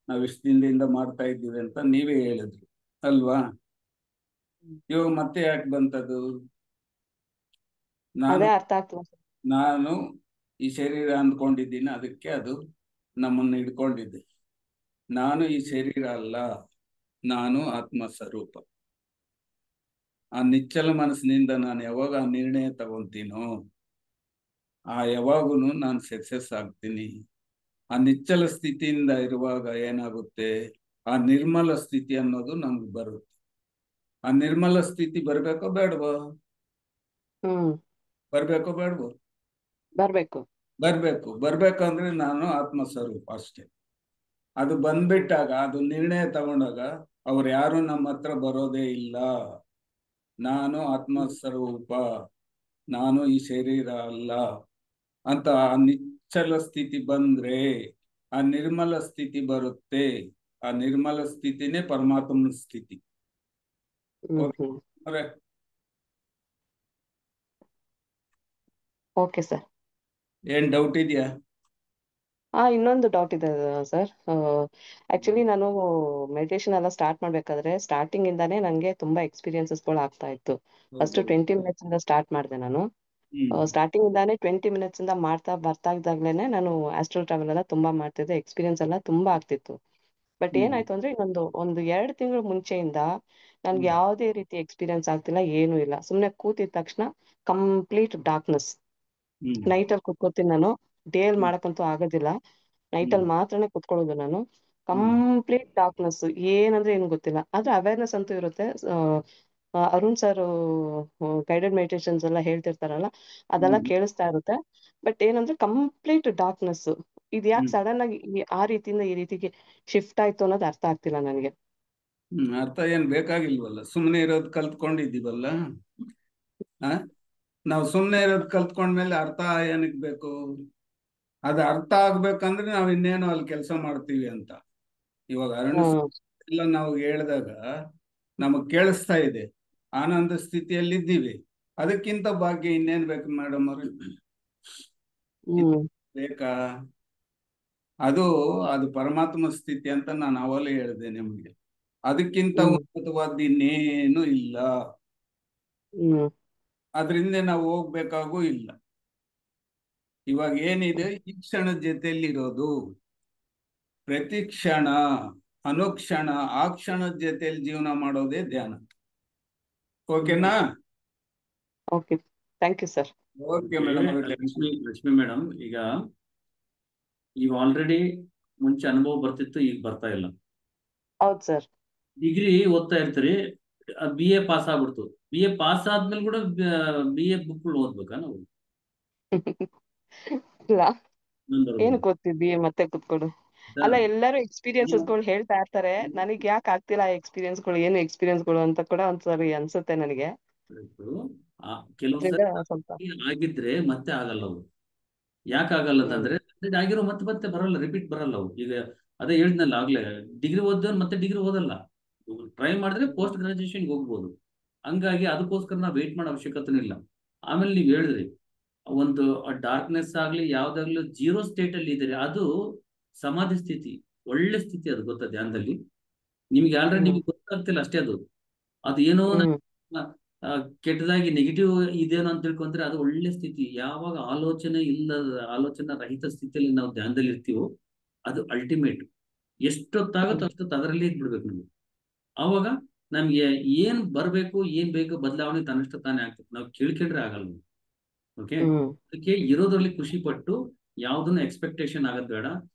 ನಾವು ಇಷ್ಟು ದಿನದಿಂದ ಮಾಡ್ತಾ ಇದ್ದೀವಿ ಅಂತ ನೀವೇ ಹೇಳಿದ್ರಿ ಅಲ್ವಾ? ಇವಾಗ ಮತ್ತೆ ಯಾಕೆ ಬಂತದು? ಅದೇ ಅರ್ಥ ಆಗ್ತದೆ. ನಾನು ಈ ಶರೀರ ಅಂದ್ಕೊಂಡಿದ್ದೀನಿ, ಅದಕ್ಕೆ ಅದು ನಮ್ಮನ್ನು ಹಿಡ್ಕೊಂಡಿದ್ದೆ. ನಾನು ಈ ಶರೀರ ಅಲ್ಲ, ನಾನು ಆತ್ಮ ಸ್ವರೂಪ. ಆ ನಿಚ್ಚಲ ಮನಸ್ಸಿನಿಂದ ನಾನು ಯಾವಾಗ ಆ ನಿರ್ಣಯ ತಗೊಂತೀನೋ ಯಾವಾಗೂ ನಾನು ಸಕ್ಸಸ್ ಆಗ್ತೀನಿ. ಆ ನಿಚ್ಚಲ ಸ್ಥಿತಿಯಿಂದ ಇರುವಾಗ ಏನಾಗುತ್ತೆ, ಆ ನಿರ್ಮಲ ಸ್ಥಿತಿ ಅನ್ನೋದು ನಮ್ಗೆ ಬರುತ್ತೆ. ಆ ನಿರ್ಮಲ ಸ್ಥಿತಿ ಬರ್ಬೇಕೋ ಬೇಡವೋ? ಬರ್ಬೇಕೋ ಬೇಡವೋ? ಬರ್ಬೇಕಂದ್ರೆ ನಾನು ಆತ್ಮ ಸ್ವರೂಪ ಅಷ್ಟೇ. ಅದು ಬಂದ್ಬಿಟ್ಟಾಗ, ಅದು ನಿರ್ಣಯ ತಗೊಂಡಾಗ ಅವ್ರು ಯಾರು ನಮ್ಮ ಹತ್ರ ಬರೋದೇ ಇಲ್ಲ. ನಾನು ಆತ್ಮ ಸ್ವರೂಪ, ನಾನು ಈ ಶರೀರ ಅಲ್ಲ ಅಂತ ಆ ನಿಚ್ಚಲ ಸ್ಥಿತಿ ಬಂದ್ರೆ ಆ ನಿರ್ಮಲ ಸ್ಥಿತಿ ಬರುತ್ತೆ. ಆ ನಿರ್ಮಲ ಸ್ಥಿತಿನೇ ಪರಮಾತ್ಮನ ಸ್ಥಿತಿ. Okay sir. ಏನ್ ಡೌಟ್ ಇದೆಯಾ? ಇನ್ನೊಂದು ಡೌಟ್ ಇದೆ ಸರ್. ಆಕ್ಚುಲಿ ನಾನು ಮೆಡಿಟೇಷನ್ ಎಲ್ಲ ಸ್ಟಾರ್ಟ್ ಮಾಡ್ಬೇಕಾದ್ರೆ ಸ್ಟಾರ್ಟಿಂಗ್ ಇಂದಾನೇ ನಂಗೆ ತುಂಬಾ ಎಕ್ಸ್ಪೀರಿಯನ್ಸಸ್ಗಳು ಆಗ್ತಾ ಇತ್ತು. ಫಸ್ಟ್ 20 ಮಿನಿಟ್ಸ್ ಇಂದ ಸ್ಟಾರ್ಟ್ ಮಾಡಿದೆ ನಾನು. ಸ್ಟಾರ್ಟಿಂಗ್ ಇಂದಾನೆ 20 ಮಿನಿಟ್ಸ್ ಇಂದ ಬರ್ತಾ ಇದ್ದಾಗ್ಲೇನೆ ನಾನು ಆಸ್ಟ್ರಲ್ ಟ್ರಾವೆಲ್ ಎಲ್ಲ ತುಂಬಾ ಮಾಡ್ತಿದ್ದೆ. ಎಕ್ಸ್ಪೀರಿಯನ್ಸ್ ಎಲ್ಲ ತುಂಬಾ ಆಗ್ತಿತ್ತು. ಬಟ್ ಏನಾಯ್ತು ಅಂದ್ರೆ ಒಂದು 2 ತಿಂಗಳು ಮುಂಚೆಯಿಂದ ನನ್ಗೆ ಯಾವುದೇ ರೀತಿ ಎಕ್ಸ್ಪೀರಿಯನ್ಸ್ ಆಗ್ತಿಲ್ಲ, ಏನೂ ಇಲ್ಲ. ಸುಮ್ನೆ ಕೂತಿದ ತಕ್ಷಣ ಕಂಪ್ಲೀಟ್ ಡಾರ್ಕ್ನೆಸ್. ನೈಟ್ ಅಲ್ಲಿ ಕುತ್ಕೋತೀನಿ ನಾನು, ಡೇ ಅಲ್ಲಿ ಮಾಡಕ್ಕಂತೂ ಆಗೋದಿಲ್ಲ. ನೈಟ್ ಅಲ್ಲಿ ಮಾತ್ರನೇ ಕುತ್ಕೊಳ್ಳೋದು ನಾನು. ಕಂಪ್ಲೀಟ್ ಡಾರ್ಕ್ನೆಸ್, ಏನಂದ್ರೆ ಏನು ಗೊತ್ತಿಲ್ಲ. ಆದ್ರೆ ಅವೇರ್ನೆಸ್ ಅಂತೂ ಇರುತ್ತೆ. ಅರುಣ್ ಸರ್ ಗೈಡೆಡ್ ಮೆಡಿಟೇಷನ್ಸ್ ಎಲ್ಲ ಹೇಳ್ತಿರ್ತಾರಲ್ಲ, ಅದೆಲ್ಲ ಕೇಳಿಸ್ತಾ ಇರುತ್ತೆ. ಬಟ್ ಏನಂದ್ರೆ ಕಂಪ್ಲೀಟ್ ಡಾರ್ಕ್ನೆಸ್. ಇದು ಯಾಕೆ ಸಡನ್ ಆಗಿ ಆ ರೀತಿಯಿಂದ ಈ ರೀತಿಗೆ ಶಿಫ್ಟ್ ಆಯ್ತು ಅನ್ನೋದು ಅರ್ಥ ಆಗ್ತಿಲ್ಲ ನನಗೆ. ಅರ್ಥ ಏನ್ ಬೇಕಾಗಿಲ್ವಲ್ಲ, ಸುಮ್ಮನೆ ಇರೋದು ಕಲ್ತ್ಕೊಂಡಿದ್ದೀವಲ್ಲ. ನಾವು ಸುಮ್ಮನೆ ಇರೋದು ಕಲ್ತ್ಕೊಂಡ್ಮೇಲೆ ಅರ್ಥ ಏನಕ್ಕೆ ಬೇಕು? ಅದು ಅರ್ಥ ಆಗ್ಬೇಕಂದ್ರೆ ನಾವು ಇನ್ನೇನು ಅಲ್ಲಿ ಕೆಲಸ ಮಾಡ್ತೀವಿ ಅಂತ. ಇವಾಗ ಎಲ್ಲ ನಾವು ಹೇಳಿದಾಗ ನಮಗ್ ಕೇಳಿಸ್ತಾ ಇದೆ, ಆನಂದ ಸ್ಥಿತಿಯಲ್ಲಿದ್ದೀವಿ. ಅದಕ್ಕಿಂತ ಭಾಗ್ಯ ಇನ್ನೇನ್ ಬೇಕು ಮೇಡಮ್ ಅವ್ರ? ಬೇಕಾ? ಅದು ಪರಮಾತ್ಮ ಸ್ಥಿತಿ ಅಂತ ನಾನು ಅವಲೇ ಹೇಳಿದೆ ನಿಮ್ಗೆ. ಅದಕ್ಕಿಂತ ಉನ್ನತವಾದ ಇನ್ನೇನು ಇಲ್ಲ. ಅದರಿಂದ ನಾವು ಹೋಗ್ಬೇಕಾಗೂ ಇಲ್ಲ. ಇವಾಗ ಏನಿದೆ, ಈ ಕ್ಷಣದ ಜೊತೆಯಲ್ಲಿರೋದು. ಪ್ರತಿ ಕ್ಷಣ ಅನುಕ್ಷಣ ಆ ಕ್ಷಣದ ಜೊತೆಯಲ್ಲಿ ಜೀವನ ಮಾಡೋದೇ ಧ್ಯಾನ. ಓಕೆನಾ? Okay, thank you sir. Okay madam. Lakshmi madam, ಈಗ ಆಲ್ರೆಡಿ ಮುಂಚೆ ಅನುಭವ ಬರ್ತಿತ್ತು, ಈಗ ಬರ್ತಾ ಇಲ್ಲ. ಹೌದು ಸರ್. ಡಿಗ್ರಿ ಓದ್ತಾ ಇರ್ತೀರಿ, BA ಪಾಸ್ ಆಗ್ಬಿಡ್ತು. BA ಪಾಸ್ ಆದ್ಮೇಲೆ ಕೂಡ BA ಬುಕ್ಗಳು ಓದ್ಬೇಕಾ ನಾವು? ಇಲ್ಲ, ಏನು ಕೂತಿದ್ವಿ ಮತ್ತೆ ಕುತ್ಕೊಡು. ಅಲ್ಲ, ಎಲ್ಲರೂ ಎಕ್ಸ್ಪೀರಿಯನ್ಸಸ್ಗಳು ಹೇಳ್ತಾ ಇರ್ತಾರೆ. ನನಗೆ ಯಾಕೆ ಆಗ್ತಿಲ್ಲ ಎಕ್ಸ್ಪೀರಿಯನ್ಸ್ಗಳು, ಏನು ಎಕ್ಸ್ಪೀರಿಯನ್ಸ್ಗಳು ಅಂತ ಕೂಡ ಒಂದ್ಸರಿ ಅನ್ಸುತ್ತೆ ನನಗೆ. ಕೆಲವೊಂದ್ಸರಿ ಆಗಿದ್ರೆ ಮತ್ತೆ ಆಗಲ್ಲ ಅವು. ಯಾಕೆ ಆಗಲ್ಲ ಅಂತಂದ್ರೆ ಆಗಿರೋ ಮತ್ತೆ ಬರಲ್ಲ, ರಿಪೀಟ್ ಬರಲ್ಲ ಅವು. ಈಗ ಅದೇ ಹೇಳಿದ್ನಲ್ಲ ಆಗ್ಲೇ, ಡಿಗ್ರಿ ಓದಿದವ್ರು ಮತ್ತೆ ಡಿಗ್ರಿ ಓದಲ್ಲ. ಟ್ರೈ ಮಾಡಿದ್ರೆ ಪೋಸ್ಟ್ ಗ್ರಾಜುಯೇಷನ್ಗೆ ಹೋಗ್ಬೋದು. ಹಂಗಾಗಿ ಅದಕ್ಕೋಸ್ಕರ ನಾವು ವೇಟ್ ಮಾಡೋ ಅವಶ್ಯಕತೆ ಇಲ್ಲ. ಆಮೇಲೆ ನೀವು ಹೇಳಿದ್ರಿ, ಒಂದು ಡಾರ್ಕ್ನೆಸ್ ಆಗ್ಲಿ ಯಾವ್ದಾಗ್ಲಿ 0 ಸ್ಟೇಟ್ ಅಲ್ಲಿ ಇದ್ರೆ ಅದು ಸಮಾಧಿ ಸ್ಥಿತಿ, ಒಳ್ಳೆ ಸ್ಥಿತಿ. ಅದು ಗೊತ್ತಾ ಧ್ಯಾನದಲ್ಲಿ ನಿಮ್ಗೆ ಆಲ್ರೆಡಿ ನಿಮ್ಗೆ ಆಗ್ತಿಲ್ಲ ಅಷ್ಟೇ. ಅದು ಏನೋ ಹ್ಮ್ ಕೆಟ್ಟದಾಗಿ ನೆಗೆಟಿವ್ ಇದೇನೋ ಅಂತ ತಿಳ್ಕೊಂಡ್ರೆ ಅದು ಒಳ್ಳೆ ಸ್ಥಿತಿ. ಯಾವಾಗ ಆಲೋಚನಾ ರಹಿತ ಸ್ಥಿತಿಯಲ್ಲಿ ನಾವು ಧ್ಯಾನದಲ್ಲಿ ಇರ್ತೀವೋ ಅದು ಅಲ್ಟಿಮೇಟ್. ಎಷ್ಟೊತ್ತಾಗುತ್ತೋ ಅಷ್ಟೊತ್ತು ಅದರಲ್ಲೇ ಇದ್ಬಿಡ್ಬೇಕು ನಮ್ಗೆ. ಆವಾಗ ನಮ್ಗೆ ಏನ್ ಬರ್ಬೇಕು ಏನ್ ಬೇಕು ಬದಲಾವಣೆ ತನ್ನಷ್ಟು ತಾನೇ ಆಗ್ತದೆ. ನಾವು ಕೇಳ್ಕೊಂಡ್ರೆ ಆಗಲ್ಲ. ಓಕೆ, ಹ್ಮ್ ಅದಕ್ಕೆ ಇರೋದ್ರಲ್ಲಿ ಖುಷಿ ಪಟ್ಟು ಯಾವ್ದನ್ನ ಎಕ್ಸ್ಪೆಕ್ಟೇಷನ್ ಆಗೋದ್ ಬೇಡ.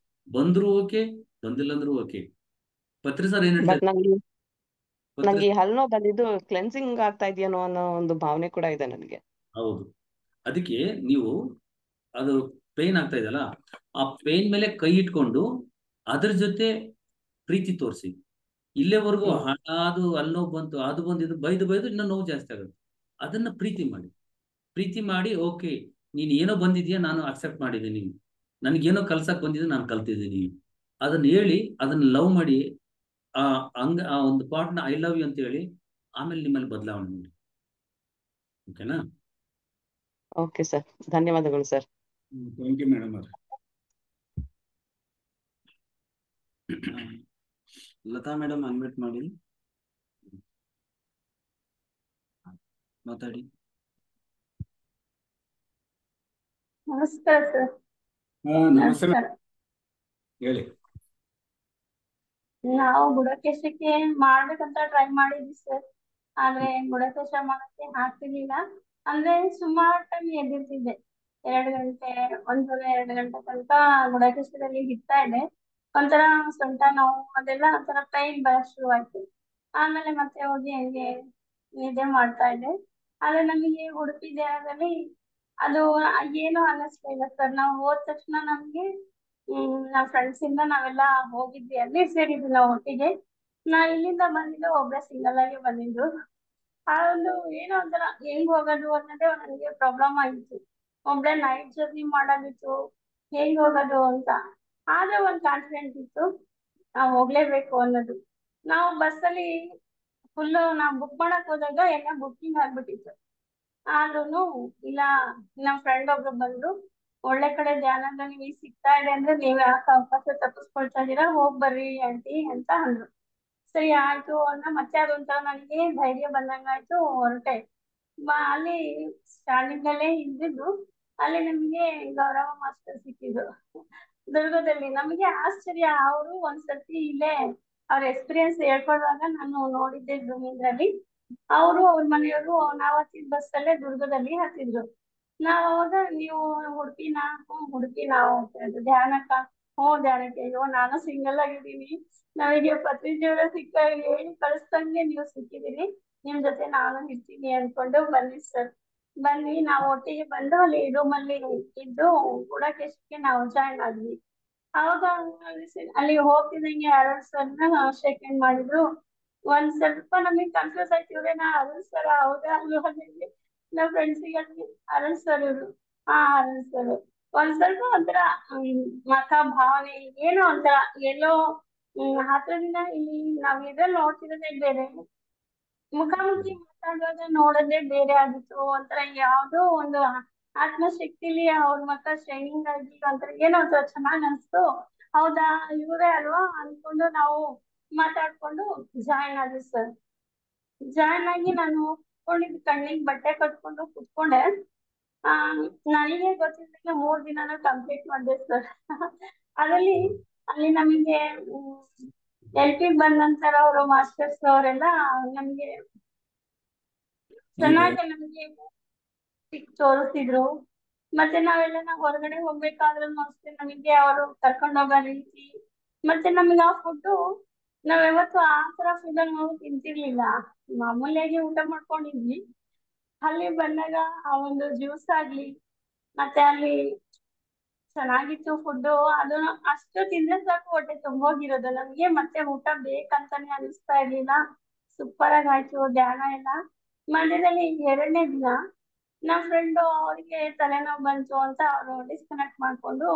ಬಂದ್ರು ಓಕೆ, ಬಂದಿಲ್ಲ ಅಂದ್ರೂ ಓಕೆ. ಪತ್ರಿ ಸರ್ ಏನ್ ಬಟ್ ಹೇಳ್ತಾರೆ? ನಂಗೆ ಈ ಹಲ್ಲು ನೋವು ಬಂದಿದ್ದು ಕ್ಲೆನ್ಸಿಂಗ್ ಆಗ್ತಾ ಇದೆಯೇನೋ ಅನ್ನೋ ಒಂದು ಭಾವನೆ ಕೂಡ ಇದೆ ನನಗೆ. ಹೌದು, ಅದಕ್ಕೆ ನೀವು ಅದು ಪೇನ್ ಆಗ್ತಾ ಇದೆಯಲ್ಲ, ಆ ಪೇನ್ ಮೇಲೆ ಕೈ ಇಟ್ಕೊಂಡು ಅದ್ರ ಜೊತೆ ಪ್ರೀತಿ ತೋರಿಸಿ. ಇಲ್ಲೇವರೆಗೂ ಅದು ಅಲ್ಲಿ ನೋವು ಬಂತು, ಅದು ಬಂದು, ಇದು ಬೈದು ಇನ್ನೂ ನೋವು ಜಾಸ್ತಿ ಆಗುತ್ತೆ. ಅದನ್ನ ಪ್ರೀತಿ ಮಾಡಿ ಓಕೆ, ನೀನ್ ಏನೋ ಬಂದಿದ್ಯಾ, ನಾನು ಅಕ್ಸೆಪ್ಟ್ ಮಾಡಿದ್ದೀನಿ, ನನಗೇನೋ ಕಲ್ಸಕ್ ಬಂದಿದ್ದೆ, ನಾನು ಕಲ್ತಿದ್ದೀನಿ, ಅದನ್ನ ಹೇಳಿ ಅದನ್ನ ಲವ್ ಮಾಡಿ, ಆ ಒಂದು ಪಾರ್ಟ್ನ ಐ ಲವ್ ಯು ಅಂತ ಹೇಳಿ, ಆಮೇಲೆ ನಿಮ್ಮಲ್ಲಿ ಬದಲಾವಣೆ ಮಾಡಿ. ಓಕೆನಾ? ಓಕೆ ಸರ್, ಧನ್ಯವಾದಗಳು ಸರ್. ಥ್ಯಾಂಕ್ ಯು ಮೇಡಮ್ ಅವ್ರೆ. ಲತಾ ಮೇಡಮ್ ಅನ್ಮಿಟ್ ಮಾಡಿ ಮಾತಾಡಿ. ನಮಸ್ಕಾರ ಸರ್. ನಮಸ್ತೆ ನಮಸ್ಕಾರ. ಹೇಳಿ. ನಾವು ಬುಡಕೇಶಕ್ಕೆ ಮಾಡ್ಬೇಕಂತ ಟ್ರೈ ಮಾಡಿದ್ವಿ ಸರ್, ಆದ್ರೆ ಬುಡಕೇಶ ಮಾಡಕ್ಕೆ ಆಗ್ತಿರ್ಲಿಲ್ಲ. ಅಂದ್ರೆ ಸುಮಾರು ಟೈಮ್ ಎದ್ದಿರ್ತಿದ್ದೆ, 2 ಗಂಟೆ 1-2 ಗಂಟೆ ತನಕ ಬುಡಕೇಶದಲ್ಲಿ ಹಿಡ್ತಾ ಇದೆ. ಒಂಥರ ಸೊಂಟ ನೋವು ಅದೆಲ್ಲ ಒಂಥರ ಪೈನ್ ಬರಕ್ ಶುರುವಾಯ್ತು. ಆಮೇಲೆ ಮತ್ತೆ ಹೋಗಿ ಹಂಗೆ ನಿದ್ದೆ ಮಾಡ್ತಾ ಇದ್ದೆ. ಆದ್ರೆ ನಮಗೆ ಉಡುಪಿ ದೇಹದಲ್ಲಿ ಅದು ಏನು ಅನ್ನಿಸ್ಲಿಲ್ಲ ಸರ್. ನಾವು ಹೋದ ತಕ್ಷಣ ನಮ್ಗೆ ನಾವ್ ಫ್ರೆಂಡ್ಸ್ ಇಂದ ನಾವೆಲ್ಲ ಹೋಗಿದ್ವಿ, ಅಲ್ಲಿ ಸೇರಿದ್ವಿ ನಾವು ಒಟ್ಟಿಗೆ. ನಾ ಇಲ್ಲಿಂದ ಬಂದಿದ್ದು ಒಬ್ಬಳೆ ಸಿಂಗಲ್ ಆಗಿ ಬಂದಿದ್ದು. ಆ ಒಂದು ಏನೋ ಒಂಥರ ಹೆಂಗ್ ಹೋಗೋದು ಅನ್ನೋದೇ ನನಗೆ ಪ್ರಾಬ್ಲಮ್ ಆಗಿತ್ತು. ಒಬ್ಬಳೆ ನೈಟ್ ಜರ್ನಿ ಮಾಡೋದಿತ್ತು, ಹೆಂಗ್ ಹೋಗೋದು ಅಂತ. ಆದ್ರೆ ಒಂದ್ ಕಾನ್ಫಿಡೆಂಟ್ ಇತ್ತು, ನಾವ್ ಹೋಗ್ಲೇಬೇಕು ಅನ್ನೋದು. ನಾವು ಬಸ್ಸಲ್ಲಿ ಫುಲ್ ನಾವ್ ಬುಕ್ ಮಾಡಕ್ ಹೋದಾಗ ಎಲ್ಲ ಬುಕ್ಕಿಂಗ್ ಆಗ್ಬಿಟ್ಟಿತ್ತು. ಆದ್ರೂನು ಇಲ್ಲ, ನಮ್ ಫ್ರೆಂಡ್ ಒಬ್ರು ಬಂದ್ರು, ಒಳ್ಳೆ ಕಡೆ ಧ್ಯಾನದ ನಿಮಗೆ ಸಿಗ್ತಾ ಇದೆ ಅಂದ್ರೆ ನೀವ್ ಯಾಕೆ ಅವಕಾಶ ತಪ್ಪಿಸ್ಕೊಳ್ತಾ ಇದೀರಾ, ಹೋಗ್ ಬರ್ರಿ ಆಂಟಿ ಅಂತ ಅಂದ್ರು. ಸರಿ ಆಯ್ತು ಅನ್ನ ಮತ್ತೆ ಅದೊಂಥರ ನನಗೆ ಧೈರ್ಯ ಬಂದಂಗಾಯ್ತು, ಹೊರಟೆ. ಅಲ್ಲಿ ಸ್ಟಾರ್ಟಿಂಗ್ ಅಲ್ಲೇ ಇದ್ದಿದ್ದು, ಅಲ್ಲಿ ನಮ್ಗೆ ಗೌರವ ಮಾಸ್ಟರ್ ಸಿಕ್ಕಿದ್ರು ದುರ್ಗದಲ್ಲಿ. ನಮಗೆ ಆಶ್ಚರ್ಯ, ಅವರು ಒಂದ್ಸತಿ ಇಲ್ಲೇ ಅವ್ರ ಎಕ್ಸ್ಪೀರಿಯನ್ಸ್ ಹೇಳ್ಕೊಡುವಾಗ ನಾನು ನೋಡಿದ್ದೆ ಇದ್ರಲ್ಲಿ. ಅವರು ಅವ್ರ ಮನೆಯವರು ನಾವ್ ಹತ್ತಿದ ಬಸ್ ಅಲ್ಲೇ ದುರ್ಗದಲ್ಲಿ ಹತ್ತಿದ್ರು. ನಾವ್ ಅವಾಗ ನೀವು ಉಡುಪಿನಾ? ಉಡುಪಿ ನಾವು ಧ್ಯಾನಕ್ಕ? ಧ್ಯಾನಕ್ಕೆ. ಅಯ್ಯೋ ನಾನು ಸಿಂಗಲ್ ಆಗಿದ್ದೀನಿ, ನನಗೆ ಪತ್ರಿ ಜೀವನ ಸಿಗ್ತಾ ಇದೆ, ಹೇಳಿ ಕಳಿಸ್ದಂಗೆ ನೀವು ಸಿಕ್ಕಿದೀನಿ, ನಿಮ್ ಜೊತೆ ನಾನು ಇರ್ತೀನಿ ಅನ್ಕೊಂಡು ಬನ್ನಿ ಸರ್. ಬನ್ನಿ, ನಾವು ಒಟ್ಟಿಗೆ ಬಂದು ಅಲ್ಲಿ ರೂಮ್ ಅಲ್ಲಿ ಇದ್ದು ಬುಡಕೇಶಕ್ಕೆ ನಾವು ಜಾಯ್ನ್ ಆದ್ವಿ. ಅವಾಗ ಅಲ್ಲಿ ಹೋಗ್ತಿದ್ದಂಗೆ ಅರುಣ್ ಸರ್ನ ಶೇಕ್ ಹ್ಯಾಂಡ್ ಮಾಡಿದ್ರು. ಒಂದ್ ಸ್ವಲ್ಪ ನಮಗ್ ಕನ್ಫ್ಯೂಸ್ ಆಯ್ತು, ಇವ್ರೇನಾ ಅರುಣ್ ಸರ್ ಹೌದಾ ಅಲ್ವಾ ಅನ್ನಂಗೆ. ನಾವ್ ಫ್ರೆಂಡ್ಸಿಗೆ ಅರುಣ್ ಸರ್ ಇವ್ರು, ಅರುಣ್ ಸರ್. ಒಂದ್ ಸ್ವಲ್ಪ ಒಂಥರ ಮಖ ಭಾವನೆ ಏನೋ ಒಂಥರ ಎಲ್ಲೋ ಹತ್ರದಿಂದ ಇಲ್ಲಿ ನಾವ್ ಇದ್ರಲ್ಲಿ ನೋಡ್ತಿರೋದೇ ಬೇರೆ, ಮುಖಾಮುಖಿ ಮಾತಾಡುವಾಗ ನೋಡೋದೇ ಬೇರೆ ಆಗಿತ್ತು. ಒಂಥರ ಯಾವ್ದೋ ಒಂದು ಆತ್ಮಶಕ್ತಿಲಿ ಅವ್ರ ಮಕ್ಕ ಶೈನಿಂಗ್ ಆಗಿ ಒಂಥರ ಏನೋ ಒಂಥರ ಚೆನ್ನಾಗ್ ಅನ್ಸ್ತು. ಹೌದಾ ಇವರೇ ಅಲ್ವಾ ಅನ್ಕೊಂಡು ನಾವು ಮಾತಾಡ್ಕೊಂಡು ಜಾಯಿನ್ ಆದ್ವಿ ಸರ್. ಜಾಯಿನ್ ಆಗಿ ನಾನು ಕುತ್ಕೊಂಡಿದ್ ಕಣ್ಣಿಗೆ ಬಟ್ಟೆ ಕಟ್ಕೊಂಡು ಕುತ್ಕೊಂಡೆ. ನನಗೆ ಗೊತ್ತಿದ್ದಂಗೆ 3 ದಿನಾನು ಕಂಪ್ಲೀಟ್ ಮಾಡಿದೆ ಸರ್. ಅದರಲ್ಲಿ ಅಲ್ಲಿ ನಮಗೆ LP ಬಂದ ನಂತರ ಅವರು ಮಾಸ್ಟರ್ಸ್ ಅವರೆಲ್ಲ ನಮ್ಗೆ ಚೆನ್ನಾಗಿ ನಮ್ಗೆ ತೋರಿಸಿದ್ರು. ಮತ್ತೆ ನಾವೆಲ್ಲ ಹೊರಗಡೆ ಹೋಗ್ಬೇಕಾದ್ರೂ ಅಷ್ಟೇ ನಮಗೆ ಅವರು ಕರ್ಕೊಂಡು ಹೋಗೋ ರೀತಿ, ಮತ್ತೆ ನಮಗೆ ಆ ಫುಡ್ ನಾವ್ ಯಾವತ್ತು ಆ ತರ ಫುಡ್ ನಾವು ತಿಂತಿರ್ಲಿಲ್ಲ, ಮಾಮೂಲಿಯಾಗಿ ಊಟ ಮಾಡ್ಕೊಂಡಿದ್ವಿ. ಅಲ್ಲಿ ಬಂದಾಗ ಆ ಒಂದು ಜ್ಯೂಸ್ ಆಗ್ಲಿ, ಮತ್ತೆ ಅಲ್ಲಿ ಚೆನ್ನಾಗಿತ್ತು ಫುಡ್. ಅದನ್ನ ಅಷ್ಟು ತಿಂದ್ರೆ ಸಾಕು ಹೊಟ್ಟೆ ತುಂಬೋಗಿರೋದು ನಮ್ಗೆ, ಮತ್ತೆ ಊಟ ಬೇಕಂತಾನೆ ಅನಿಸ್ತಾ ಇರ್ಲಿಲ್ಲ. ಸೂಪರ್ ಆಗಿ ಆಯ್ತು ಧ್ಯಾನ ಎಲ್ಲ. ಮಧ್ಯದಲ್ಲಿ 2ನೇ ದಿನ ನಮ್ ಫ್ರೆಂಡು ಅವ್ರಿಗೆ ತಲೆನೋವು ಬಂತು ಅಂತ ಅವ್ರು ಡಿಸ್ಕನೆಕ್ಟ್ ಮಾಡ್ಕೊಂಡು,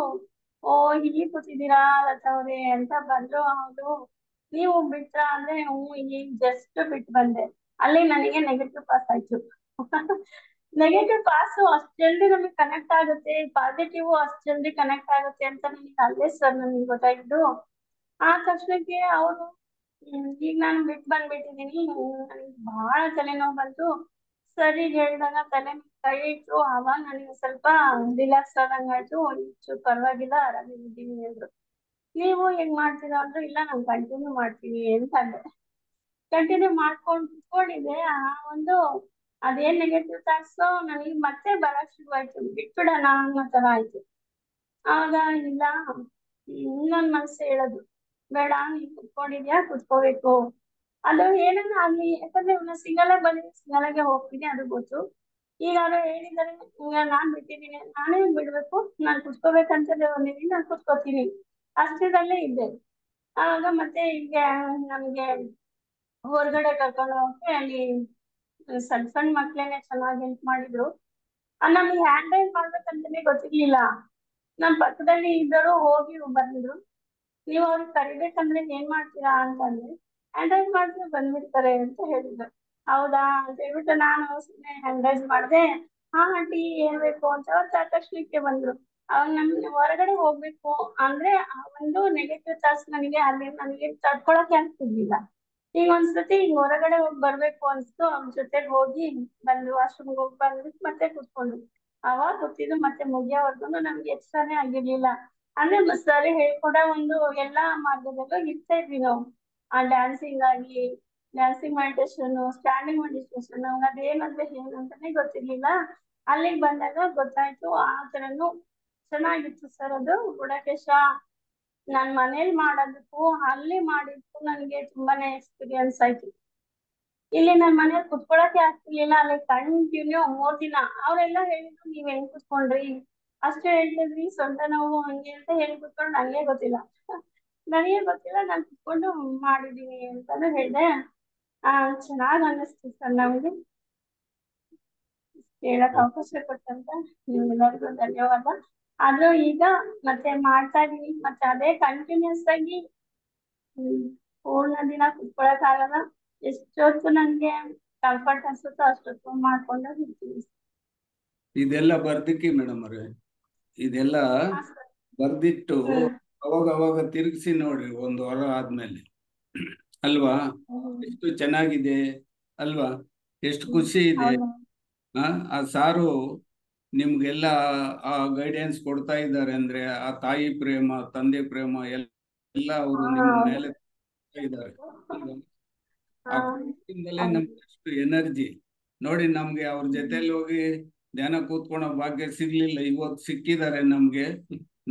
ಇಲ್ಲಿ ಕೂತಿದ್ದೀರಾ ಲತಾ ಅವ್ರೆ ಅಂತ ಬಂದ್ರು. ಹೌದು ನೀವು ಬಿಟ್ರ ಅಂದ್ರೆ ಈಗ ಜಸ್ಟ್ ಬಿಟ್ಟು ಬಂದೆ. ಅಲ್ಲಿ ನನಗೆ ನೆಗೆಟಿವ್ ಪಾಸ್ ಆಯ್ತು. ನೆಗೆಟಿವ್ ಪಾಸ್ ಅಷ್ಟ್ ಜಲ್ದಿ ನಮಗೆ ಕನೆಕ್ಟ್ ಆಗುತ್ತೆ, ಪಾಸಿಟಿವ್ ಅಷ್ಟ್ ಜಲ್ದಿ ಕನೆಕ್ಟ್ ಆಗುತ್ತೆ ಅಂತ ನನಗೆ ಅಲ್ಲೇ ಸರ್ ನನಗೆ ಗೊತ್ತಾಗಿದ್ದು. ಆ ತಕ್ಷಣಕ್ಕೆ ಅವರು ಈಗ ನಾನು ಬಿಟ್ಟು ಬಂದ್ಬಿಟ್ಟಿದೀನಿ. ನನಗೆ ಬಹಳ ತಲೆನೋವು ಬಂತು. ಸರಿಗೆ ಹೇಳಿದಾಗ ತಲೆ ಮೇಲೆ ಕೈ ಇಟ್ರು. ಅವಾಗ ನನಗೆ ಸ್ವಲ್ಪ ರಿಲ್ಯಾಕ್ಸ್ ಆದಂಗ ಆಯ್ತು. ಒಂಚೂರು ಪರವಾಗಿಲ್ಲ, ಆರಾಮಿದ್ದೀನಿ ಅಂದ್ರು. ನೀವು ಹೆಂಗ್ ಮಾಡ್ತೀರಾ ಅಂದ್ರು. ಇಲ್ಲ ನಾನು ಕಂಟಿನ್ಯೂ ಮಾಡ್ತೀನಿ ಅಂತ ಅಂದೆ. ಕಂಟಿನ್ಯೂ ಮಾಡ್ಕೊಂಡು ಕುತ್ಕೊಂಡಿದ್ದೆ. ಆ ಒಂದು ಅದೇನ್ ನೆಗೆಟಿವ್ ಥಾಟ್ಸ್ ನನಗೆ ಮತ್ತೆ ಬರಕ್ ಶುರುವಾಯ್ತು. ಬಿಟ್ಬಿಡೋಣ ಅನ್ನೋ ತರ ಆಯ್ತು. ಆಗ ಇಲ್ಲ, ಇನ್ನೊಂದ್ ಮನ್ಸು ಹೇಳೋದು, ಬೇಡ ನೀನ್ ಕುತ್ಕೊಂಡಿದ್ಯಾ, ಕುತ್ಕೋಬೇಕು. ಅದು ಏನನ್ನ ಆಗ್ಲಿ, ಯಾಕಂದ್ರೆ ನಾನು ಸಿಂಗಲ್ ಆಗಿ ಬಂದಿದ್ದೀನಿ, ಸಿಂಗಲ್ ಆಗೇ ಹೋಗ್ತೀನಿ, ಅದು ಗೊತ್ತು. ಈಗ ಯಾರೋ ಹೇಳಿದಾರೆ, ಈಗ ನಾನ್ ಬಿಟ್ಟಿದ್ದೀನಿ, ನಾನೇ ಬಿಡ್ಬೇಕು, ನಾನ್ ಕುತ್ಕೋಬೇಕಂತಲೇ ಬಂದಿದ್ದೀನಿ, ನಾನ್ ಕುತ್ಕೋತೀನಿ ಅಷ್ಟರಲ್ಲೇ ಇದ್ದೆ. ಆಗ ಮತ್ತೆ ಈಗ ನಮ್ಗೆ ಹೊರಗಡೆ ಕರ್ಕೊಂಡು ಹೋಗಕ್ಕೆ ಅಲ್ಲಿ ಸಣ್ಣ ಸಣ್ಣ ಮಕ್ಳೇನೆ ಚೆನ್ನಾಗಿ ಹೆಲ್ಪ್ ಮಾಡಿದ್ರು. ನಮ್ಗೆ ಹ್ಯಾಂಡಲ್ ಮಾಡ್ಬೇಕಂತಾನೆ ಗೊತ್ತಿರ್ಲಿಲ್ಲ. ನಮ್ ಪಕ್ಕದಲ್ಲಿ ಇದ್ದವರು ಹೋಗಿ ಬಂದಿದ್ರು. ನೀವು ಅವ್ರಿಗೆ ಕರಿಬೇಕಂದ್ರೆ ಏನ್ ಮಾಡ್ತೀರಾ ಅಂತಂದ್ರೆ, ಹ್ಯಾಂಡಲ್ ಮಾಡಿದ್ರೆ ಬಂದ್ಬಿಡ್ತಾರೆ ಅಂತ ಹೇಳಿದ್ರು. ಹೌದಾ ಅಂತ ಹೇಳ್ಬಿಟ್ಟು ನಾನು ಸುಮ್ಮನೆ ಹ್ಯಾಂಡಲ್ ಮಾಡಿದೆ. ಹಾ ಆಂಟಿ ಏನ್ ಬೇಕು ಅಂತ ಅವ್ರು ತಕ್ಷಣಕ್ಕೆ ಬಂದ್ರು. ಅವಾಗ ನಮ್ಗೆ ಹೊರಗಡೆ ಹೋಗ್ಬೇಕು ಅಂದ್ರೆ ಆ ಒಂದು ನೆಗೆಟಿವ್ ಥಾಟ್ಸ್ ನನಗೆ ತಡ್ಕೊಳಕ್ಕೆ ಆಗ್ತಿರ್ಲಿಲ್ಲ. ಈಗ ಒಂದ್ಸತಿ ಈಗ ಹೊರಗಡೆ ಹೋಗಿ ಬರ್ಬೇಕು ಅನ್ಸ್ತು. ಅವ್ರ ಜೊತೆಗೆ ಹೋಗಿ ಬಂದು ವಾಶ್ರೂಮ್ಗೆ ಹೋಗಿ ಬಂದ್ಬಿಟ್ಟು ಮತ್ತೆ ಕುತ್ಕೊಂಡ್ರು. ಅವಾಗ ಗೊತ್ತಿದ್ದು ಮತ್ತೆ ಮುಗಿಯೋವರ್ಗು ನಮ್ಗೆ ಎಚ್ಚರನೇ ಆಗಿರ್ಲಿಲ್ಲ. ಅಂದ್ರೆ ಸರಿ ಹೇಳ್ಕೊಡೋ ಒಂದು ಎಲ್ಲಾ ಮಾರ್ಗದಲ್ಲೂ ಇರ್ತಾ ಇದ್ವಿ ನಾವು. ಆ ಡ್ಯಾನ್ಸಿಂಗ್ ಆಗ್ಲಿ, ಡ್ಯಾನ್ಸಿಂಗ್ ಮೆಡಿಟೇಷನ್, ಸ್ಟ್ಯಾಂಡಿಂಗ್ ಮೆಡಿಟೇಷನ್, ಅದೇನಂದ್ರೆ ಏನಂತಾನೆ ಗೊತ್ತಿರ್ಲಿಲ್ಲ. ಅಲ್ಲಿಗೆ ಬಂದಾಗ ಗೊತ್ತಾಯ್ತು. ಆ ತರನು ಚೆನ್ನಾಗಿತ್ತು ಸರ್ ಅದು. ಗುಡಕೇಶ ನಾನ್ ಮನೇಲಿ ಮಾಡೋದಕ್ಕೂ ಅಲ್ಲಿ ಮಾಡಿದ್ದು ನನಗೆ ತುಂಬಾನೇ ಎಕ್ಸ್ಪೀರಿಯನ್ಸ್ ಆಯ್ತು. ಇಲ್ಲಿ ನನ್ ಮನೇಲಿ ಕುತ್ಕೊಳಕ್ಕೆ ಆಗ್ತಿರ್ಲಿಲ್ಲ. ಅಲ್ಲಿ ಕಂಟಿನ್ಯೂ 3 ದಿನ ಅವ್ರೆಲ್ಲ ಹೇಳಿದ್ರು, ನೀವ್ ಹೆಂಗ್ ಕುತ್ಕೊಂಡ್ರಿ, ಅಷ್ಟೇ ಹೇಳ್ತಿದ್ರಿ, ಸೊಂಟ ನೋವು ಹಂಗೆ ಅಂತ ಹೇಳಿ ಕುತ್ಕೊಂಡು ನನಗೆ ಗೊತ್ತಿಲ್ಲ. ನಾನ್ ಕುತ್ಕೊಂಡು ಮಾಡಿದೀನಿ ಅಂತಾನು ಹೇಳ್ದೆ. ಚೆನ್ನಾಗ್ ಅನ್ನಿಸ್ತು ಸರ್ ನಮ್ಗೆ. ಹೇಳಕ್ ಅವಕಾಶ ಕೊಟ್ಟಂತ ನಿಮ್ಗೆಲ್ಲರಿಗೂ ಧನ್ಯವಾದ. ಆದ್ರೂ ಈಗ ಮತ್ತೆ ಮಾಡ್ತಾ ಇದೀನಿ. ಮತ್ತೆ ಅದೇ ಕಂಟಿನ್ಯೂಸ್ ಆಗಿ ಪೂರ್ಣ ದಿನ ಕುತ್ಕೊಳಕ್ ಆಗಲ್ಲ. ಎಷ್ಟೊತ್ತು ನನ್ಗೆ ಕಂಫರ್ಟ್ ಅನ್ಸುತ್ತೋ ಅಷ್ಟೊತ್ತು ಮಾಡ್ಕೊಂಡು ಇರ್ತೀನಿ. ಇದೆಲ್ಲ ಬರ್ದಿಕ್ಕಿ ಮೇಡಮ್ ಅವ್ರೆ, ಇದೆಲ್ಲ ಬರ್ದಿಟ್ಟು ಅವಾಗ ತಿರುಗಿಸಿ ನೋಡ್ರಿ 1 ವಾರ ಆದ್ಮೇಲೆ, ಅಲ್ವಾ? ಎಷ್ಟು ಚೆನ್ನಾಗಿದೆ ಅಲ್ವಾ? ಎಷ್ಟು ಖುಷಿ ಇದೆ. ಆ ಸಾರು ನಿಮ್ಗೆಲ್ಲ ಆ ಗೈಡೆನ್ಸ್ ಕೊಡ್ತಾ ಇದ್ದಾರೆ ಅಂದ್ರೆ ಆ ತಾಯಿ ಪ್ರೇಮ, ತಂದೆ ಪ್ರೇಮ ಎಲ್ಲ ಅವರು ನಿಮ್ಮ ಮೇಲೆ ಇದ್ದಾರೆ. ಆ ಪ್ರೀತಿಯಿಂದಲೇ ನಮ್ಗೆ ಅಷ್ಟು ಎನರ್ಜಿ. ನೋಡಿ, ನಮ್ಗೆ ಅವ್ರ ಜೊತೆಲಿ ಹೋಗಿ ಧ್ಯಾನ ಕೂತ್ಕೊಳ್ಳೋ ಭಾಗ್ಯ ಸಿಗ್ಲಿಲ್ಲ, ಇವತ್ತು ಸಿಕ್ಕಿದ್ದಾರೆ ನಮ್ಗೆ.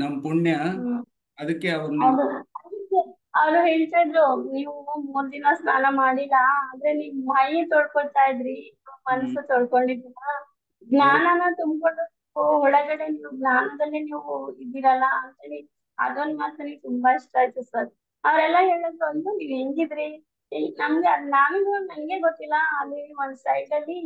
ನಮ್ ಪುಣ್ಯ. ಅದಕ್ಕೆ ಅವ್ರು ಹೇಳ್ತಾ ಇದ್ರು, ನೀವು 3 ದಿನ ಸ್ನಾನ ಮಾಡಿಲ್ಲ, ಆದ್ರೆ ನೀವ್ ಮೈ ತೊಳ್ಕೊತಾ ಇದ್ರಿ, ಮನ್ಸು ತೊಳ್ಕೊಂಡಿದ್ದೀರಾ, ಜ್ಞಾನನ ತುಂಬಿಕೊಂಡು ಒಳಗಡೆ ನೀವು ಜ್ಞಾನದಲ್ಲಿ ನೀವು ಇದ್ದೀರಲ್ಲ ಅಂತೇಳಿ ಅದೊಂದ್ ಮಾತು ನನಗೆ ತುಂಬಾ ಇಷ್ಟ ಆಯ್ತು ಸರ್. ಅವರೆಲ್ಲ ಹೇಳಿದ್ರು, ಒಂದು ನೀವ್ ಹೆಂಗಿದ್ರಿ, ನಮ್ಗೆ ನಂಗೆ ಗೊತ್ತಿಲ್ಲ. ಅಲ್ಲಿ ಒಂದ್ ಸೈಡ್ ಅಲ್ಲಿ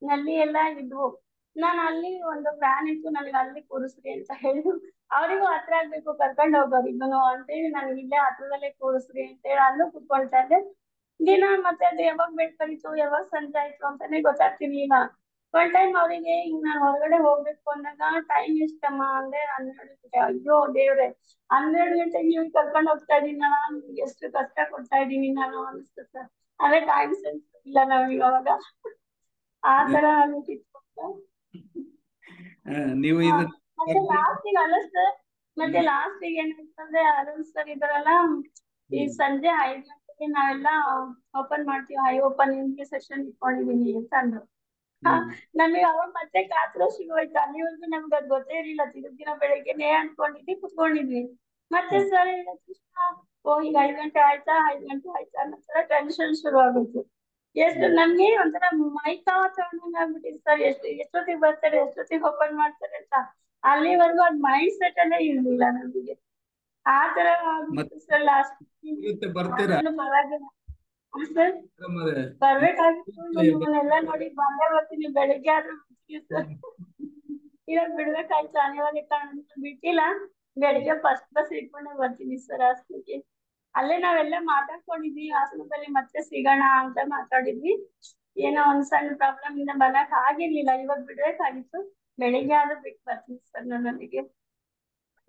ನಲ್ಲಿ ಎಲ್ಲ ಇದ್ವು. ನಾನ್ ಅಲ್ಲಿ ಒಂದು ಫ್ಯಾನ್ ಇತ್ತು, ನನಗೆ ಅಲ್ಲಿ ಕೂರಿಸ್ರಿ ಅಂತ ಹೇಳಿದ್ರು. ಅವರಿಗೂ ಹತ್ರ ಆಗ್ಬೇಕು, ಕರ್ಕೊಂಡು ಹೋಗೋರು ಇದನ್ನು ಅಂತೇಳಿ ನನಗೆ ಇಲ್ಲೇ ಹತ್ರದಲ್ಲೇ ಕೂರಿಸ್ರಿ ಅಂತೇಳಿ ಅಲ್ಲೂ ಕುತ್ಕೊಳ್ತಾ ಇದ್ದೆ ದಿನ. ಮತ್ತೆ ಅದು ಯಾವಾಗ ಬೆಳ್ಕರಿತು, ಯಾವಾಗ ಸಂಜೆ ಆಯ್ತು ಅಂತಾನೆ ಗೊತ್ತಾಗ್ತಿರ್ಲಿಲ್ಲ. ಒನ್ ಟೈಮ್ ಅವರಿಗೆ ಈಗ ನಾನು ಹೊರಗಡೆ ಹೋಗ್ಬೇಕು ಅಂದಾಗ ಟೈಮ್ ಎಷ್ಟಮ್ಮ ಅಂದ್ರೆ 12 ಗಂಟೆ. ಅಯ್ಯೋ ದೇವ್ರೆ, 12 ಗಂಟೆಗೆ ನೀವು ಕರ್ಕೊಂಡು ಹೋಗ್ತಾ ಇದೀನಿ, ನಿಮ್ಗೆ ಎಷ್ಟು ಕಷ್ಟ ಕೊಡ್ತಾ ಇದೀನಿ ನಾನು ಅನಿಸ್ತು ಸರ್. ಅದೇ ಟೈಮ್ ಸೆನ್ಸ್ ಇಲ್ಲ ನಮಗೆ ಅವಾಗ. ಆ ತರ ನೀವು ಮತ್ತೆ ಲಾಸ್ಟಿಗೆ ಅನಿಸ್ತು. ಮತ್ತೆ ಲಾಸ್ಟಿಗೆ ಏನಾಯ್ತಂದ್ರೆ ಅರುಣ್ ಸರ್ ಇದಾರಲ್ಲ, ಈಗ ಸಂಜೆ 5 ಗಂಟೆಗೆ ನಾವೆಲ್ಲ ಓಪನ್ ಮಾಡ್ತೀವಿ, ಐ ಓಪನಿಂಗ್ ಸೆಷನ್ ಇಟ್ಕೊಂಡಿದೀನಿ ಅಂತ ಅಂದ್ರು. ನಮಗೆ ಅವಾಗ ಮತ್ತೆ ಕಾತರ ಶುರುವಾಯ್ತು. ಅಲ್ಲಿವರೆಗೂ ನಮ್ಗೆ ಅದು ಗೊತ್ತೇ ಇರ್ಲಿಲ್ಲ. ದಿನ ಬೆಳಗ್ಗೆನೆ ಅನ್ಕೊಂಡಿದ್ವಿ, ಕುತ್ಕೊಂಡಿದ್ವಿ. ಮತ್ತೆ ಸರ್ ಓ ಈಗ 5 ಗಂಟೆ ಆಯ್ತಾ, 5 ಗಂಟೆ ಆಯ್ತಾ ಅನ್ನೋ ತರ ಟೆನ್ಷನ್ ಶುರು ಆಗೋಯ್ತು. ಎಷ್ಟು ನಮ್ಗೆ ಒಂಥರ ಮೈಕಾ ತಗೊಂಡಂಗ್ ಆಗ್ಬಿಟ್ಟಿದೆ ಸರ್. ಎಷ್ಟೊತ್ತಿಗೆ ಬರ್ತಾರೆ, ಎಷ್ಟೊತ್ತಿಗೆ ಓಪನ್ ಮಾಡ್ತಾರೆ ಅಂತ. ಅಲ್ಲಿವರೆಗೂ ಅದ್ ಮೈಂಡ್ ಸೆಟ್ ಅಲ್ಲೇ ಇರ್ಲಿಲ್ಲ ನಮಗೆ. ಆ ತರ ಆಗ್ಬಿಟ್ಟು ಸರ್ ಲಾಸ್ಟ್ ಪರವಾಗಿಲ್ಲ ಸರ್. ಬರ್ಬೇಕಾಗಿತ್ತು, ನಿಮ್ಮನ್ನೆಲ್ಲ ನೋಡಿ ಬಂದೇ ಬರ್ತೀನಿ. ಬೆಳಿಗ್ಗೆ ಆದ್ರೂ ಸರ್ ಇವಾಗ ಬಿಡ್ಬೇಕಾಯ್ತು, ಅನಿವಾರ್ಯ ಕಾರಣದಿಂದ ಬಿಟ್ಟಿಲ್ಲ. ಬೆಳಿಗ್ಗೆ ಫಸ್ಟ್ ಬಸ್ ಇಟ್ಕೊಂಡೆ ಬರ್ತೀನಿ ಸರ್ ಹಾಸನಕ್ಕೆ. ಅಲ್ಲೇ ನಾವೆಲ್ಲ ಮಾತಾಡ್ಕೊಂಡಿದ್ವಿ, ಹಾಸನದಲ್ಲಿ ಮತ್ತೆ ಸಿಗೋಣ ಅಂತ ಮಾತಾಡಿದ್ವಿ. ಏನೋ ಒಂದ್ ಸಣ್ಣ ಪ್ರಾಬ್ಲಮ್ ಇಂದ ಬರಕ್ ಆಗಿರ್ಲಿಲ್ಲ. ಇವಾಗ ಬಿಡ್ಬೇಕಾಗಿತ್ತು, ಬೆಳಿಗ್ಗೆ ಆದ್ರೂ ಬಿಟ್ಟು ಬರ್ತೀನಿ ಸರ್. ನನಗೆ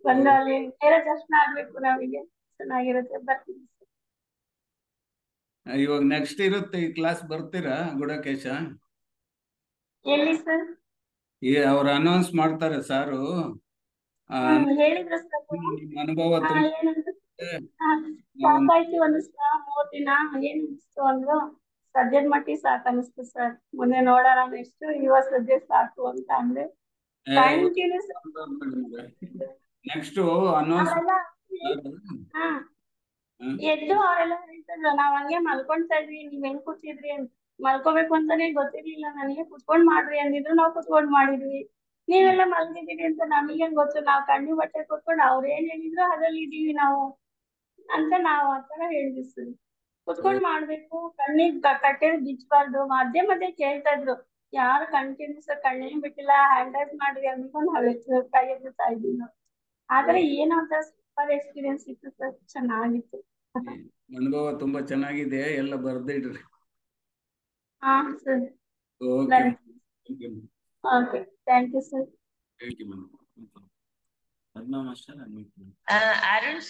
ಬಂದು ಅಲ್ಲಿ ನೇರ ದರ್ಶನ ಆಗ್ಬೇಕು, ನಮಗೆ ಚೆನ್ನಾಗಿರುತ್ತೆ. ಬರ್ತೀನಿ. ಇವಾಗ ನೆಕ್ಸ್ಟ್ ಇರುತ್ತೆ ಈ ಕ್ಲಾಸ್, ಬರ್ತೀರಾ ಗುಡಕೇಶ? ಎಲ್ಲಿ ಸರ್? ಅವ್ರು ಅನೌನ್ಸ್ ಮಾಡ್ತಾರೆ ಸಾರು. ಹೇಳಿದ್ರು ಸರ್. ನಿಮ್ಮ ಅನುಭವ ಏನಂತ ನಾವು ಸಾಕಾಯ್ತು ಅನಿಸ್ತಾ 3 ದಿನ, ಏನ್ ಅನಿಸ್ತು ಅಂದ್ರು ಸದ್ಯದ ಮಟ್ಟಿಗೆ ಸಾಕ್ ಅನಿಸ್ತು ಸರ್, ಮುಂದೆ ನೋಡೋಣ ನೆಕ್ಸ್ಟ್, ಇವಾಗ ಸದ್ಯಕ್ಕೆ ಸಾಕು ಅಂತ ಅಂದ್ರೆ ಕಂಟಿನ್ಯೂಸ್ ನೆಕ್ಸ್ಟ್ ಅನೌನ್ಸ್ ಎದ್ದು ಅವರೆಲ್ಲ ಹೇಳ್ತಿದ್ರು, ನಾವ್ ಹಂಗೆ ಮಲ್ಕೊಂತಾ ಇದ್ವಿ, ನೀವ್ ಹೆಂಗ್ ಕೂತಿದ್ರಿ ಅಂತ. ಮಲ್ಕೋಬೇಕು ಅಂತಾನೆ ಗೊತ್ತಿರ್ಲಿಲ್ಲ ನನಗೆ, ಕುತ್ಕೊಂಡ್ ಮಾಡ್ರಿ ಅಂದಿದ್ರು, ನಾವ್ ಕುತ್ಕೊಂಡ್ ಮಾಡಿದ್ವಿ. ನೀವೆಲ್ಲ ಮಲ್ಗಿದೀರಿ ಅಂತ ನಮಗೇನ್ ಗೊತ್ತು, ನಾವ್ ಕಣ್ಣಿ ಬಟ್ಟೆ ಕೊಟ್ಕೊಂಡು ಅವ್ರು ಏನ್ ಹೇಳಿದ್ರು ಅದ್ರಲ್ಲಿ ಇದೀವಿ ನಾವು ಅಂತ ನಾವ್ ಆತರ ಹೇಳಿದ್ವಿ ಸರ್. ಕುತ್ಕೊಂಡ್ ಮಾಡ್ಬೇಕು, ಕಣ್ಣಿಗ್ ಕಟ್ಟೆಲ್ ಬಿಚ್ಬಾರ್ದು. ಮಧ್ಯೆ ಮಧ್ಯೆ ಕೇಳ್ತಾ ಇದ್ರು, ಯಾರು ಕಂಟಿನ್ಯೂಸ್ ಕಣ್ಣೇನ್ ಬಿಟ್ಟಿಲ್ಲ, ಹ್ಯಾಂಡ್ ರೈಸ್ ಮಾಡ್ರಿ ಅನ್ಕೊಂಡು ನಾವ್ ಕೈ ಎತ್ತುತ್ತಾ ಇದ್ವಿ ನಾವು. ಆದ್ರೆ ಏನೋ ಒಂಥರ ಸೂಪರ್ ಎಕ್ಸ್ಪೀರಿಯನ್ಸ್ ಇತ್ತು ಸರ್, ಚೆನ್ನಾಗಿತ್ತು. ಅನುಭವ ತುಂಬಾ ಚೆನ್ನಾಗಿದೆ, ಎಲ್ಲ ಬರ್ದಿಡ್ರಿ. ಹಾ sir. Okay okay, thank you sir. Arun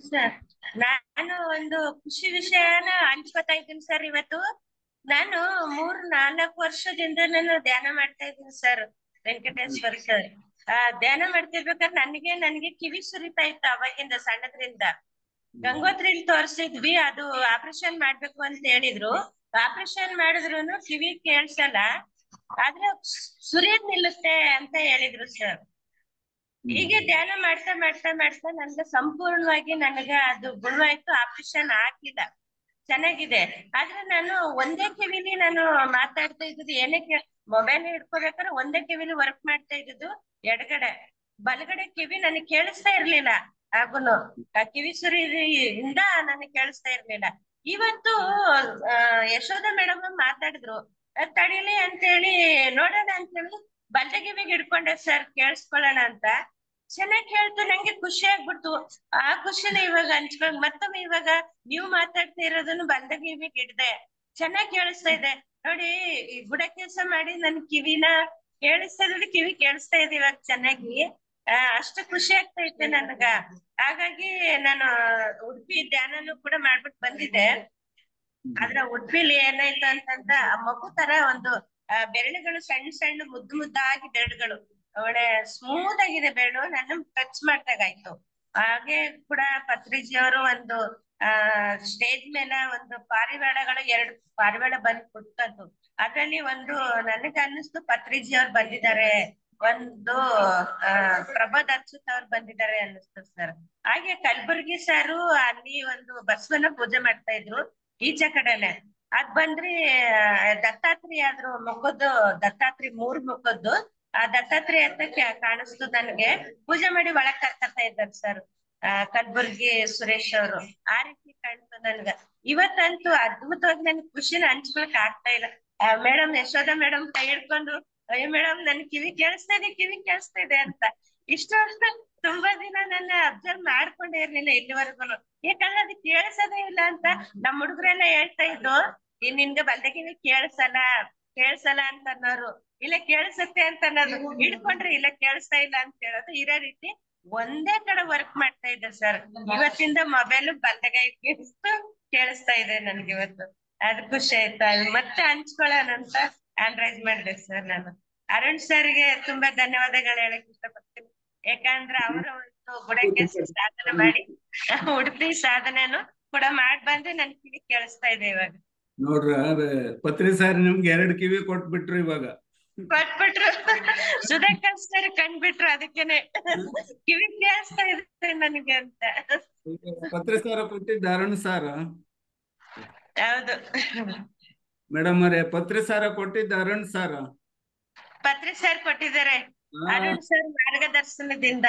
sir, ನಾನು ಒಂದು ಖುಷಿ ವಿಷಯನ ಹಂಚ್ಕೊತಾ ಇದ್ದೀನಿ ಸರ್. ಇವತ್ತು ನಾನು 3-4 ವರ್ಷದಿಂದ ನಾನು ಧ್ಯಾನ ಮಾಡ್ತಾ ಇದ್ದೀನಿ ಸರ್, ವೆಂಕಟೇಶ್ವರ ಸರ್. ಧ್ಯಾನ ಮಾಡ್ತಿರ್ಬೇಕಾದ್ರೆ ನನಗೆ ಕಿವಿ ಸುರಿತಾ ಇತ್ತು ಅವಾಗಿಂದ, ಸಣ್ಣದ್ರಿಂದ. ಗಂಗೋತ್ರಿಲಿ ತೋರ್ಸಿದ್ವಿ, ಅದು ಆಪರೇಷನ್ ಮಾಡ್ಬೇಕು ಅಂತ ಹೇಳಿದ್ರು. ಆಪರೇಷನ್ ಮಾಡಿದ್ರು ಕಿವಿ ಕೇಳ್ಸಲ್ಲ, ಆದ್ರೆ ಸುರಿಯೋದ್ ನಿಲ್ಲುತ್ತೆ ಅಂತ ಹೇಳಿದ್ರು ಸರ್. ಹೀಗೆ ಧ್ಯಾನ ಮಾಡ್ತಾ ಮಾಡ್ತಾ ಮಾಡ್ತಾ ನನ್ಗೆ ಸಂಪೂರ್ಣವಾಗಿ ನನಗೆ ಅದು ಗುಣವಾಯ್ತು. ಆಪರೇಷನ್ ಆಗ್ಲಿಲ್ಲ, ಚೆನ್ನಾಗಿದೆ. ಆದ್ರೆ ನಾನು ಒಂದೇ ಕಿವಿಲಿ ನಾನು ಮಾತಾಡ್ತಾ ಇದ್ದು, ಏನೇ ಮೊಬೈಲ್ ಹಿಡ್ಕೋಬೇಕಾದ್ರೆ ಒಂದೇ ಕಿವಿಲಿ ವರ್ಕ್ ಮಾಡ್ತಾ ಇದ್ದು, ಎಡಗಡೆ. ಬಲಗಡೆ ಕಿವಿ ನನಗೆ ಕೇಳಿಸ್ತಾ ಇರ್ಲಿಲ್ಲ. ಆಗುನು ಕಿವಿ ಸುರಿಯಿಂದ ನನಗೆ ಕೇಳಿಸ್ತಾ ಇರ್ಲಿಲ್ಲ. ಇವತ್ತು ಯಶೋಧ ಮೇಡಮ್ ಮಾತಾಡಿದ್ರು, ತಡಿಲಿ ಅಂತೇಳಿ ನೋಡೋಣ ಅಂತ ಹೇಳಿ ಬಲ್ದ ಕಿವಿಗೆ ಹಿಡ್ಕೊಂಡೆ ಸರ್, ಕೇಳಿಸ್ಕೊಳ್ಳೋಣ ಅಂತ. ಚೆನ್ನಾಗಿ ಹೇಳ್ತು, ನಂಗೆ ಖುಷಿ ಆಗ್ಬಿಡ್ತು. ಆ ಖುಷಿನ ಇವಾಗ ಹಂಚ್ಕೊಂಡ್ ಮತ್ತೊಮ್ಮೆ ಇವಾಗ ನೀವು ಮಾತಾಡ್ತಾ ಇರೋದನ್ನು ಬಲ್ದ ಕಿವಿಗೆ ಹಿಡ್ದೆ, ಚೆನ್ನಾಗಿ ಕೇಳಿಸ್ತಾ ಇದೆ ನೋಡಿ. ಈ ಬುಡ ಕೆಲಸ ಮಾಡಿ ನನ್ ಕಿವಿನ ಕೇಳಿಸ್ತಾ ಇದ್ರೆ ಕಿವಿ ಕೇಳಿಸ್ತಾ ಇದೆ ಇವಾಗ ಚೆನ್ನಾಗಿ. ಅಷ್ಟು ಖುಷಿ ಆಗ್ತಾ ಇತ್ತು ನನ್ಗ. ಹಾಗಾಗಿ ನಾನು ಉಡುಪಿ ಧ್ಯಾನನು ಕೂಡ ಮಾಡ್ಬಿಟ್ಟು ಬಂದಿದ್ದೆ. ಆದ್ರೆ ಉಡುಪಿಲಿ ಏನಾಯ್ತು ಅಂತಂದ, ಆ ಮಗು ತರ ಒಂದು ಬೆರಳುಗಳು ಸಣ್ಣ ಸಣ್ಣ ಮುದ್ದು ಮುದ್ದಾಗಿ ಬೆರಳುಗಳು, ಒಳ್ಳೆ ಸ್ಮೂತ್ ಆಗಿದೆ ಬೆರಳು, ನನ್ನ ಟಚ್ ಮಾಡ್ದಾಗಾಯ್ತು. ಹಾಗೆ ಕೂಡ ಪತ್ರಿಜಿಯವರು ಒಂದು ಸ್ಟೇಜ್ ಮೇಲೆ ಒಂದು ಪಾರಿವಾಳಗಳು 2 ಪಾರಿವಾಳ ಬಂದು ಕುತ್ಕಂತು. ಅದ್ರಲ್ಲಿ ಒಂದು ನನಗೆ ಅನ್ನಿಸ್ತು ಪತ್ರಿಜಿ ಅವ್ರು ಬಂದಿದ್ದಾರೆ, ಒಂದು ಪ್ರಭಾತ್ ಅನ್ಸುತ್ ಅವ್ರು ಬಂದಿದ್ದಾರೆ ಅನ್ನಿಸ್ತು ಸರ್. ಹಾಗೆ ಕಲಬುರ್ಗಿ ಸಾರು ಅಲ್ಲಿ ಒಂದು ಬಸವನ ಪೂಜೆ ಮಾಡ್ತಾ ಇದ್ರು ಈಚೆ ಕಡೆನೆ. ಅದ್ ಬಂದ್ರಿ ದತ್ತಾತ್ರೇಯ ಆದ್ರು ಮುಖದ್ದು, ದತ್ತಾತ್ರೇಯ 3 ಮುಖದ್ದು. ಆ ದತ್ತಾತ್ರೇಯ ಅಂತ ಕಾಣಿಸ್ತು ನನಗೆ. ಪೂಜೆ ಮಾಡಿ ಒಳಗ್ ಕರ್ಕತ್ತಾ ಇದ್ದಾರೆ ಸರ್ ಕಲಬುರ್ಗಿ ಸುರೇಶ್ ಅವರು. ಆ ರೀತಿ ಕಾಣ್ತು ನನ್ಗ. ಇವತ್ತಂತೂ ಅದ್ಭುತವಾಗಿ ನನ್ ಖುಷಿನ ಹಂಚ್ಕೊಳಕ್ ಆಗ್ತಾ ಇಲ್ಲ. ಮೇಡಮ್ ಯಶೋಧ ಮೇಡಮ್ ಕೈ ಹಿಡ್ಕೊಂಡು, ಅಯ್ಯೋ ಮೇಡಮ್ ನನ್ ಕಿವಿ ಕೇಳಿಸ್ತಾ ಇದೆ ಅಂತ. ಇಷ್ಟು ವರ್ಷ ತುಂಬಾ ದಿನ ನನ್ನ ಅಬ್ಸರ್ವ್ ಮಾಡ್ಕೊಂಡೇ ಇರ್ಲಿಲ್ಲ ಇಲ್ಲಿವರೆಗೂ, ಯಾಕಂದ್ರೆ ಅದು ಕೇಳಿಸೋದೇ ಇಲ್ಲ ಅಂತ ನಮ್ ಹುಡುಗರೆಲ್ಲ ಹೇಳ್ತಾ ಇದ್ದು. ನಿನ್ಗೆ ಬಲ್ದ ಕಿವಿ ಕೇಳಿಸಲ್ಲ ಅಂತ ಅನ್ನೋರು, ಇಲ್ಲ ಕೇಳಿಸುತ್ತೆ ಅಂತ ಅನ್ನೋದು, ಹಿಡ್ಕೊಂಡ್ರೆ ಇಲ್ಲ ಕೇಳಿಸ್ತಾ ಇಲ್ಲ ಅಂತ ಹೇಳೋದು. ಇರೋ ರೀತಿ ಒಂದೇ ಕಡೆ ವರ್ಕ್ ಮಾಡ್ತಾ ಇದ್ದೆ ಸರ್. ಇವತ್ತಿಂದ ಮೊಬೈಲ್ ಬಲ್ದಗೈ ಕೇಳಿಸ್ತಾ ಇದೆ ನನ್ಗೆ ಇವತ್ತು. ಅದು ಖುಷಿ ಆಯ್ತು. ಅದು ಮತ್ತೆ ಹಂಚ್ಕೊಳ್ಳೋಣ ಅಂತ ಆಂಡ್ರೈಸ್ ಮಾಡಿದೆ ಸರ್ ನಾನು. ಅರುಣ್ ಸರ್ಗೆ ತುಂಬಾ ಧನ್ಯವಾದಗಳು ಹೇಳಕ್ ಇಷ್ಟಪಡ್ತೀನಿ. ಯಾಕಂದ್ರೆ ಅವರ ಒಂದು ಬುಡಕ್ಕೆ ಸಾಧನೆ ಮಾಡಿ ಉಡುಪಿ ಸಾಧನೆನು ಕೂಡ ಮಾಡಿ ಬಂದು ನನ್ ಕಿವಿ ಕೇಳಿಸ್ತಾ ಇದೆ ಇವಾಗ. ನೋಡ್ರ ಪತ್ರಿ ಸರ್ ನಿಮ್ಗೆ 2 ಕಿವಿ ಕೊಟ್ಬಿಟ್ರು ಇವಾಗ. ಕೊಟ್ಬಿಟ್ರು, ಸುಧಾಕರ್ ಸರ್ ಕಂಡ್ಬಿಟ್ರು, ಅದಕ್ಕೇನೆ ಕಿವಿ ಕೇಳಿಸ್ತಾ ಇದೆ ನನಗೆ ಅಂತ. ಪತ್ರಿ ಸಾರ ಕೊಟ್ಟಿದ್ದ ಅರುಣ್ ಸಾರ? ಹೌದು ಮೇಡಮ್ ಅವರೇ, ಪತ್ರಿ ಸಾರ ಕೊಟ್ಟಿದ್ದ ಅರುಣ್ ಸಾರ? ಪತ್ರಿ ಸರ್ ಕೊಟ್ಟಿದ್ದಾರೆ, ಅರುಣ್ ಸರ್ ಮಾರ್ಗದರ್ಶನದಿಂದ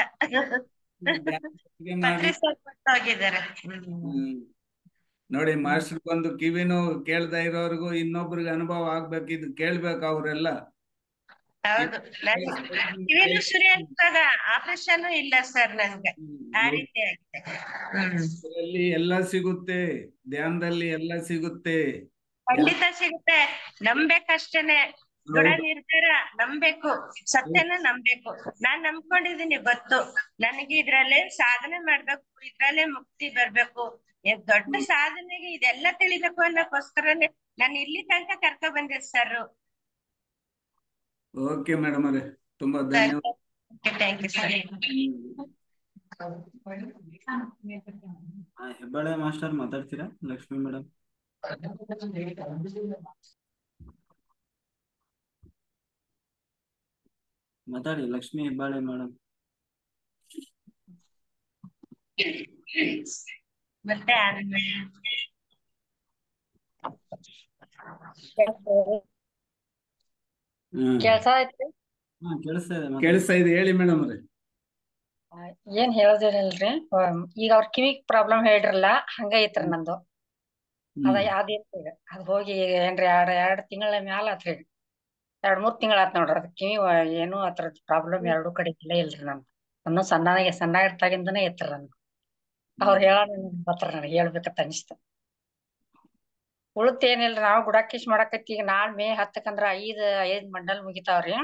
ಪತ್ರಿ ಸರ್ ಕೊಟ್ಟು ಹೋಗಿದ್ದಾರೆ. ನೋಡಿ, ಮಾಸ್ಟರ್ ಬಂದು ಕಿವಿನೂ ಕೇಳ್ದ ಇರೋರ್ಗು ಇನ್ನೊಬ್ರಿಗೆ ಅನುಭವ ಆಗ್ಬೇಕಿದ್ ಕೇಳ್ಬೇಕು ಅವರೆಲ್ಲ. ಹೌದು, ಕಿವಿನು ಸುರಿಯುವಾಗ ಆಪರೇಷನ್ ಇಲ್ಲ ಸರ್ ನನ್ಗೆ, ಆ ರೀತಿ ಆಗಿದೆ. ಎಲ್ಲ ಸಿಗುತ್ತೆ, ಧ್ಯಾನದಲ್ಲಿ ಎಲ್ಲ ಸಿಗುತ್ತೆ, ಖಂಡಿತ ಸಿಗುತ್ತೆ. ನಂಬೇಕಷ್ಟೇನೆ, ದೃಢ ನಿರ್ಧಾರ ನಂಬೇಕು, ಸತ್ಯನ ನಂಬೇಕು. ನಾನ್ ನಂಬ್ಕೊಂಡಿದೀನಿ, ಗೊತ್ತು ನನಗೆ ಇದ್ರಲ್ಲೇ ಸಾಧನೆ ಮಾಡ್ಬೇಕು, ಇದ್ರಲ್ಲೇ ಮುಕ್ತಿ ಬರ್ಬೇಕು, ದೊಡ್ಡ ಸಾಧನೆಗೆ ಇದೆಲ್ಲ ತಿಳಿಬೇಕು ಅನ್ನೋಕ್ಕೋಸ್ಕರನೇ ನಾನು ಇಲ್ಲಿ ತನಕ ಕರ್ಕೊ ಬಂದೆ ಸರ್. ಓಕೆ ಮೇಡಮ್ ಅವರೇ, ತುಂಬಾ ಧನ್ಯವಾದ. Thank you sir. Hebbale master ಮಾತಾಡ್ತೀರಾ? ಲಕ್ಷ್ಮಿ ಮೇಡಮ್ ಮಾತಾಡಿ. ಲಕ್ಷ್ಮಿ ಹೆಬ್ಬಾಳೆ ಮೇಡಮ್. ಮತ್ತೆ ಕೆಲ್ಸ ಐತ್ರಿ? ಕೇಳಿಸ್ತಾ ಇದೆ, ಹೇಳಿ ಮೇಡಮ್ ಅವ್ರೆ. ಏನ್ ಹೇಳೋದಿರಲ್ರಿ, ಈಗ ಅವ್ರ ಕಿವಿ ಪ್ರಾಬ್ಲಮ್ ಹೇಳ್ರಲ್ಲ ಹಂಗ ಐತ್ರಿ ನಂದು. ಅದೇನ್ರಿ ಅದ್ ಹೋಗಿ ಏನ್ರಿ ಎರಡ್ ತಿಂಗಳ ಮ್ಯಾಲ ಆತ್ರಿ. 2-3 ತಿಂಗಳ ಆತ್ ನೋಡ್ರಿ. ಅದ್ ಕಿವಿ ಏನು ಅದ್ರದ್ ಪ್ರಾಬ್ಲಮ್ ಎರಡೂ ಕಡೆ ಇಲ್ಲೇ ಇಲ್ರಿ ನಂದು. ಇನ್ನೂ ಸಣ್ಣ ಇರ್ತಾಗಿಂದನೇ ಇತ್ರಿ ನನ್ಗೆ. ಅವ್ರ ಹೇಳತ್ರ ನನಗೆ ಹೇಳ್ಬೇಕಂತ ಅನಿಸ್ತು. ಉಳಿತೇನಿಲ್ರಿ, ನಾವು ಗುಡಾಕೇಶ್ ಮಾಡಾಕತ್ತಿ. ಈಗ ನಾಳೆ ಮೇ 10 5 ಮಂಡಲ್ ಮುಗಿತಾವ್ರಿ.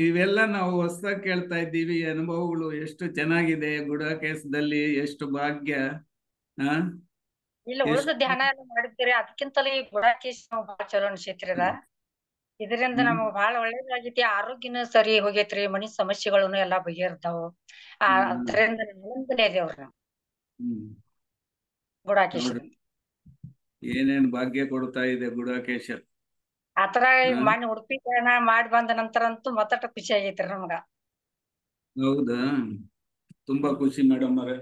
ಇವೆಲ್ಲ ನಾವು ಹೊಸದಾಗಿ ಕೇಳ್ತಾ ಇದ್ದೀವಿ. ಅನುಭವಗಳು ಎಷ್ಟು ಚೆನ್ನಾಗಿದೆ ಗುಡಾಕೇಶದಲ್ಲಿ, ಎಷ್ಟು ಭಾಗ್ಯ. ಇಲ್ಲ ಉಳಿದ ಧ್ಯಾನ ಎಲ್ಲ ಮಾಡಿದ್ದೀರಿ, ಅದಕ್ಕಿಂತಲೂ ಈ ಗುಡಾಕೇಶ್ ಬಾಳ ಚಲೋ ಅನ್ಸೈತ್ರಿ ಅದ. ಇದರಿಂದ ನಮಗ್ ಬಾಳ ಒಳ್ಳೇದಾಗೈತಿ. ಆರೋಗ್ಯನೂ ಸರಿ ಹೋಗೈತ್ರಿ, ಮನಿ ಸಮಸ್ಯೆಗಳನ್ನು ಎಲ್ಲಾ ಬಗೆಹರ್ತಾವು. ಅದರಿಂದ ಆನಂದನೇ ಇದೆ ಅವ್ರ ಗುಡಾಕೇಶ್. ಏನೇನ್ ಭಾಗ್ಯ ಕೊಡ್ತಾ ಇದೆ ಗುಡಾಕೇಶ. ಆತರ ಈಗ ಮೊನ್ನೆ ಉಡುಪಿ ಪ್ರಯಾಣ ಮಾಡಿ ಬಂದ ನಂತರ ಅಂತೂ ಮತ್ತಟ ಖುಷಿ ಆಗೈತ್ರಿ ನಮ್ಗ. ಹೌದಾ? ತುಂಬಾ ಖುಷಿ ಮೇಡಮ್ ಅವರೇ,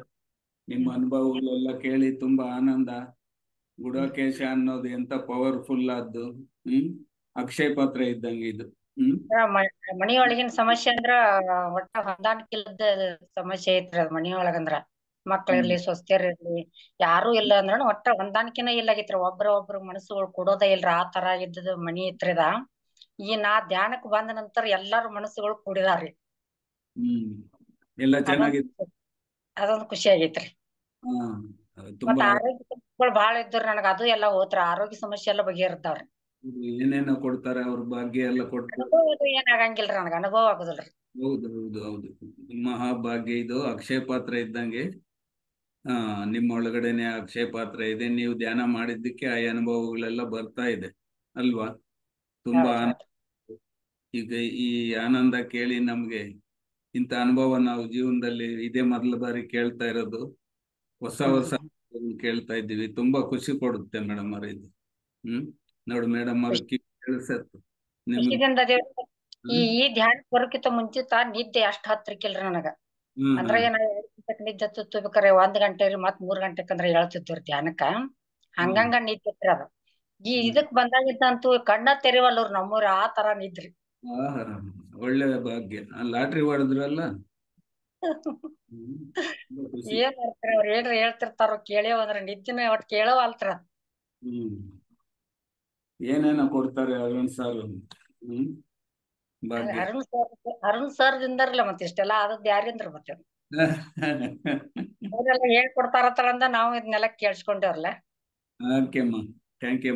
ನಿಮ್ಮ ಅನುಭವಗಳೆಲ್ಲ ಕೇಳಿ ತುಂಬಾ ಆನಂದ. ಗುಡಾಕೇಶ ಅನ್ನೋದು ಎಂತ ಪವರ್ಫುಲ್ ಆದ್ದು. ಅಕ್ಷಯ ಪಾತ್ರ ಇದ್ದಂಗೆ ಇದು. ಮನಿಯೊಳಗಿನ ಸಮಸ್ಯೆ ಅಂದ್ರ ಒಟ್ಟ ಹೊಂದಾಣಿಕಿಲ್ಲದ ಸಮಸ್ಯೆ ಐತ್ರಿ ಅದ್ ಮನಿಯೊಳಗಂದ್ರ. ಮಕ್ಳಿರ್ಲಿ ಸ್ವಸ್ಥರಿರ್ಲಿ ಯಾರು ಇಲ್ಲ ಅಂದ್ರ ಒಟ್ಟ ಹೊಂದಾಣಿಕೆನ ಇಲ್ಲಾಗಿತ್ರಿ. ಒಬ್ರು ಮನಸ್ಸುಗಳು ಕೊಡೋದೇ ಇಲ್ರಿ. ಆ ತರ ಇದ್ದದ ಮನಿ ಇತ್ರಿದ. ಈ ನಾ ಧ್ಯಾನಕ್ ಬಂದ ನಂತರ ಎಲ್ಲಾರು ಮನಸ್ಸುಗಳು ಕೂಡಿದಾರ್ರಿ. ಎಲ್ಲ ಚೆನ್ನಾಗಿದೆ. ಅದೊಂದು ಖುಷಿ ಆಗೈತ್ರಿ. ಮತ್ತ ಆರೋಗ್ಯ ಸಮಸ್ಯೆಗಳು ಬಾಳ ಇದ್ರಿ ನನಗ, ಅದು ಎಲ್ಲ ಹೋತ್ರ. ಆರೋಗ್ಯ ಸಮಸ್ಯೆ ಎಲ್ಲ ಬಗೆಹರ್ತಾವ್ರಿ. ಏನೇನೋ ಕೊಡ್ತಾರೆ ಅವ್ರ ಭಾಗ್ಯ ಎಲ್ಲ ಕೊಟ್ಟು. ಅನುಭವ ಏನ್ ಆಗಂಗಿಲ್ರಿ ನನಗ, ಅನುಭವ ಆಗುದಿಲ್ರಿ. ಹೌದು ಮಹಾಭಾಗ್ಯ ಇದು. ಅಕ್ಷಯ ಪಾತ್ರ ಇದ್ದಂಗೆ. ನಿಮ್ಮ ಒಳಗಡೆನೆ ಅಕ್ಷಯ ಪಾತ್ರ ಇದೆ. ನೀವು ಧ್ಯಾನ ಮಾಡಿದ್ದಕ್ಕೆ ಆ ಅನುಭವಗಳೆಲ್ಲ ಬರ್ತಾ ಇದೆ ಅಲ್ವಾ? ತುಂಬಾ ಈಗ ಈ ಆನಂದ ಕೇಳಿ ನಮ್ಗೆ ಇಂಥ ಅನುಭವ ನಾವು ಜೀವನದಲ್ಲಿ ಇದೇ ಮೊದಲ ಬಾರಿ ಕೇಳ್ತಾ ಇರೋದು. ಹೊಸ ಕೇಳ್ತಾ ಇದ್ದೀವಿ. ತುಂಬಾ ಖುಷಿ ಕೊಡುತ್ತೆ ಮೇಡಮ್ ಅವ್ರ ಇದು. ನೋಡು ಮೇಡಮ್ ಅವ್ರ ಕೇಳಿಸತ್ತು ಈ ಧ್ಯಾನ ಬರೋಕ್ಕಿಂತ ಮುಂಚಿತ ನಿದ್ದೆ ಅಷ್ಟ್ ಹತ್ರಕ್ಕಿಲ್ರಿ ನನಗ. ಅಂದ್ರ ಏನ ನಿದ್ದೆ ತುತ್ತಬೇಕಾರೆ 1 ಗಂಟೆ ರೀ, ಮತ್ 3 ಗಂಟೆಕಂದ್ರ ಹೇಳ್ತಿದ್ರಿ ಧ್ಯಾನಕ್ಕ. ಹಂಗಂಗ ನಿದ್ದೆ ಇತ್ರಿ ಅದು. ಈ ಇದಕ್ ಬಂದಾಗಿದ್ದಂತೂ ಕಣ್ಣ ತೆರಿವಲ್ಲವ್ರು ನಮ್ಮೂರ್. ಆ ತರ ನಿದ್ರಿ. ಒಳ್ಳೆ ಭಾಗ್ಯ. ಲಾಟ್ರಿ ಹೊಡೆದ್ರಲ್ಲ. ಏನ್ ಮಾಡ್ತಾರ ಅವ್ರ ಏನ್ರ ಹೇಳ್ತಿರ್ತಾರ, ಕೇಳೇವ ಅಂದ್ರ ನಿದ್ದಿನ ಒಟ್ ಕೇಳವ ಅಲ್ತ್ರ. ಏನೇನೋ ಕೊಡ್ತಾರೆ ಅರುಣ್ ಸರ್. ಅರುಣ್ ಸರ್ ದಿಂದರ್ಲ ಮತ್ತೆ ಇಷ್ಟೆಲ್ಲ ಆದದ್ ಯಾರಿಂದ್ರ ಮತ್ತೆ ಅವರೆಲ್ಲ ಹೇಳ್ಕೊಡ್ತಾರತ್ತರಂದ ನಾವು ಇದನ್ನೆಲ್ಲ ಕೇಳಿಸ್ಕೊಂಡೇವ್ರಲ್ಲ. Thank you.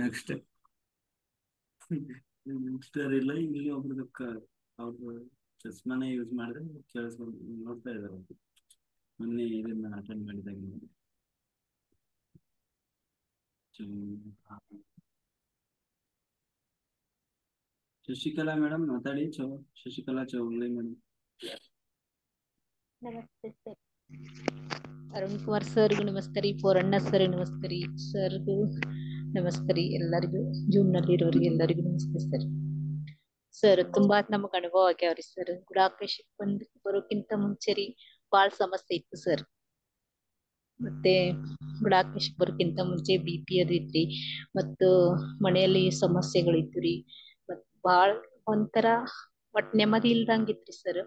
ನೆಕ್ಸ್ಟ್ ಇಲ್ಲ, ಇಲ್ಲಿ ಒಬ್ರದಕ್ಕ ಅವ್ರು ಚಸ್ಮಾನೇ ಯೂಸ್ ಮಾಡಿದ್ರೆ ಕೇಳಿಸ್ಕೊಂಡು ನೋಡ್ತಾ ಇದಾರೆ. ಮೊನ್ನೆ ಇದನ್ನ ಅಟೆಂಡ್ ಮಾಡಿದಾಗ ಶಶಿಕಲಾ ಮೇಡಮ್ ಮಾತಾಡಿ. ಶಶಿಕಲಾ ಚೌಗಲೆ ಮೇಡಮ್. ನಮಸ್ತೆ ಸರ್. ಅರುಣ್ ಕುಮಾರ್ ಸರ್ಗೂ ನಮಸ್ತೆ ರೀ. ಪೂರಣ್ಣ ಸರ್ ನಮಸ್ತೆ ರೀ. ಸರ್ಗೂ ನಮಸ್ತೆ ರೀ. ಎಲ್ಲರಿಗೂ ಜೂನ್ ನಲ್ಲಿ ಇರೋರಿಗೆ ಎಲ್ಲರಿಗೂ ನಮಸ್ತೆ ಸರ್. ಸರ್ ತುಂಬಾ ನಮಗ್ ಅನುಭವ ಆಗ್ಯಾವ್ರಿ ಸರ್. ಗುಡಾಕೇಶಕ್ ಬರೋಕ್ಕಿಂತ ಮುಂಚೆ ರೀ ಬಾಳ್ ಸಮಸ್ಯೆ ಇತ್ತು ಸರ್. ಮತ್ತೆ ಗುಡಾಕೇಶಕ್ ಬರೋಕ್ಕಿಂತ ಮುಂಚೆ BP ಅದು ಇತ್ರಿ. ಮತ್ತು ಮನೆಯಲ್ಲಿ ಸಮಸ್ಯೆಗಳಿತ್ತು ರೀ. ಮತ್ ಬಾಳ್ ಒಂಥರ ಒಟ್ ನೆಮ್ಮದಿ ಇಲ್ದಂಗಿತ್ರಿ ಸರ್.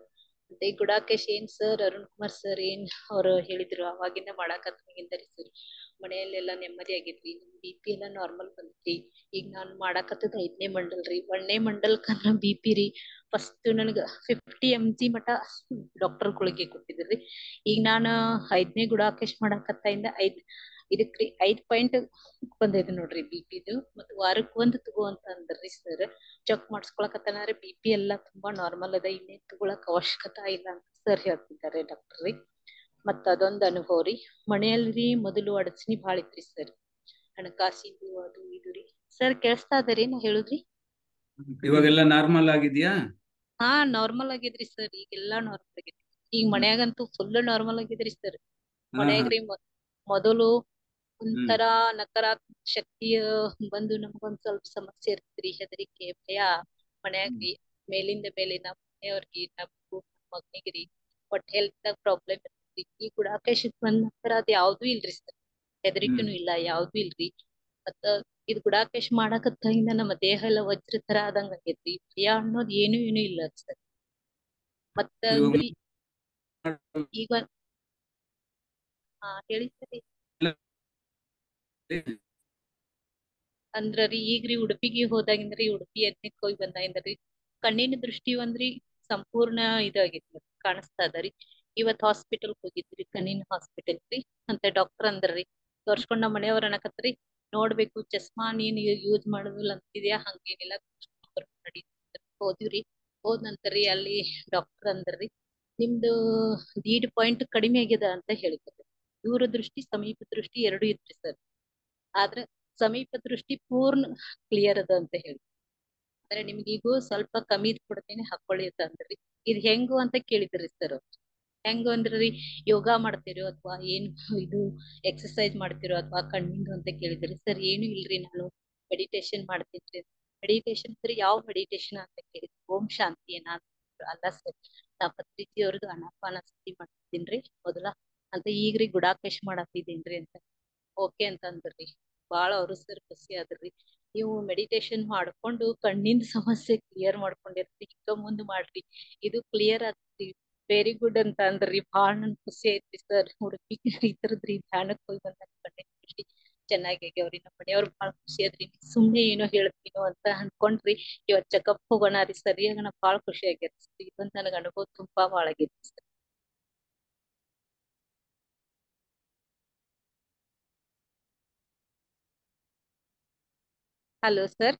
ಮತ್ತೆ ಗುಡಾಕೇಶ್ ಏನ್ ಸರ್ ಅರುಣ್ ಕುಮಾರ್ ಸರ್ ಏನ್ ಅವ್ರು ಹೇಳಿದ್ರು ಅವಾಗಿಂದ ಮಾಡಾಕತ್ಗಿಂದರಿ ಸರ್ ಮನೆಯಲ್ಲೆಲ್ಲಾ ನೆಮ್ಮದಿ ಆಗೇತ್ರಿ. BP ಎಲ್ಲ ನಾರ್ಮಲ್ ಬಂತ್ರಿ. ಈಗ ನಾನ್ ಮಾಡಾಕತ್ತದ 5ನೇ ಮಂಡಲ್ ರೀ. 1ನೇ ಮಂಡಲ್ಕ BP ರೀ ಫಸ್ಟ್ ನನಗ 50 mg ಮಟ ಡಾಕ್ಟರ್ ಗುಳಿಗೆ ಕೊಟ್ಟಿದ್ರಿ. ಈಗ ನಾನು 5ನೇ ಗುಡಾಕೇಶ್ ಮಾಡಾಕತ್ತಿಂದ ಇದಕ್ರಿ 5 ಪಾಯಿಂಟ್ ಬಂದೈತಿ ನೋಡ್ರಿ ಬಿಪಿದು. ಮತ್ತ್ ವಾರಕ್ ಒಂದ್ ತಗೋ ಅಂತ ಅಂದ್ರಿ ಸರ್. ಚೆಕ್ ಮಾಡಿಸ್ಕೊಳಕತ್ತಾನ ಬಿಪಿ ಎಲ್ಲಾ ತುಂಬಾ ನಾರ್ಮಲ್ ಅದ, ಇನ್ನೇನ್ ತಗೊಳಕ್ ಅವಶ್ಯಕತೆ ಇಲ್ಲ ಅಂತ ಸರ್ ಹೇಳ್ತಿದ್ದಾರೆ ಡಾಕ್ಟರ್ ರೀ. ಮತ್ತ ಅದೊಂದ್ ಅನುಭವ ರೀ. ಮನೆಯಲ್ರಿ ಮೊದಲು ಅಡಚಣಿ ಬಾಳ ಇತ್ರಿ ಸರ್, ಹಣಕಾಸಿಂದು ಅದು ಇದು ರೀ. ಸರ್ ಕೇಳಿಸ್ತಾ ಅದರಿ ನಾ ಹೇಳುದ್ರಿ? ಇವಾಗೆಲ್ಲ ನಾರ್ಮಲ್ ಆಗಿದ್ಯಾ? ಹಾ ನಾರ್ಮಲ್ ಆಗಿದ್ರಿ ಸರ್, ಈಗೆಲ್ಲಾ ನಾರ್ಮಲ್ ಆಗೈತಿ. ಈಗ ಮನ್ಯಾಗಂತೂ ಫುಲ್ ನಾರ್ಮಲ್ ಆಗಿದ್ರಿ ಸರ್. ಮನ್ಯಾಗ್ರಿ ಮೊದಲು ಒಂಥರಾ ನಕಾರಾತ್ಮಕ ಶಕ್ತಿಯ ಬಂದು ನಮ್ಗೊಂದ್ ಸ್ವಲ್ಪ ಸಮಸ್ಯೆ ಇರ್ತ್ರಿ, ಹೆದರಿಕೆ ಭಯ ಮನ್ಯಾಗ್ರಿ. ಮೇಲಿಂದ ಮೇಲೆ ನಮ್ ಮನೆಯವ್ರಿಗೆ ನಮ್ಗೂ ಮಗನಿಗ್ರಿ ಒಟ್ಟ ಹೆಲ್ತ್ ಪ್ರಾಬ್ಲಮ್ ಇರ್ತೈತಿ. ಈ ಗುಡಾಕೇಶಕ್ ಬಂದ ನಂತರ ಅದ್ ಯಾವ್ದೂ ಇಲ್ರಿ ಸರ್, ಹೆದರಿಕೆನೂ ಇಲ್ಲ, ಯಾವ್ದೂ ಇಲ್ರಿ. ಮತ್ತ ಇದ್ ಗುಡಾಕೇಶ್ ಮಾಡಾಕತ್ತಾಗಿಂದ ನಮ್ಮ ದೇಹ ಎಲ್ಲ ವಜ್ರ ತರ ಆದಂಗ ಆಗೇತ್ರಿ. ಭಯ ಅನ್ನೋದ್ ಏನು ಇಲ್ಲ ಸರ್. ಮತ್ತ ಅಂದ್ರಿ ಈಗ ಹೇಳಿ ಸರ್. ಅಂದ್ರರಿ ಈಗ್ರಿ ಉಡುಪಿಗೆ ಹೋದಾಗಿಂದ್ರಿ, ಉಡುಪಿ ಎತ್ನಿಕ್ ಹೋಗಿ ಬಂದಾಗಿಂದ್ರಿ ಕಣ್ಣಿನ ದೃಷ್ಟಿ ಒಂದ್ರಿ ಸಂಪೂರ್ಣ ಇದಾಗೈತಿ, ಕಾಣಿಸ್ತಾ ಅದರಿ. ಇವತ್ ಹಾಸ್ಪಿಟಲ್ ಹೋಗಿದ್ರಿ, ಕಣ್ಣಿನ ಹಾಸ್ಪಿಟಲ್ ರೀ. ಅಂತ ಡಾಕ್ಟರ್ ಅಂದ್ರಿ, ತೋರ್ಸ್ಕೊಂಡ್ ನಮ್ಮ ಮನೆಯವ್ರ ಅನ್ನಕತ್ರಿ ನೋಡ್ಬೇಕು ಚಸ್ಮಾ ನೀನ್ ಯೂಸ್ ಮಾಡುದಿಲ್ಲ ಅಂತಿದ್ಯಾ, ಹಂಗೇನಿಲ್ಲ ಹೋದಿವ್ರಿ. ಹೋದ್ ನಂತರ್ರಿ ಅಲ್ಲಿ ಡಾಕ್ಟರ್ ಅಂದ್ರಿ ನಿಮ್ದು 1.5 ಪಾಯಿಂಟ್ ಕಡಿಮೆ ಆಗ್ಯದ ಅಂತ ಹೇಳಿದ್ರು. ದೂರ ದೃಷ್ಟಿ ಸಮೀಪ ದೃಷ್ಟಿ ಎರಡು ಇತ್ರಿ ಸರ್. ಆದ್ರ ಸಮೀಪ ದೃಷ್ಟಿ ಪೂರ್ಣ ಕ್ಲಿಯರ್ ಅದ ಅಂತ ಹೇಳಿ, ಅಂದ್ರೆ ನಿಮ್ಗೀಗೂ ಸ್ವಲ್ಪ ಕಮ್ಮಿ ಕೊಡ್ತೀನಿ ಹಾಕೊಳ್ಳಿ ಅಂತ ಅಂದ್ರಿ. ಇದ್ ಹೆಂಗು ಅಂತ ಕೇಳಿದ್ರಿ ಸರ್. ಹೆಂಗು ಅಂದ್ರಿ ಯೋಗ ಮಾಡ್ತಿರೋ ಅಥವಾ ಏನ್ ಇದು ಎಕ್ಸರ್ಸೈಸ್ ಮಾಡ್ತಿರೋ ಅಥವಾ ಕಣ್ಣಿಂದು ಅಂತ ಕೇಳಿದ್ರಿ ಸರ್. ಏನು ಇಲ್ರಿ, ನಾನು ಮೆಡಿಟೇಷನ್ ಮಾಡ್ತಿದ್ರಿ. ಮೆಡಿಟೇಷನ್ ಅಂದ್ರೆ ಯಾವ ಮೆಡಿಟೇಷನ್ ಅಂತ ಕೇಳಿದ್ರಿ. ಓಂ ಶಾಂತಿ ಏನ ಅಲ್ಲ ಸರ್, ನಾ ಪತ್ರಿಜಿ ಅವ್ರದ್ದು ಅನಾಪಾನಸತಿ ಮಾಡ್ತಿದ್ದೀನ್ರಿ ಮೊದಲ ಅಂತ, ಈಗ್ರಿ ಗುಡಾಕೇಶ್ ಮಾಡಾತಿದ್ದೀನ್ರಿ ಅಂತ. ಓಕೆ ಅಂತ ಅಂದ್ರಿ. ಬಾಳ ಅವರು ಸರ್ ಖುಷಿ ಆದ್ರಿ. ನೀವು ಮೆಡಿಟೇಷನ್ ಮಾಡ್ಕೊಂಡು ಕಣ್ಣಿನ ಸಮಸ್ಯೆ ಕ್ಲಿಯರ್ ಮಾಡ್ಕೊಂಡಿರ್ತಿ, ಈಗ ಮುಂದ್ ಮಾಡ್ರಿ ಇದು ಕ್ಲಿಯರ್ ಆಗ್ತಿ. ವೆರಿ ಗುಡ್ ಅಂತ ಅಂದ್ರಿ. ಬಾಳ ನನ್ ಖುಷಿ ಐತ್ರಿ ಸರ್. ಉಡುಪಿ ಈ ತರದ್ರಿ ಧ್ಯಾನಕ್ ಹೋಗಿ ಬಂದ ಕಣ್ಣಿನ ದೃಷ್ಟಿ ಚೆನ್ನಾಗಿ ಆಗ್ಯಾವ್ರಿ. ನಮ್ಮ ಮನೆಯವ್ರು ಬಾಳ ಖುಷಿ ಆದ್ರಿ. ಸುಮ್ನೆ ಏನೋ ಹೇಳ್ತೀನೋ ಅಂತ ಅನ್ಕೊಂಡ್ರಿ. ಇವತ್ ಚೆಕಪ್ ಹೋಗೋಣ ರೀ, ಸರಿಯಾಗಿ ನಾ ಬಾಳ ಖುಷಿ ಆಗೈತಿ. ಇದೊಂದ್ ನನಗ ಅನುಭವ ತುಂಬಾ ಬಾಳ ಆಗೈತಿ sir. Hello sir.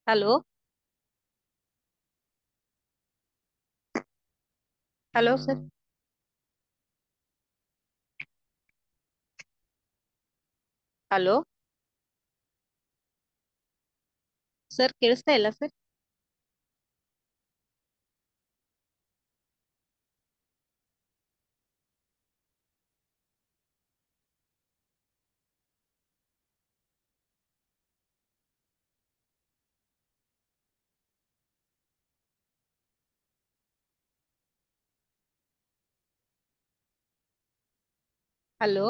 Hello hello sir. Hello sir ಕೇಳಿಸ್ತಾ ಇಲ್ಲ ಸರ್. ಹಲೋ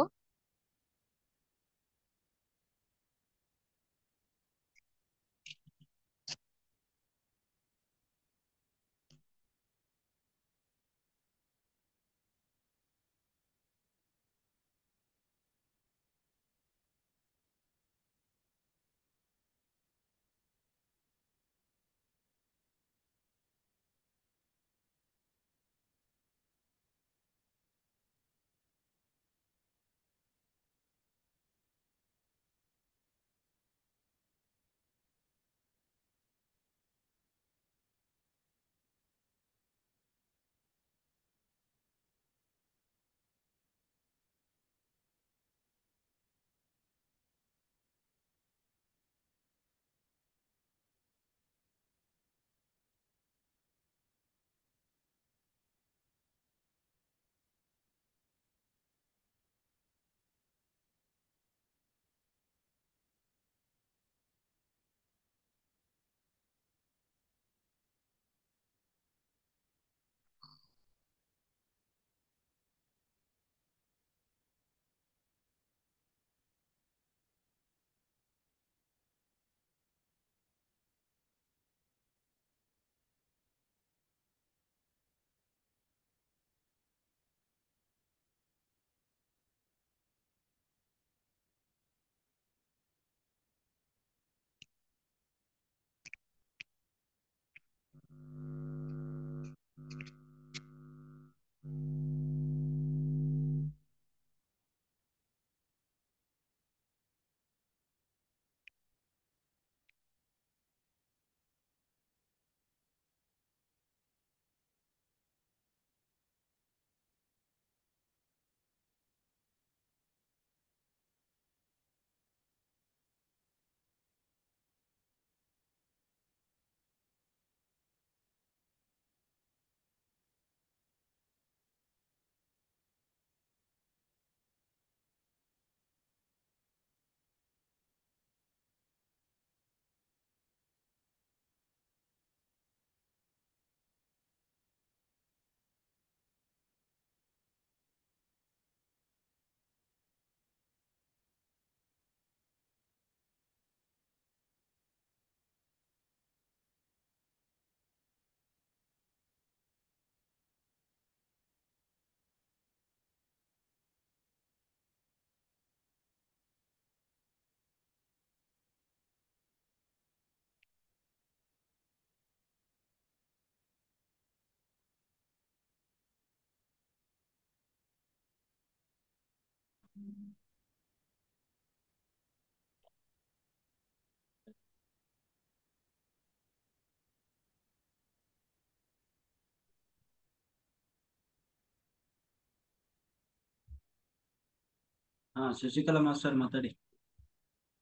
ಹಾ, ಶಶಿಕಲಾ ಮಾಸ್ಟರ್ ಮಾತಾಡಿ.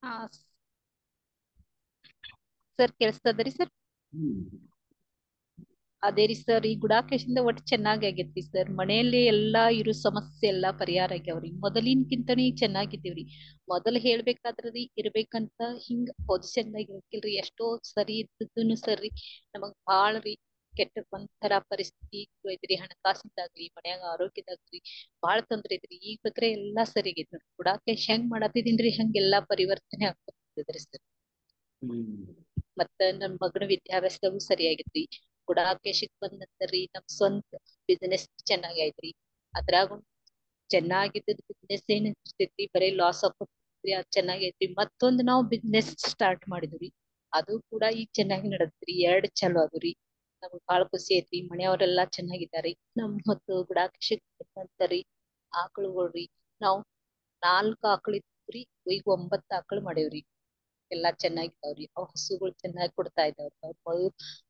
ಹಾ ಸರ್ ಕೇಳಿಸ್ತದ್ರಿ ಸರ್? ಅದೇ ರೀ ಸರ್, ಈ ಗುಡಾಕೇಶಿಂದ ಒಟ್ಟು ಚೆನ್ನಾಗಿ ಆಗೈತಿ ಸರ್. ಮನೆಯಲ್ಲಿ ಎಲ್ಲಾ ಇರೋ ಸಮಸ್ಯೆ ಎಲ್ಲಾ ಪರಿಹಾರ ಆಗ್ಯಾವ್ರಿ. ಮೊದಲಿನ್ಕಿಂತನೇ ಚೆನ್ನಾಗಿದ್ದೀವ್ರಿ. ಮೊದಲ್ ಹೇಳ್ಬೇಕಾದ್ರಿ ಇರ್ಬೇಕಂತ ಹಿಂಗ ಪೊಸಿಷನ್ ನಾಗ ಇರ್ಕಿಲ್ರಿ. ಎಷ್ಟೋ ಸರಿ ಇದ್ದದ್ದೂನು ಸರಿ ನಮಗ್ ಬಾಳ ರೀ ಕೆಟ್ಟ ಒಂಥರ ಪರಿಸ್ಥಿತಿ ಐತ್ರಿ. ಹಣಕಾಸಿಂದಾಗ್ಲಿ ಮನ್ಯಾಗ ಆರೋಗ್ಯದಾಗ್ಲಿ ಬಾಳ ತೊಂದ್ರೆ ಐತ್ರಿ. ಈಗ ಬೇಕ್ರೆ ಎಲ್ಲಾ ಸರಿ ಆಗೈತಿ ನೋಡ್ರಿ. ಗುಡಾಕೇಶ್ ಹೆಂಗ್ ಮಾಡತ್ತಿದೀನ್ರಿ ಹಂಗೆಲ್ಲಾ ಪರಿವರ್ತನೆ ಆಗ್ತದ್ರಿ ಸರ್. ಮತ್ತ ನನ್ ಮಗನ ವಿದ್ಯಾಭ್ಯಾಸದಾಗೂ ಸರಿ ಆಗೈತ್ರಿ. ಗುಡಾಕೇಶಕ್ ಬಂದಂತರಿ ನಮ್ ಸ್ವಂತ ಬಿಸಿನೆಸ್ ಚೆನ್ನಾಗಿ ಐತ್ರಿ. ಅದ್ರಾಗ ಚೆನ್ನಾಗಿದ್ದ ಬಿಸ್ನೆಸ್ ಏನ್ ಇರ್ತೈತಿ ಬರೀ ಲಾಸ್ ಆಫ್ರಿ, ಅದ್ ಚೆನ್ನಾಗೈತ್ರಿ. ಮತ್ತೊಂದ್ ನಾವ್ ಬಿಸ್ನೆಸ್ ಸ್ಟಾರ್ಟ್ ಮಾಡಿದ್ವಿ, ಅದು ಕೂಡ ಈಗ ಚೆನ್ನಾಗಿ ನಡದ್ರಿ. 2 ಚಲೋ ಅದ್ರಿ. ನಮ್ಗ್ ಬಾಳ ಖುಷಿ ಐತ್ರಿ. ಮನೆಯವ್ರೆಲ್ಲಾ ಚೆನ್ನಾಗಿದ್ದಾರಿ. ನಮ್ ಹೊತ್ತು ಗುಡಾಕೇಶಕ್ ಬಂದಂತರಿ ಆಕಳುಗಳ್ರಿ. ನಾವ್ 4 ಆಕಳ ಇದ್ರಿ, ಈಗ 9 ಆಕಳ ಮಾಡೇವ್ರಿ. ಎಲ್ಲಾ ಚೆನ್ನಾಗಿದ್ದಾವ್ರಿ. ಅವ್ ಹಸುಗಳು ಚೆನ್ನಾಗಿ ಕೊಡ್ತಾ ಇದಾವ್ರಿ.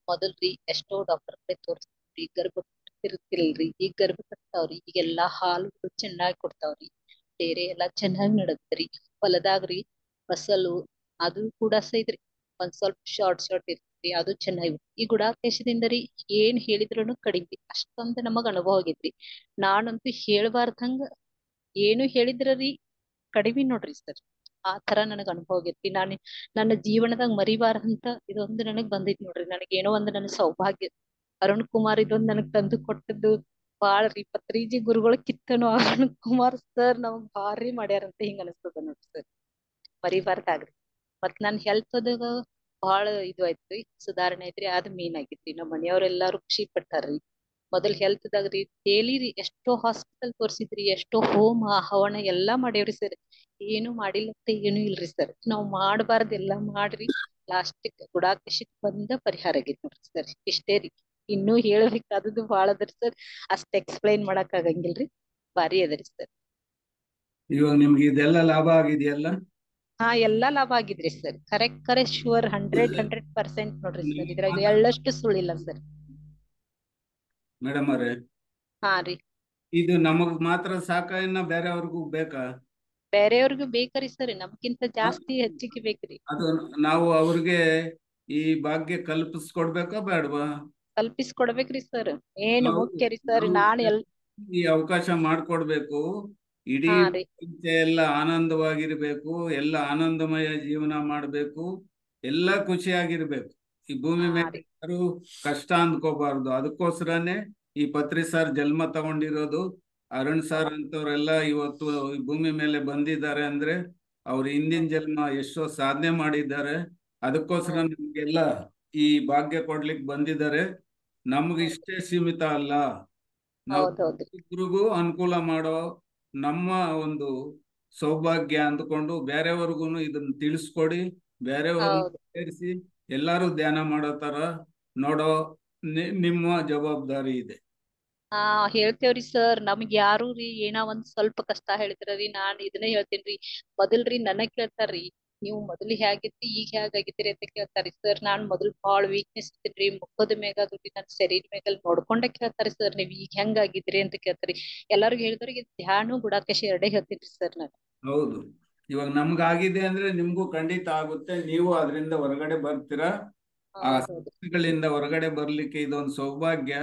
ಮೊದಲ್ರಿ ಎಷ್ಟೋ ಡಾಕ್ಟರ್ ಕಡೆ ತೋರ್ಸ್ತಿದ್ವಿ, ಗರ್ಭ ಇರ್ತಿಲ್ರಿ. ಈಗ ಗರ್ಭ ಕಟ್ತಾವ್ರಿ. ಈಗೆಲ್ಲಾ ಹಾಲುಗಳು ಚೆನ್ನಾಗಿ ಕೊಡ್ತಾವ್ರಿ. ಡೇರೆ ಎಲ್ಲಾ ಚೆನ್ನಾಗ್ ನಡದ್ರಿ. ಹೊಲದಾಗ್ರಿ ಫಸಲು ಅದು ಕೂಡ ಸೈತ್ರಿ ಒಂದ್ ಸ್ವಲ್ಪ ಶಾರ್ಟ್ ಇರ್ತ್ರಿ, ಅದು ಚೆನ್ನಾಗಿ. ಈ ಗುಡಾಕೇಶದಿಂದರಿ ಏನ್ ಹೇಳಿದ್ರುನು ಕಡಿಮೆ, ಅಷ್ಟೊಂದ್ ನಮಗ್ ಅನುಭವ ಆಗೈತ್ರಿ. ನಾನಂತೂ ಹೇಳ್ಬಾರ್ದಂಗ ಏನು ಹೇಳಿದ್ರರಿ ಕಡಿಮೆ ನೋಡ್ರಿ ಸರ್. ಆ ತರ ನನಗ್ ಅನುಭವ ಆಗೈತಿ. ನನ್ನ ಜೀವನದಾಗ ಮರಿಬಾರ್ದಂತ ಇದೊಂದು ನನಗ್ ಬಂದೈತಿ ನೋಡ್ರಿ. ನನಗೇನೋ ಒಂದು ನನ್ನ ಸೌಭಾಗ್ಯ. ಅರುಣ್ ಕುಮಾರ್ ಇದೊಂದು ನನಗ್ ತಂದು ಕೊಟ್ಟದ್ದು ಬಾಳ್ರಿ. ಪತ್ರಿಜಿ ಗುರುಗಳ ಕಿತ್ತನು ಅರುಣ್ ಕುಮಾರ್ ಸರ್ ನಮಗ್ ಭಾರಿ ಮಾಡ್ಯಾರಂತ ಹಿಂಗ ಅನಸ್ತದ ನೋಡ್ರಿ ಸರ್. ಮರಿಬಾರ್ದಾಗ್ರಿ. ಮತ್ ನನ್ ಹೆಲ್ತ್ ಅದಾಗ ಬಹಳ ಇದು ಐತ್ರಿ, ಸುಧಾರಣೆ ಐತ್ರಿ. ಅದ್ ಮೇನ್ ಆಗೈತ್ರಿ. ನಮ್ಮ ಮನೆಯವ್ರೆಲ್ಲಾರು ಖುಷಿ ಪಟ್ಟಾರ್ರಿ. ಮೊದಲ್ ಹೆಲ್ತ್ದಾಗ್ರಿ ಡೇಲಿ ರೀ ಎಷ್ಟೋ ಹಾಸ್ಪಿಟಲ್ ತೋರ್ಸಿದ್ರಿ, ಎಷ್ಟೋ ಹೋಮ ಹವನ ಎಲ್ಲಾ ಮಾಡೇವ್ರಿ ಸರ್. ಏನು ಮಾಡಿಲ್ಲಂತ ಏನು ಇಲ್ರಿ ಸರ್. ನಾವ್ ಮಾಡಬಾರ್ದ ಎಲ್ಲಾ ಮಾಡ್ರಿ. ಲಾಸ್ಟ್ ಗುಡಾಕೇಶಕ್ ಬಂದ ಪರಿಹಾರ ಆಗೈತಿ ನೋಡ್ರಿ ಸರ್. ಇಷ್ಟೇ ರೀ. ಇನ್ನೂ ಹೇಳ್ಬೇಕಾದದ್ದು ಬಾಳ ಅದರಿ ಸರ್. ಅಷ್ಟ್ ಎಕ್ಸ್ಪ್ಲೈನ್ ಮಾಡಕ್ ಆಗಂಗಿಲ್ರಿ. ಬಾರಿ ಅದರಿ ಸರ್. ಇವಾಗ ನಿಮ್ಗೆ ಇದೆಲ್ಲ ಲಾಭ ಆಗಿದೆಯಲ್ಲ? ಹಾ, ಎಲ್ಲಾ ಲಾಭ ಆಗಿದ್ರಿ ಸರ್. ಕರೆ ಶೂರ್ 100% ನೋಡ್ರಿ ಸರ್. ಇದ್ರಾಗ ಎಳ್ಳಷ್ಟು ಸುಳ್ಳಿಲ್ಲ ಸರ್. ಮೇಡಮ್ ಅವರೇ, ಹಾ ರೀ. ಇದು ನಮಗ್ ಮಾತ್ರ ಸಾಕ ಇನ್ನ ಬೇರೆಯವ್ರಿಗೂ ಬೇಕಾ? ಬೇರೆಯವ್ರಿಗೂ ಬೇಕರಿ ಸರ್. ನಮ್ಗಿಂತ ಜಾಸ್ತಿ ಹೆಚ್ಚಿಗೆ ಬೇಕ್ರಿ. ಅದು ನಾವು ಅವ್ರಿಗೆ ಈ ಭಾಗ್ಯ ಕಲ್ಪಿಸ್ಕೊಡ್ಬೇಕಾ ಬೇಡವಾ? ಕಲ್ಪಿಸ್ಕೊಡ್ಬೇಕ್ರಿ ಸರ್. ಏನ್ ನಾವು ಮುಖ್ಯ ರೀ ಸರ್. ನಾನ್ ಈ ಅವಕಾಶ ಮಾಡ್ಕೊಡ್ಬೇಕು. ಇಡೀ ಹಾ ರೀ. ಪ್ರಪಂಚ ಎಲ್ಲ ಆನಂದವಾಗಿರ್ಬೇಕು, ಎಲ್ಲ ಆನಂದಮಯ ಜೀವನ ಮಾಡ್ಬೇಕು, ಎಲ್ಲ ಖುಷಿಯಾಗಿರ್ಬೇಕು. ಈ ಭೂಮಿ ಹಾ ಮೇಲೆ ರೀ. ಯಾರು ಕಷ್ಟ ಅಂದ್ಕೋಬಾರ್ದು. ಅದಕ್ಕೋಸ್ಕರನೇ ಈ ಪತ್ರಿ ಸರ್ ಜನ್ಮ ತಗೊಂಡಿರೋದು. ಅರುಣ್ ಸರ್ ಅಂತವ್ರೆಲ್ಲ ಇವತ್ತು ಈ ಭೂಮಿ ಮೇಲೆ ಬಂದಿದ್ದಾರೆ ಅಂದ್ರೆ ಅವ್ರ ಹಿಂದಿನ ಜನ್ಮ ಎಷ್ಟೋ ಸಾಧನೆ ಮಾಡಿದ್ದಾರೆ. ಅದಕ್ಕೋಸ್ಕರ ನಮ್ಗೆಲ್ಲ ಈ ಭಾಗ್ಯ ಕೊಡ್ಲಿಕ್ಕೆ ಬಂದಿದ್ದಾರೆ. ನಮ್ಗೆ ಇಷ್ಟೇ ಸೀಮಿತ ಅಲ್ಲ, ನಾವು ಹೌದೌದ್ರಿ. ಇಬ್ರಿಗೂ ಅನುಕೂಲ ಮಾಡೋ ನಮ್ಮ ಒಂದು ಸೌಭಾಗ್ಯ ಅಂದ್ಕೊಂಡು ಬೇರೆಯವ್ರಿಗೂ ಇದನ್ನ ತಿಳಿಸ್ಕೊಡಿ. ಬೇರೆಯವ್ರನ್ನ ಹೌದು. ಸೇರಿಸಿ ಎಲ್ಲಾರು ಧ್ಯಾನ ಮಾಡೋ ತರ ನೋಡೋ ನಿಮ್ಮ ಜವಾಬ್ದಾರಿ ಇದೆ. ಹಾ, ಹೇಳ್ತೇವ್ರಿ ಸರ್. ನಮ್ಗ್ ಯಾರು ರೀ ಏನೋ ಒಂದ್ ಸ್ವಲ್ಪ ಕಷ್ಟ ಹೇಳಿದ್ರರಿ ನಾನ್ ಇದನ್ನ ಹೇಳ್ತೇನ್ರಿ. ಮೊದಲ್ರಿ ನನಗ್ ಕೇಳ್ತಾರ್ರಿ, ನೀವು ಮೊದಲು ಹೇಗಿದ್ರಿ ಈಗ ಹೇಗಾಗಿದ್ದೀರಿ ಅಂತ ಕೇಳ್ತಾರಿ ಸರ್. ನಾನ್ ಮೊದಲ್ ಬಾಳ ವೀಕ್ನೆಸ್ ಇದ್ರಿ. ಮುಖದ ಮೇಗಾಗ್ರಿ ನನ್ ಶರೀರ ಮೇಗಲ್ ನೋಡ್ಕೊಂಡೆ ಕೇಳ್ತಾರಿ ಸರ್. ನೀವ್ ಈಗ ಹೆಂಗಾಗಿದ್ರಿ ಅಂತ ಕೇಳ್ತಾರಿ. ಎಲ್ಲಾರ್ಗು ಹೇಳಿದವ್ರಿಗೆ ಧ್ಯಾನ ಗುಡಾಕೇಶ ಎರಡೇ ಹೇಳ್ತೇನ್ರಿ ಸರ್ ನಾನು. ಹೌದು, ಇವಾಗ ನಮ್ಗಾಗಿದೆ ಅಂದ್ರೆ ನಿಮ್ಗೂ ಖಂಡಿತ ಆಗುತ್ತೆ. ನೀವು ಅದರಿಂದ ಹೊರಗಡೆ ಬರ್ತೀರಾ. ಆ ಹೌದೌದು. ಸಮಸ್ಯೆಗಳಿಂದ ಹೊರಗಡೆ ಬರ್ಲಿಕ್ಕೆ ಇದೊಂದು ಸೌಭಾಗ್ಯ.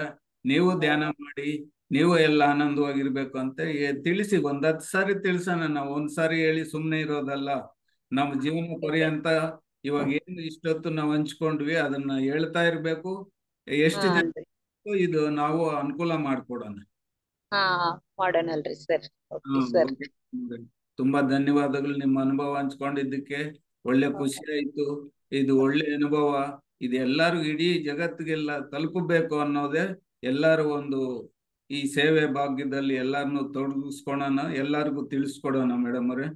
ನೀವು ಧ್ಯಾನ ಮಾಡಿ, ನೀವು ಎಲ್ಲ ಆನಂದವಾಗಿರ್ಬೇಕು ಅಂತ ತಿಳಿಸಿ. 10 ಸಾರಿ ತಿಳಿಸೋಣ ನಾವು. ಒಂದ್ಸಾರಿ ಹೇಳಿ ಸುಮ್ನೆ ಇರೋದಲ್ಲ. ನಮ್ಮ ಜೀವನ ಪರ್ಯಂತ ಇವಾಗ ಏನು ಇಷ್ಟೊತ್ತು ನಾವು ಹಂಚ್ಕೊಂಡ್ವಿ ಅದನ್ನ ಹೇಳ್ತಾ ಇರ್ಬೇಕು. ಎಷ್ಟು ಹಾ ಜನ ಇದು ನಾವು ಅನುಕೂಲ ಮಾಡ್ಕೊಡೋಣ. ಹಾ, ಮಾಡೋಣಲ್ರಿ ಸರ್. Okay sir. ಓಕೆ. ತುಂಬಾ ಧನ್ಯವಾದಗಳು ನಿಮ್ಮ ಅನುಭವ ಹಂಚ್ಕೊಂಡಿದ್ದಕ್ಕೆ. ಒಳ್ಳೆ ಖುಷಿ ಆಯ್ತು. ಇದು ಒಳ್ಳೆ ಅನುಭವ. ಇದು ಎಲ್ಲಾರು ಇಡೀ ಜಗತ್ತಿಗೆಲ್ಲ ತಲುಪಬೇಕು ಅನ್ನೋದೇ ಎಲ್ಲಾರು ಒಂದು ಈ ಸೇವೆ ಭಾಗ್ಯದಲ್ಲಿ ಎಲ್ಲಾರನ್ನು ತೊಡಗಿಸ್ಕೊಳೋಣ, ಎಲ್ಲರಿಗೂ ತಿಳಿಸ್ಕೊಡೋಣ ಮೇಡಮ್ ಅವರೇ.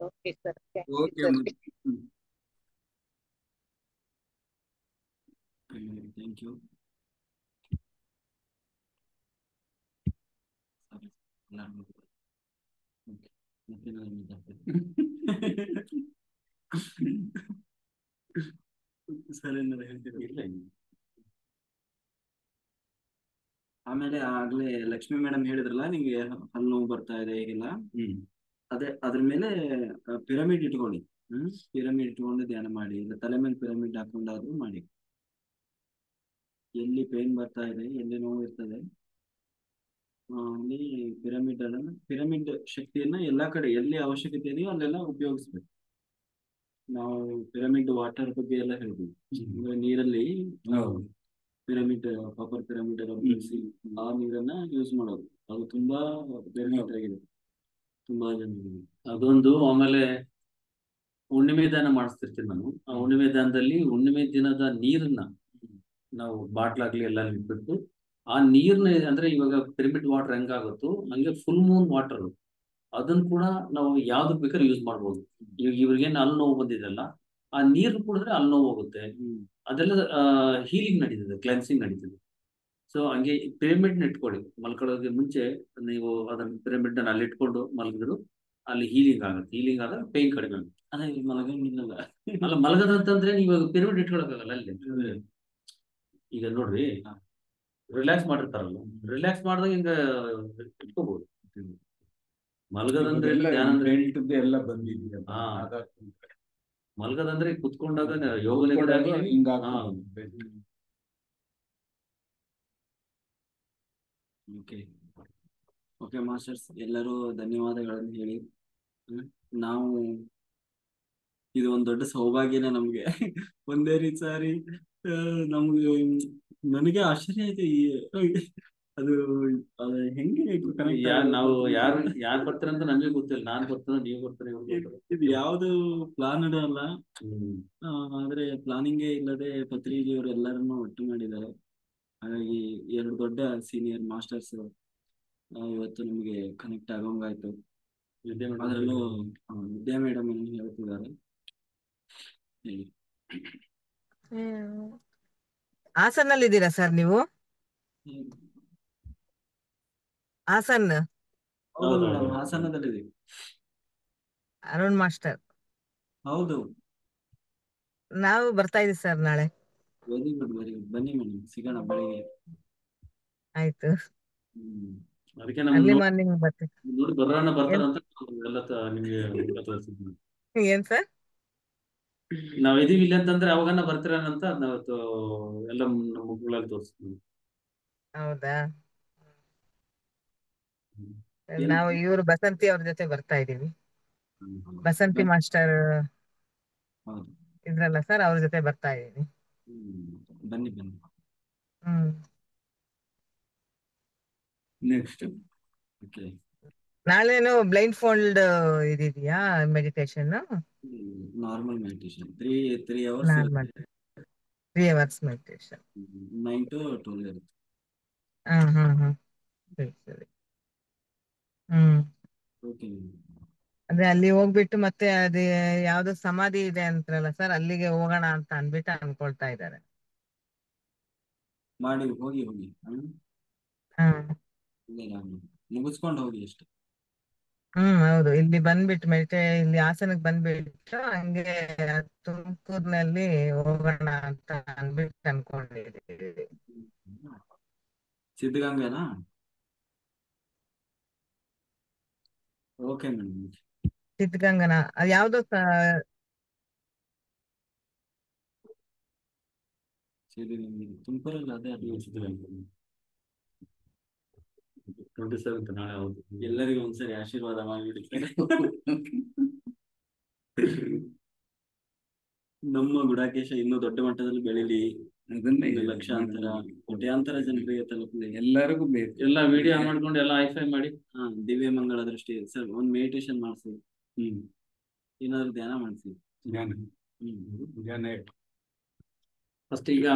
Okay sir. Okay. Thank you. ಮತ್ತೇನಾದ್ರು ಮಾತಾಡ್ತೀರಾ? ಸರ್ ಏನಾದ್ರು ಹೇಳ್ತೀರಾ? ಇಲ್ಲ ಆಮೇಲೆ ಆಗ್ಲೇ ಲಕ್ಷ್ಮಿ ಮೇಡಮ್ ಹೇಳಿದ್ರಲ್ಲ ನಿಮ್ಗೆ ಹಲ್ಲು ನೋವು ಬರ್ತಾ ಇದೆ ಹೀಗೆಲ್ಲ, ಅದ್ರ ಮೇಲೆ ಪಿರಮಿಡ್ ಇಟ್ಕೊಳ್ಳಿ. ಪಿರಮಿಡ್ ಇಟ್ಕೊಂಡು ಧ್ಯಾನ ಮಾಡಿ, ಇಲ್ಲ ತಲೆ ಮೇಲೆ ಪಿರಮಿಡ್ ಹಾಕೊಂಡಾದ್ರೂ ಮಾಡಿ. ಎಲ್ಲಿ ಪೇನ್ ಬರ್ತಾ ಇದೆ, ಎಲ್ಲಿ ನೋವು ಇರ್ತದೆ, ಅಲ್ಲಿ ಪಿರಮಿಡ್ ಶಕ್ತಿಯನ್ನ ಎಲ್ಲಾ ಕಡೆ ಎಲ್ಲಿ ಅವಶ್ಯಕತೆ ಇದೆಯೋ ಅಲ್ಲೆಲ್ಲ ಉಪಯೋಗಿಸ್ಬೇಕು. ನಾವು ಪಿರಮಿಡ್ ವಾಟರ್ ಬಗ್ಗೆ ಎಲ್ಲ ಹೇಳ್ತೀವಿ. ಅಂದ್ರೆ ನೀರಲ್ಲಿ ಪಿರಮಿಡ್, ಕಾಪರ್ ಪಿರಮಿಡ್ ಎಲ್ಲ ಉಪಯೋಗಿಸಿ ಆ ನೀರನ್ನ ಯೂಸ್ ಮಾಡೋದು. ಅದು ತುಂಬಾ ಬೆನಿಫಿಟ್ ಆಗಿದೆ ತುಂಬಾ ಜನರಿಗೆ. ಅದೊಂದು. ಆಮೇಲೆ ಹುಣ್ಣಿಮೆ ದಾನ ಮಾಡಿಸ್ತಿರ್ತೀನಿ ನಾನು. ಆ ಹುಣ್ಣಿಮೆ ದಾನದಲ್ಲಿ ಹುಣ್ಣಿಮೆ ದಿನದ ನೀರನ್ನ ನಾವು ಬಾಟ್ಲಾಗ್ಲಿ ಎಲ್ಲ ಇಟ್ಬಿಟ್ಟು ಆ ನೀರ್ನ, ಅಂದ್ರೆ ಇವಾಗ ಪಿರಮಿಡ್ ವಾಟರ್ ಹೆಂಗಾಗುತ್ತೋ ಹಂಗೆ ಫುಲ್ ಮೂನ್ ವಾಟರ್ ಅದನ್ನ ಕೂಡ ನಾವು ಯಾವ್ದಕ್ ಬೇಕಾದ್ರೆ ಯೂಸ್ ಮಾಡ್ಬೋದು. ಈಗ ಇವ್ರಿಗೇನು ಹಲ್ಲು ನೋವು ಬಂದಿದೆಲ್ಲ, ಆ ನೀರು ಕುಡಿದ್ರೆ ಹಲ್ಲು ನೋವು ಹೋಗುತ್ತೆ. ಅದೆಲ್ಲ ಹೀಲಿಂಗ್ ನಡೀತದೆ, ಕ್ಲೆನ್ಸಿಂಗ್ ನಡೀತದೆ. ಸೊ ಹಂಗೆ ಪಿರಮಿಡ್ ಇಟ್ಕೊಳ್ಳಿ. ಮಲ್ಕೊಳ್ಳೋಕೆ ಮುಂಚೆ ನೀವು ಅದನ್ನ ಪಿರಮಿಡ್ ಅಲ್ಲಿ ಇಟ್ಕೊಂಡು ಮಲಗಿದ್ರು ಅಲ್ಲಿ ಹೀಲಿಂಗ್ ಆಗುತ್ತೆ. ಹೀಲಿಂಗ್ ಆದ್ರೆ ಪೇನ್ ಕಡಿಮೆ ಆಗುತ್ತೆ. ಅದೇ ಮಲಗಂಗಿಲ್ಲಲ್ಲ. ಅಲ್ಲ, ಮಲಗದಂತಂದ್ರೆ ನೀವು ಪಿರಮಿಡ್ ಇಟ್ಕೊಳಕ್ಕಾಗಲ್ಲ ಅಲ್ಲಿ. ಈಗ ನೋಡ್ರಿ, ರಿಲ್ಯಾಕ್ಸ್ ಮಾಡಿರ್ತಾರಲ್ಲ, ರಿಲ್ಯಾಕ್ಸ್ ಮಾಡಿದಾಗ ಹಿಂಗ ಇಟ್ಕೋಬಹುದು. ಮಲಗದಂದ್ರೆ ಧ್ಯಾನ ಅಂದ್ರೆ ಎಲ್ಲ ಬಂದಿದ್ದೀರ. ಮಲಗದಂದ್ರೆ ಕುತ್ಕೊಂಡಾಗ ಯೋಗ ಹಿಂಗ. ಓಕೆ ಮಾಸ್ಟರ್ಸ್, ಎಲ್ಲರೂ ಧನ್ಯವಾದಗಳನ್ನು ಹೇಳಿ. ನಾವು ಇದು ಒಂದು ದೊಡ್ಡ ಸೌಭಾಗ್ಯನೇ ನಮ್ಗೆ. ಒಂದೇ ರೀತಿ ಸಾರಿ ನಮ್ಗೆ ನನಗೆ ಆಶ್ಚರ್ಯ ಆಯ್ತು. ಅದು ಹೆಂಗೆ ನಾವು ಯಾರು ಬರ್ತಾರೆ ಅಂತ ನಮಗೆ ಗೊತ್ತಿಲ್ಲ. ನಾನ್ ಬರ್ತಾನೆ, ನೀವು ಬರ್ತಾರೆ, ಇದು ಯಾವ್ದು ಪ್ಲಾನ್ ಅಲ್ಲ. ಆದ್ರೆ ಪ್ಲಾನಿಂಗೇ ಇಲ್ಲದೆ ಪತ್ರಿಜಿಯವರು ಎಲ್ಲರನ್ನು ಒಟ್ಟು ಮಾಡಿದ್ದಾರೆ. ಹಾಗಾಗಿ 2 ದೊಡ್ಡ ಸೀನಿಯರ್ ಮಾಸ್ಟರ್ಸ್ ಇವತ್ತು ನಮಗೆ ಕನೆಕ್ಟ್ ಆಗೋಂಗಾಯ್ತು. ಅದರಲ್ಲೂ ವಿದ್ಯಾ ಮೇಡಮ್ ಅನ್ನು ಹೇಳ್ತಿದ್ದಾರೆ. ಹೇಳಿ. ಹಾಸನಲ್ಲಿ ಇದ್ದೀರಾ ಸರ್ ನೀವು? ಹಾಸನ್? ಹೌದು ಮೇಡಮ್, ಹಾಸನದಲ್ಲಿದೆ. ಅರುಣ್ ಮಾಸ್ಟರ್. ಹೌದು, ನಾವು ಬರ್ತಾ ಇದೀವಿ ಸರ್ ನಾಳೆ. Very good, very good. ಬನ್ನಿ ಮೇಡಮ್, ಸಿಗೋಣ ಬೆಳಿಗ್ಗೆ. ಆಯ್ತು, ಅದಕ್ಕೆ ಅರ್ಲಿ ಮಾರ್ನಿಂಗ್ ಬರ್ತೀವಿ. ನೋಡಿ ಬರೋಣ ಬರ್ತಾರಂತ ಎಲ್ಲ ನಿಮ್ಗೆ ತೋರಿಸಿದ್ವಿ. ಏನ್ ಸರ್? ನಾವ್ ಇದೀವಿ ಇಲ್ಲ ಅಂತಂದ್ರೆ ಅವಾಗನ್ನ ಬರ್ತೀರಂತ ನಾವತ್ತು ಎಲ್ಲ ಮುಖಗಳಲ್ಲಿ ತೋರಿಸ್ತೀವಿ. ಹೌದಾ? ನಾವು ಇವ್ರು ಬಸಂತಿ ಅವ್ರ ಜೊತೆ ಬರ್ತಾ ಇದೀವಿ. ಬಸಂತಿ ಮಾಸ್ಟರ್ ಇದ್ರಲ್ಲ ಸರ್, ಅವ್ರ ಜೊತೆ ಬರ್ತಾ ಇದೀನಿ. ಬನ್ನಿ ಬನ್ನಿ. ನೆಕ್ಸ್ಟ್ ನಾಳೆನು ಬ್ಲೈಂಡ್ ಫೋಲ್ಡ್ ಇದೆಯಾ meditation? Normal meditation 3 hours. Normal 3 hours meditation 9 to 12 ಇರುತ್ತೆ. ಸರಿ ಸರಿ. ಓಕೆ. ಅದೇ ಅಲ್ಲಿ ಹೋಗ್ಬಿಟ್ಟು ಮತ್ತೆ ಅದೇ ಯಾವ್ದೋ ಸಮಾಧಿ ಇದೆ ಅಂತಾರಲ್ಲ ಸರ್, ಅಲ್ಲಿಗೆ ಹೋಗೋಣ ಅಂತ ಅನ್ಬಿಟ್ಟು ಅನ್ಕೊಳ್ತಾ ಇದ್ದಾರೆ. ಮಾಡಿ ಹೋಗಿ ಹೋಗಿ ಮುಗಿಸ್ಕೊಂಡು ಹೋಗಿ ಅಷ್ಟೇ. ಹೌದು. ಇಲ್ಲಿ ಬಂದ್ಬಿಟ್ಟು ಇಲ್ಲಿ ಹಾಸನಕ್ಕೆ ಬಂದ್ಬಿಟ್ಟು ಹಂಗೆ ತುಮಕೂರಿನಲ್ಲಿ ಹೋಗೋಣ ಅಂತ ಅನ್ಬಿಟ್ಟು ಅನ್ಕೊಂಡಿದ್ದೀವಿ. ಸಿದ್ಧಗಂಗೆನಾ? Okay madam. ಸಿದ್ಧಗಂಗನ ಅದು ಯಾವ್ದೋ ತುಮಕೂರಲ್ಲಿ ಅದೇ ಅದು ಸಿದ್ಧಗಂಗೆ 27 ನಾಳೆ. ಹೌದು, ಎಲ್ಲರಿಗೂ ಒಂದ್ಸರಿ ಆಶೀರ್ವಾದ ಮಾಡಿಬಿಡ್ತಾರೆ. ನಮ್ಮ ಗುಡಾಕೇಶ ಇನ್ನೂ ದೊಡ್ಡ ಮಟ್ಟದಲ್ಲಿ ಬೆಳೀಲಿ. ಲಕ್ಷಾಂತರ ಕೋಟ್ಯಾಂತರ ಜನರಿಗೆ ತಲುಪಲಿ. ಎಲ್ಲರಿಗೂ ಬೇಕು. ಎಲ್ಲ ವಿಡಿಯೋ ಮಾಡ್ಕೊಂಡು ಎಲ್ಲ ಹೈಫೈ ಮಾಡಿ ದಿವ್ಯ ಮಂಗಳ ದೃಷ್ಟಿ ಸರ್ ಒಂದ್ ಮೆಡಿಟೇಷನ್ ಮಾಡಿಸಿ. ಏನಾದ್ರು ಧ್ಯಾನ ಮಾಡಿಸಿ. ಧ್ಯಾನ ಫಸ್ಟ್ ಈಗ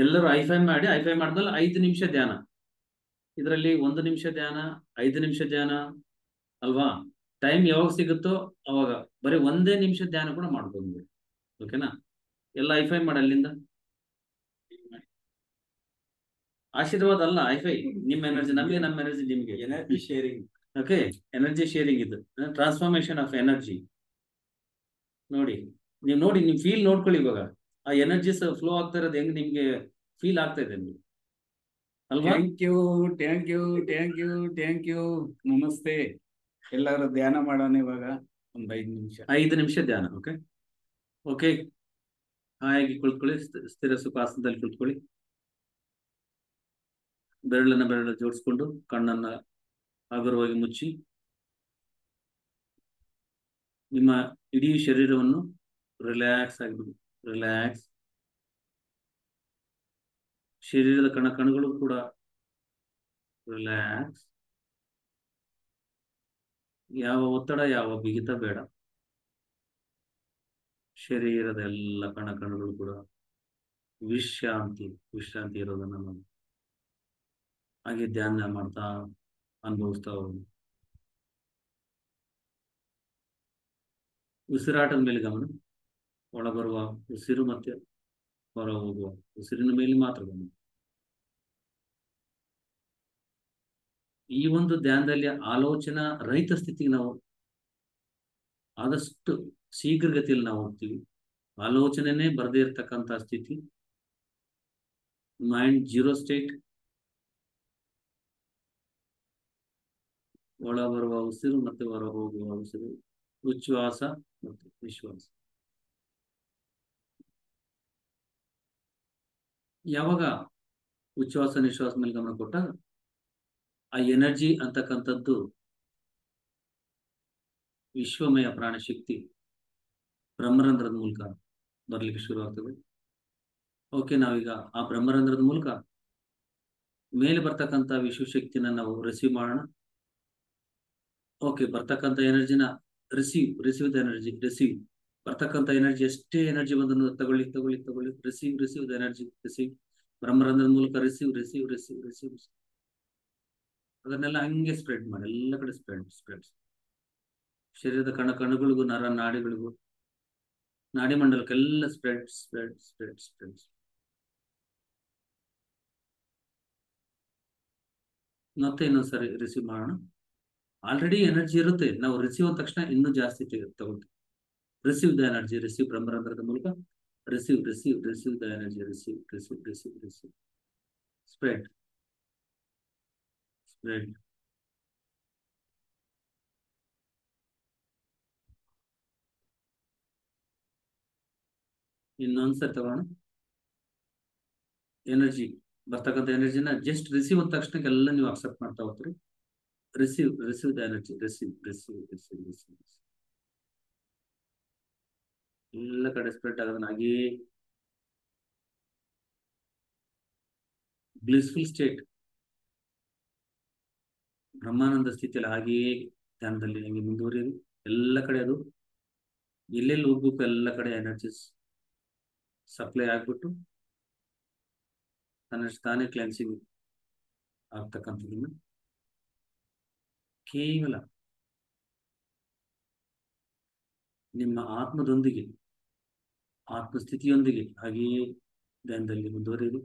ಎಲ್ಲರೂ ಹೈಫೈ ಮಾಡಿ, ಹೈಫೈ ಮಾಡಿದ್ಮೇಲೆ 5 ನಿಮಿಷ ಧ್ಯಾನ. ಇದರಲ್ಲಿ 1 ನಿಮಿಷ ಧ್ಯಾನ, 5 ನಿಮಿಷ ಧ್ಯಾನ ಅಲ್ವಾ? ಟೈಮ್ ಯಾವಾಗ ಸಿಗುತ್ತೋ ಅವಾಗ ಬರೀ 1 ನಿಮಿಷ ಧ್ಯಾನ ಕೂಡ ಮಾಡ್ಬೋದು. ಓಕೆನಾ? ಎಲ್ಲ ಹೈಫೈ ಮಾಡಿ ಅಲ್ಲಿಂದ. ಆಶೀರ್ವಾದ ಅಲ್ಲ, ಹೈಫೈ. ನಿಮ್ಮ ಎನರ್ಜಿ ನಮಗೆ, ನಮ್ಮ ಎನರ್ಜಿ ನಿಮ್ಗೆ. Energy sharing. Okay, energy sharing ಇದು ಟ್ರಾನ್ಸ್ಫಾರ್ಮೇಶನ್ ಆಫ್ ಎನರ್ಜಿ. ನೋಡಿ ನೀವು ಫೀಲ್ ನೋಡ್ಕೊಳ್ಳಿ ಇವಾಗ ಆ ಎನರ್ಜಿಸ್ ಫ್ಲೋ ಆಗ್ತಾ ಇರೋದು ಹೆಂಗ್ ನಿಮ್ಗೆ ಫೀಲ್ ಆಗ್ತಾ ಇದೆ ನಿಮ್ಗೆ ಅಲ್ವಾ? Thank you thank you thank you thank you. ನಮಸ್ತೆ. ಎಲ್ಲರೂ ಧ್ಯಾನ ಮಾಡೋಣ ಇವಾಗ ಒಂದು 5 ನಿಮಿಷ. 5 ನಿಮಿಷ ಧ್ಯಾನ. ಓಕೆ ಓಕೆ, ಹಾಯಾಗಿ ಕುಳಿತುಕೊಳ್ಳಿ. ಸ್ಥಿರ ಸುಖಾಸನದಲ್ಲಿ ಕುಳಿತುಕೊಳ್ಳಿ. ಬೆರಳು ಜೋಡಿಸ್ಕೊಂಡು ಕಣ್ಣನ್ನ ಹಗುರವಾಗಿ ಮುಚ್ಚಿ ನಿಮ್ಮ ಇಡೀ ಶರೀರವನ್ನು ರಿಲ್ಯಾಕ್ಸ್ ಆಗಿಬಿಡಿ. ರಿಲ್ಯಾಕ್ಸ್. ಶರೀರದ ಕಣಗಳು ಕೂಡ ರಿಲ್ಯಾಕ್ಸ್. ಯಾವ ಒತ್ತಡ, ಯಾವ ಬಿಗಿತ ಬೇಡ. ಶರೀರದ ಎಲ್ಲ ಕಣಗಳು ಕೂಡ ವಿಶ್ರಾಂತಿ ಇರೋದನ್ನ ನಾವು ಹಾಗೆ ಧ್ಯಾನ ಮಾಡ್ತಾ ಅನುಭವಿಸ್ತಾ ಹೋಗೋದು. ಉಸಿರಾಟದ ಮೇಲೆ ಗಮನ. ಒಳಬರುವ ಉಸಿರು ಮತ್ತೆ ಹೊರ ಹೋಗುವ ಉಸಿರಿನ ಮೇಲೆ ಮಾತ್ರ ಗಮನ. ಈ ಒಂದು ಧ್ಯಾನದಲ್ಲಿ ಆಲೋಚನಾ ರಹಿತ ಸ್ಥಿತಿಗೆ ನಾವು ಆದಷ್ಟು ಶೀಘ್ರಗತಿಯಲ್ಲಿ ನಾವು ಹೋಗ್ತೀವಿ. ಆಲೋಚನೆನೇ ಬರದೇ ಇರತಕ್ಕಂತ ಸ್ಥಿತಿ, ಮೈಂಡ್ ಜೀರೋ ಸ್ಟೇಟ್. ಒಳ ಬರುವ ಉಸಿರು ಮತ್ತೆ ಹೊರ ಹೋಗುವ ಉಸಿರು, ಉಚ್ಛ್ವಾಸ ಮತ್ತು ನಿಶ್ವಾಸ. ಯಾವಾಗ ಉಚ್ಛ್ವಾಸ ನಿಶ್ವಾಸ ಮೇಲೆ ಗಮನ ಕೊಟ್ಟಾಗ ಆ ಎನರ್ಜಿ ಅಂತಕ್ಕಂಥದ್ದು ವಿಶ್ವಮಯ ಪ್ರಾಣಶಕ್ತಿ ಬ್ರಹ್ಮರಂಧ್ರದ ಮೂಲಕ ಬರ್ಲಿಕ್ಕೆ ಶುರು ಆಗ್ತದೆ. ಓಕೆ, ನಾವೀಗ ಆ ಬ್ರಹ್ಮರಂಧ್ರದ ಮೂಲಕ ಮೇಲೆ ಬರ್ತಕ್ಕಂಥ ವಿಶ್ವಶಕ್ತಿನ ನಾವು ರಿಸೀವ್ ಮಾಡೋಣ. ಓಕೆ, ಬರ್ತಕ್ಕಂಥ ಎನರ್ಜಿನ ರಿಸೀವ್ ದ ಎನರ್ಜಿ. ರಿಸೀವ್ ಬರ್ತಕ್ಕಂಥ ಎನರ್ಜಿ, ಎಷ್ಟೇ ಎನರ್ಜಿ ಬಂದನ್ನು ತಗೊಳ್ಳಿ. Receive the energy. ರಿಸೀವ್ ಬ್ರಹ್ಮರಂಧ್ರದ ಮೂಲಕ ರಿಸೀವ್. ಅದನ್ನೆಲ್ಲ ಹಂಗೆ ಸ್ಪ್ರೆಡ್ ಮಾಡಿ, ಎಲ್ಲ ಕಡೆ ಸ್ಪ್ರೆಡ್. ಶರೀರದ ಕಣಗಳಿಗೂ ನಾಡಿಗಳಿಗೂ ನಾಡಿ ಮಂಡಲಕ್ಕೆಲ್ಲ ಸ್ಪ್ರೆಡ್. ಮತ್ತೆ ಇನ್ನೊಂದ್ಸರಿ ರಿಸೀವ್ ಮಾಡೋಣ. ಆಲ್ರೆಡಿ ಎನರ್ಜಿ ಇರುತ್ತೆ, ನಾವು ರಿಸೀವ್ ಅಂದ ತಕ್ಷಣ ಇನ್ನೂ ಜಾಸ್ತಿ ತಗೊಳ್ತೀವಿ. Receive the energy. ರಿಸೀವ್ ಬ್ರಹ್ಮರಂಧ್ರದ ಮೂಲಕ receive the energy. Receive. Spread. ಇನ್ನೊಂದ್ಸರಿ ತಗೋಣ. ಎನರ್ಜಿ ಬರ್ತಕ್ಕಂಥ ಎನರ್ಜಿನ ಜಸ್ಟ್ ರಿಸೀವ್ ಅಂದ ತಕ್ಷಣಕ್ಕೆ ಎಲ್ಲ ನೀವು ಅಕ್ಸೆಪ್ಟ್ ಮಾಡ್ತಾ ಹೋಗ್ತೀರಿ. Receive the energy. ರಿಸೀವ್. ಎಲ್ಲ ಕಡೆ ಸ್ಪ್ರೆಡ್ ಆಗೋದನ್ನ ಹಾಗೇ ಬ್ಲಿಸ್ಫುಲ್ ಸ್ಟೇಟ್, ಬ್ರಹ್ಮಾನಂದ ಸ್ಥಿತಿಯಲ್ಲಿ ಹಾಗೆಯೇ ಧ್ಯಾನದಲ್ಲಿ ಹಂಗೆ ಮುಂದುವರಿಯೋದು. ಎಲ್ಲ ಕಡೆ ಅದು ಎಲ್ಲೆಲ್ಲಿ ಹೋಗ್ಬೇಕು ಎಲ್ಲ ಕಡೆ ಎನರ್ಜಿಸ್ ಸಪ್ಲೈ ಆಗ್ಬಿಟ್ಟು ತಾನೇ ಕ್ಲೆನ್ಸಿಂಗ್ ಆಗ್ತಕ್ಕಂಥದ್ದನ್ನು ಕೇವಲ ನಿಮ್ಮ ಆತ್ಮದೊಂದಿಗೆ, ಆತ್ಮಸ್ಥಿತಿಯೊಂದಿಗೆ ಹಾಗೆಯೇ ಧ್ಯಾನದಲ್ಲಿ ಮುಂದುವರಿಯೋದು.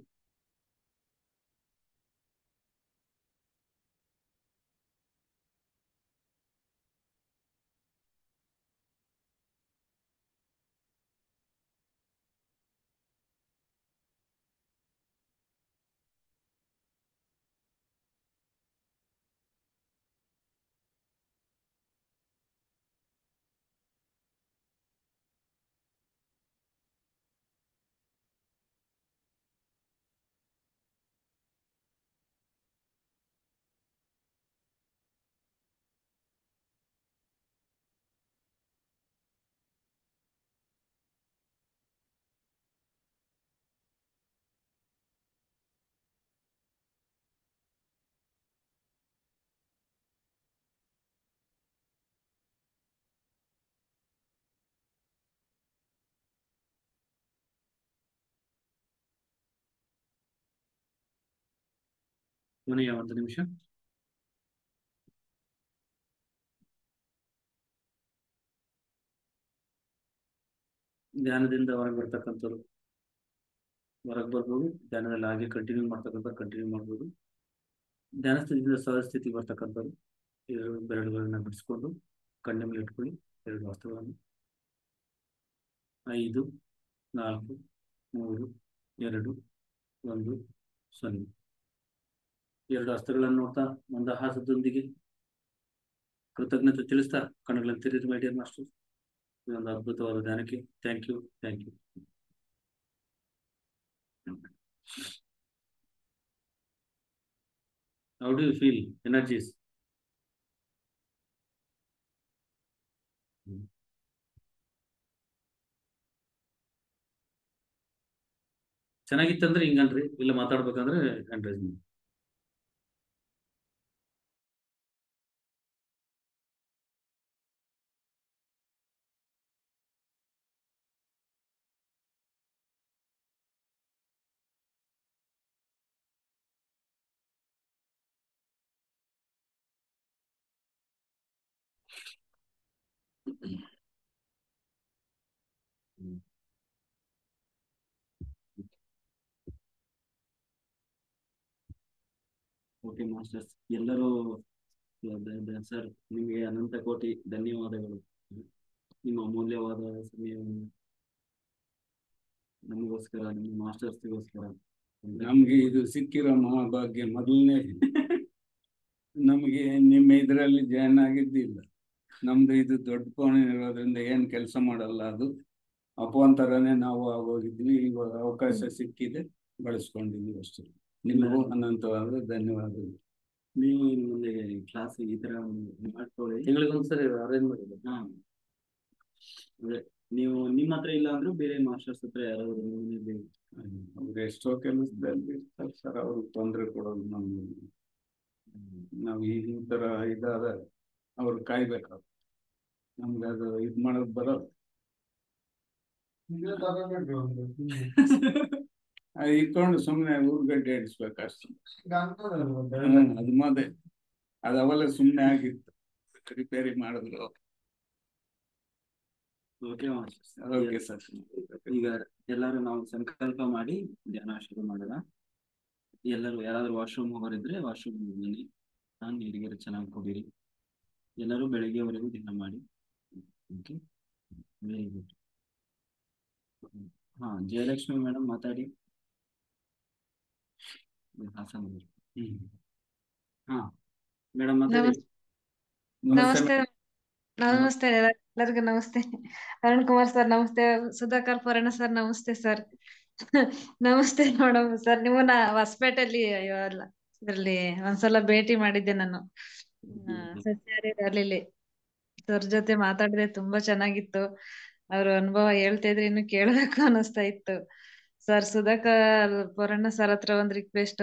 ಕೊನೆಯ 1 ನಿಮಿಷ. ಧ್ಯಾನದಿಂದ ಹೊರಗೆ ಬರ್ತಕ್ಕಂಥವ್ರು ಹೊರಗೆ ಬರ್ಬೋದು. ಧ್ಯಾನದಲ್ಲಿ ಹಾಗೆ ಕಂಟಿನ್ಯೂ ಮಾಡ್ತಕ್ಕಂಥ ಕಂಟಿನ್ಯೂ ಮಾಡ್ಬೋದು. ಧ್ಯಾನ ಸ್ಥಿತಿಯಿಂದ ಸಹಜ ಸ್ಥಿತಿಗೆ ಬರ್ತಕ್ಕಂಥವ್ರು ಬೆರಳುಗಳನ್ನ ಬಿಡಿಸ್ಕೊಂಡು ಕಣ್ಣ ಮೇಲೆ ಇಟ್ಕೊಳ್ಳಿ. 2 ಹಸ್ತಗಳನ್ನು 5 4 3 2 1 0. 2 ಹಸ್ತಗಳನ್ನು ನೋಡ್ತಾ ಮಂದಹಾಸದೊಂದಿಗೆ ಕೃತಜ್ಞತೆ ತಿಳಿಸ್ತಾ ಕಣ್ಣುಗಳನ್ನು ತೆರೆದು ಮೈ ಡಿಯರ್ ಮಾಸ್ಟರ್. ಇದೊಂದು ಅದ್ಭುತವಾದ ಧ್ಯಾನಕ್ಕೆ thank you. How do you feel? Energies? ಚೆನ್ನಾಗಿತ್ತಂದ್ರೆ ಹಿಂಗನ್ರಿ, ಇಲ್ಲ ಮಾತಾಡ್ಬೇಕಂದ್ರೆ ಹ್ಯಾಂಡ್ ರೈಸ್ ಮಾಡಿ. ಓಕೆ ಮಾಸ್ಟರ್ಸ್, ಎಲ್ಲರೂ ಸರ್ ನಿಮಗೆ ಅನಂತ ಕೋಟಿ ಧನ್ಯವಾದಗಳು. ನಿಮ್ಮ ಅಮೂಲ್ಯವಾದ ಸಮಯವನ್ನು ನಮಗೋಸ್ಕರ, ನಿಮ್ಮ ಮಾಸ್ಟರ್ಸ್ಗೋಸ್ಕರ. ನಮ್ಗೆ ಇದು ಸಿಕ್ಕಿರೋ ಮಹಾಭಾಗ್ಯ. ಮೊದಲನೇ ನಮಗೆ ನಿಮ್ಮ ಇದರಲ್ಲಿ ಜಾಯ್ನ್ ಆಗಿದ್ದಿಲ್ಲ. ನಮ್ದು ಇದು ದೊಡ್ಡ ಫೋನ್ ಇರೋದ್ರಿಂದ ಏನ್ ಕೆಲಸ ಮಾಡಲ್ಲ, ಅದು ಅಪೋನ್ ತರನೇ ನಾವು ಆಗೋಗಿದ್ವಿ. ಇವಾಗ ಅವಕಾಶ ಸಿಕ್ಕಿದೆ, ಬಳಸ್ಕೊಂಡಿದ್ವಿ ಅಷ್ಟೇ. ನಿಮಗೂ ಅನಂತವಾದ ಧನ್ಯವಾದಗಳು. ನೀವು ಇನ್ನು ಮುಂದೆ ಕ್ಲಾಸ್ ಈ ತರ ಮಾಡ್ಕೊಳ್ಳಿ, ತಿಂಗಳಿಗೊಂದ್ಸರಿ ಅರೇಂಜ್ ಮಾಡಿದ್ರು. ಅದೇ ನೀವು ನಿಮ್ಮ ಹತ್ರ ಇಲ್ಲ ಅಂದ್ರೂ ಬೇರೆ ಮಾಸ್ಟರ್ಸ್ ಹತ್ರ ಯಾರಾದ್ರು ಅವ್ರು ಎಷ್ಟೋ ಕೆಲಸದಲ್ಲಿ ಇರ್ತಾರೆ ಸರ್, ಅವ್ರಿಗೆ ತೊಂದರೆ ಕೊಡೋದು ನಮ್ಗೆ. ನಾವು ಈ ತರ ಇದಾದ ಅವ್ರು ಕಾಯ್ಬೇಕಾಗ್ತದೆ. ನಮ್ಗೆ ಅದು ಇದು ಮಾಡೋದು ಬರೋದು. ಅದು ಇಟ್ಕೊಂಡು ಸುಮ್ಮನೆ ಊರ್ಗಡ್ಡೆ ಇಡಿಸ್ಬೇಕಷ್ಟೆ. ಅದು ಮದೆ ಅದು ಅವೆಲ್ಲ ಸುಮ್ಮನೆ ಆಗಿತ್ತು, ರಿಪೇರಿ ಮಾಡಿದ್ರು. Okay sir. ಈಗ ಎಲ್ಲರೂ ನಾವು ಸಂಕಲ್ಪ ಮಾಡಿ ಧ್ಯಾನ ಶುರು ಮಾಡೋಣ. ಎಲ್ಲರೂ ಯಾರಾದ್ರೂ ವಾಶ್ರೂಮ್ ಹೋಗೋರಿದ್ರೆ ವಾಶ್ರೂಮ್ ಬನ್ನಿ, ನಾನು ನೀರಿಗೆ ಚೆನ್ನಾಗಿ ಕುಡೀರಿ. ಎಲ್ಲರೂ ಬೆಳಿಗ್ಗೆವರೆಗೂ ಧ್ಯಾನ ಮಾಡಿ. Okay, very good. Jayalakshmi madam ಮಾತಾಡಿ. ಮೇಡಮ್ ಮಾತಾಡಿ. ನಮಸ್ತೆ ನಮಸ್ತೆ ಎಲ್ಲರಿಗೂ ನಮಸ್ತೆ. ಅರುಣ್ ಕುಮಾರ್ ಸರ್ ನಮಸ್ತೆ, ಸುಧಾಕರ್ ಪೋರಣ್ಣ ಸರ್ ನಮಸ್ತೆ ಸರ್. ನಮಸ್ತೆ ಮೇಡಮ್ ಸರ್. ನಿಮ್ಮನ್ನ ಹೊಸಪೇಟೆಯಲ್ಲಿ ಇದರಲ್ಲಿ ಒಂದ್ಸಲ ಭೇಟಿ ಮಾಡಿದ್ದೆ ನಾನು, ಸತ್ಯಾರಿ ರ್ಯಾಲಿಲಿ. ಸರ್ ಜೊತೆ ಮಾತಾಡಿದೆ, ತುಂಬಾ ಚೆನ್ನಾಗಿತ್ತು. ಅವ್ರ ಅನುಭವ ಹೇಳ್ತಾ ಇದ್ರೆ ಇನ್ನು ಕೇಳ್ಬೇಕು ಅನಿಸ್ತಾ ಇತ್ತು. ಸರ್ ಸುಧಾಕರ್ ಪೋರಣ್ಣ ಸರ್ ಹತ್ರ ಒಂದ್ ರಿಕ್ವೆಸ್ಟ್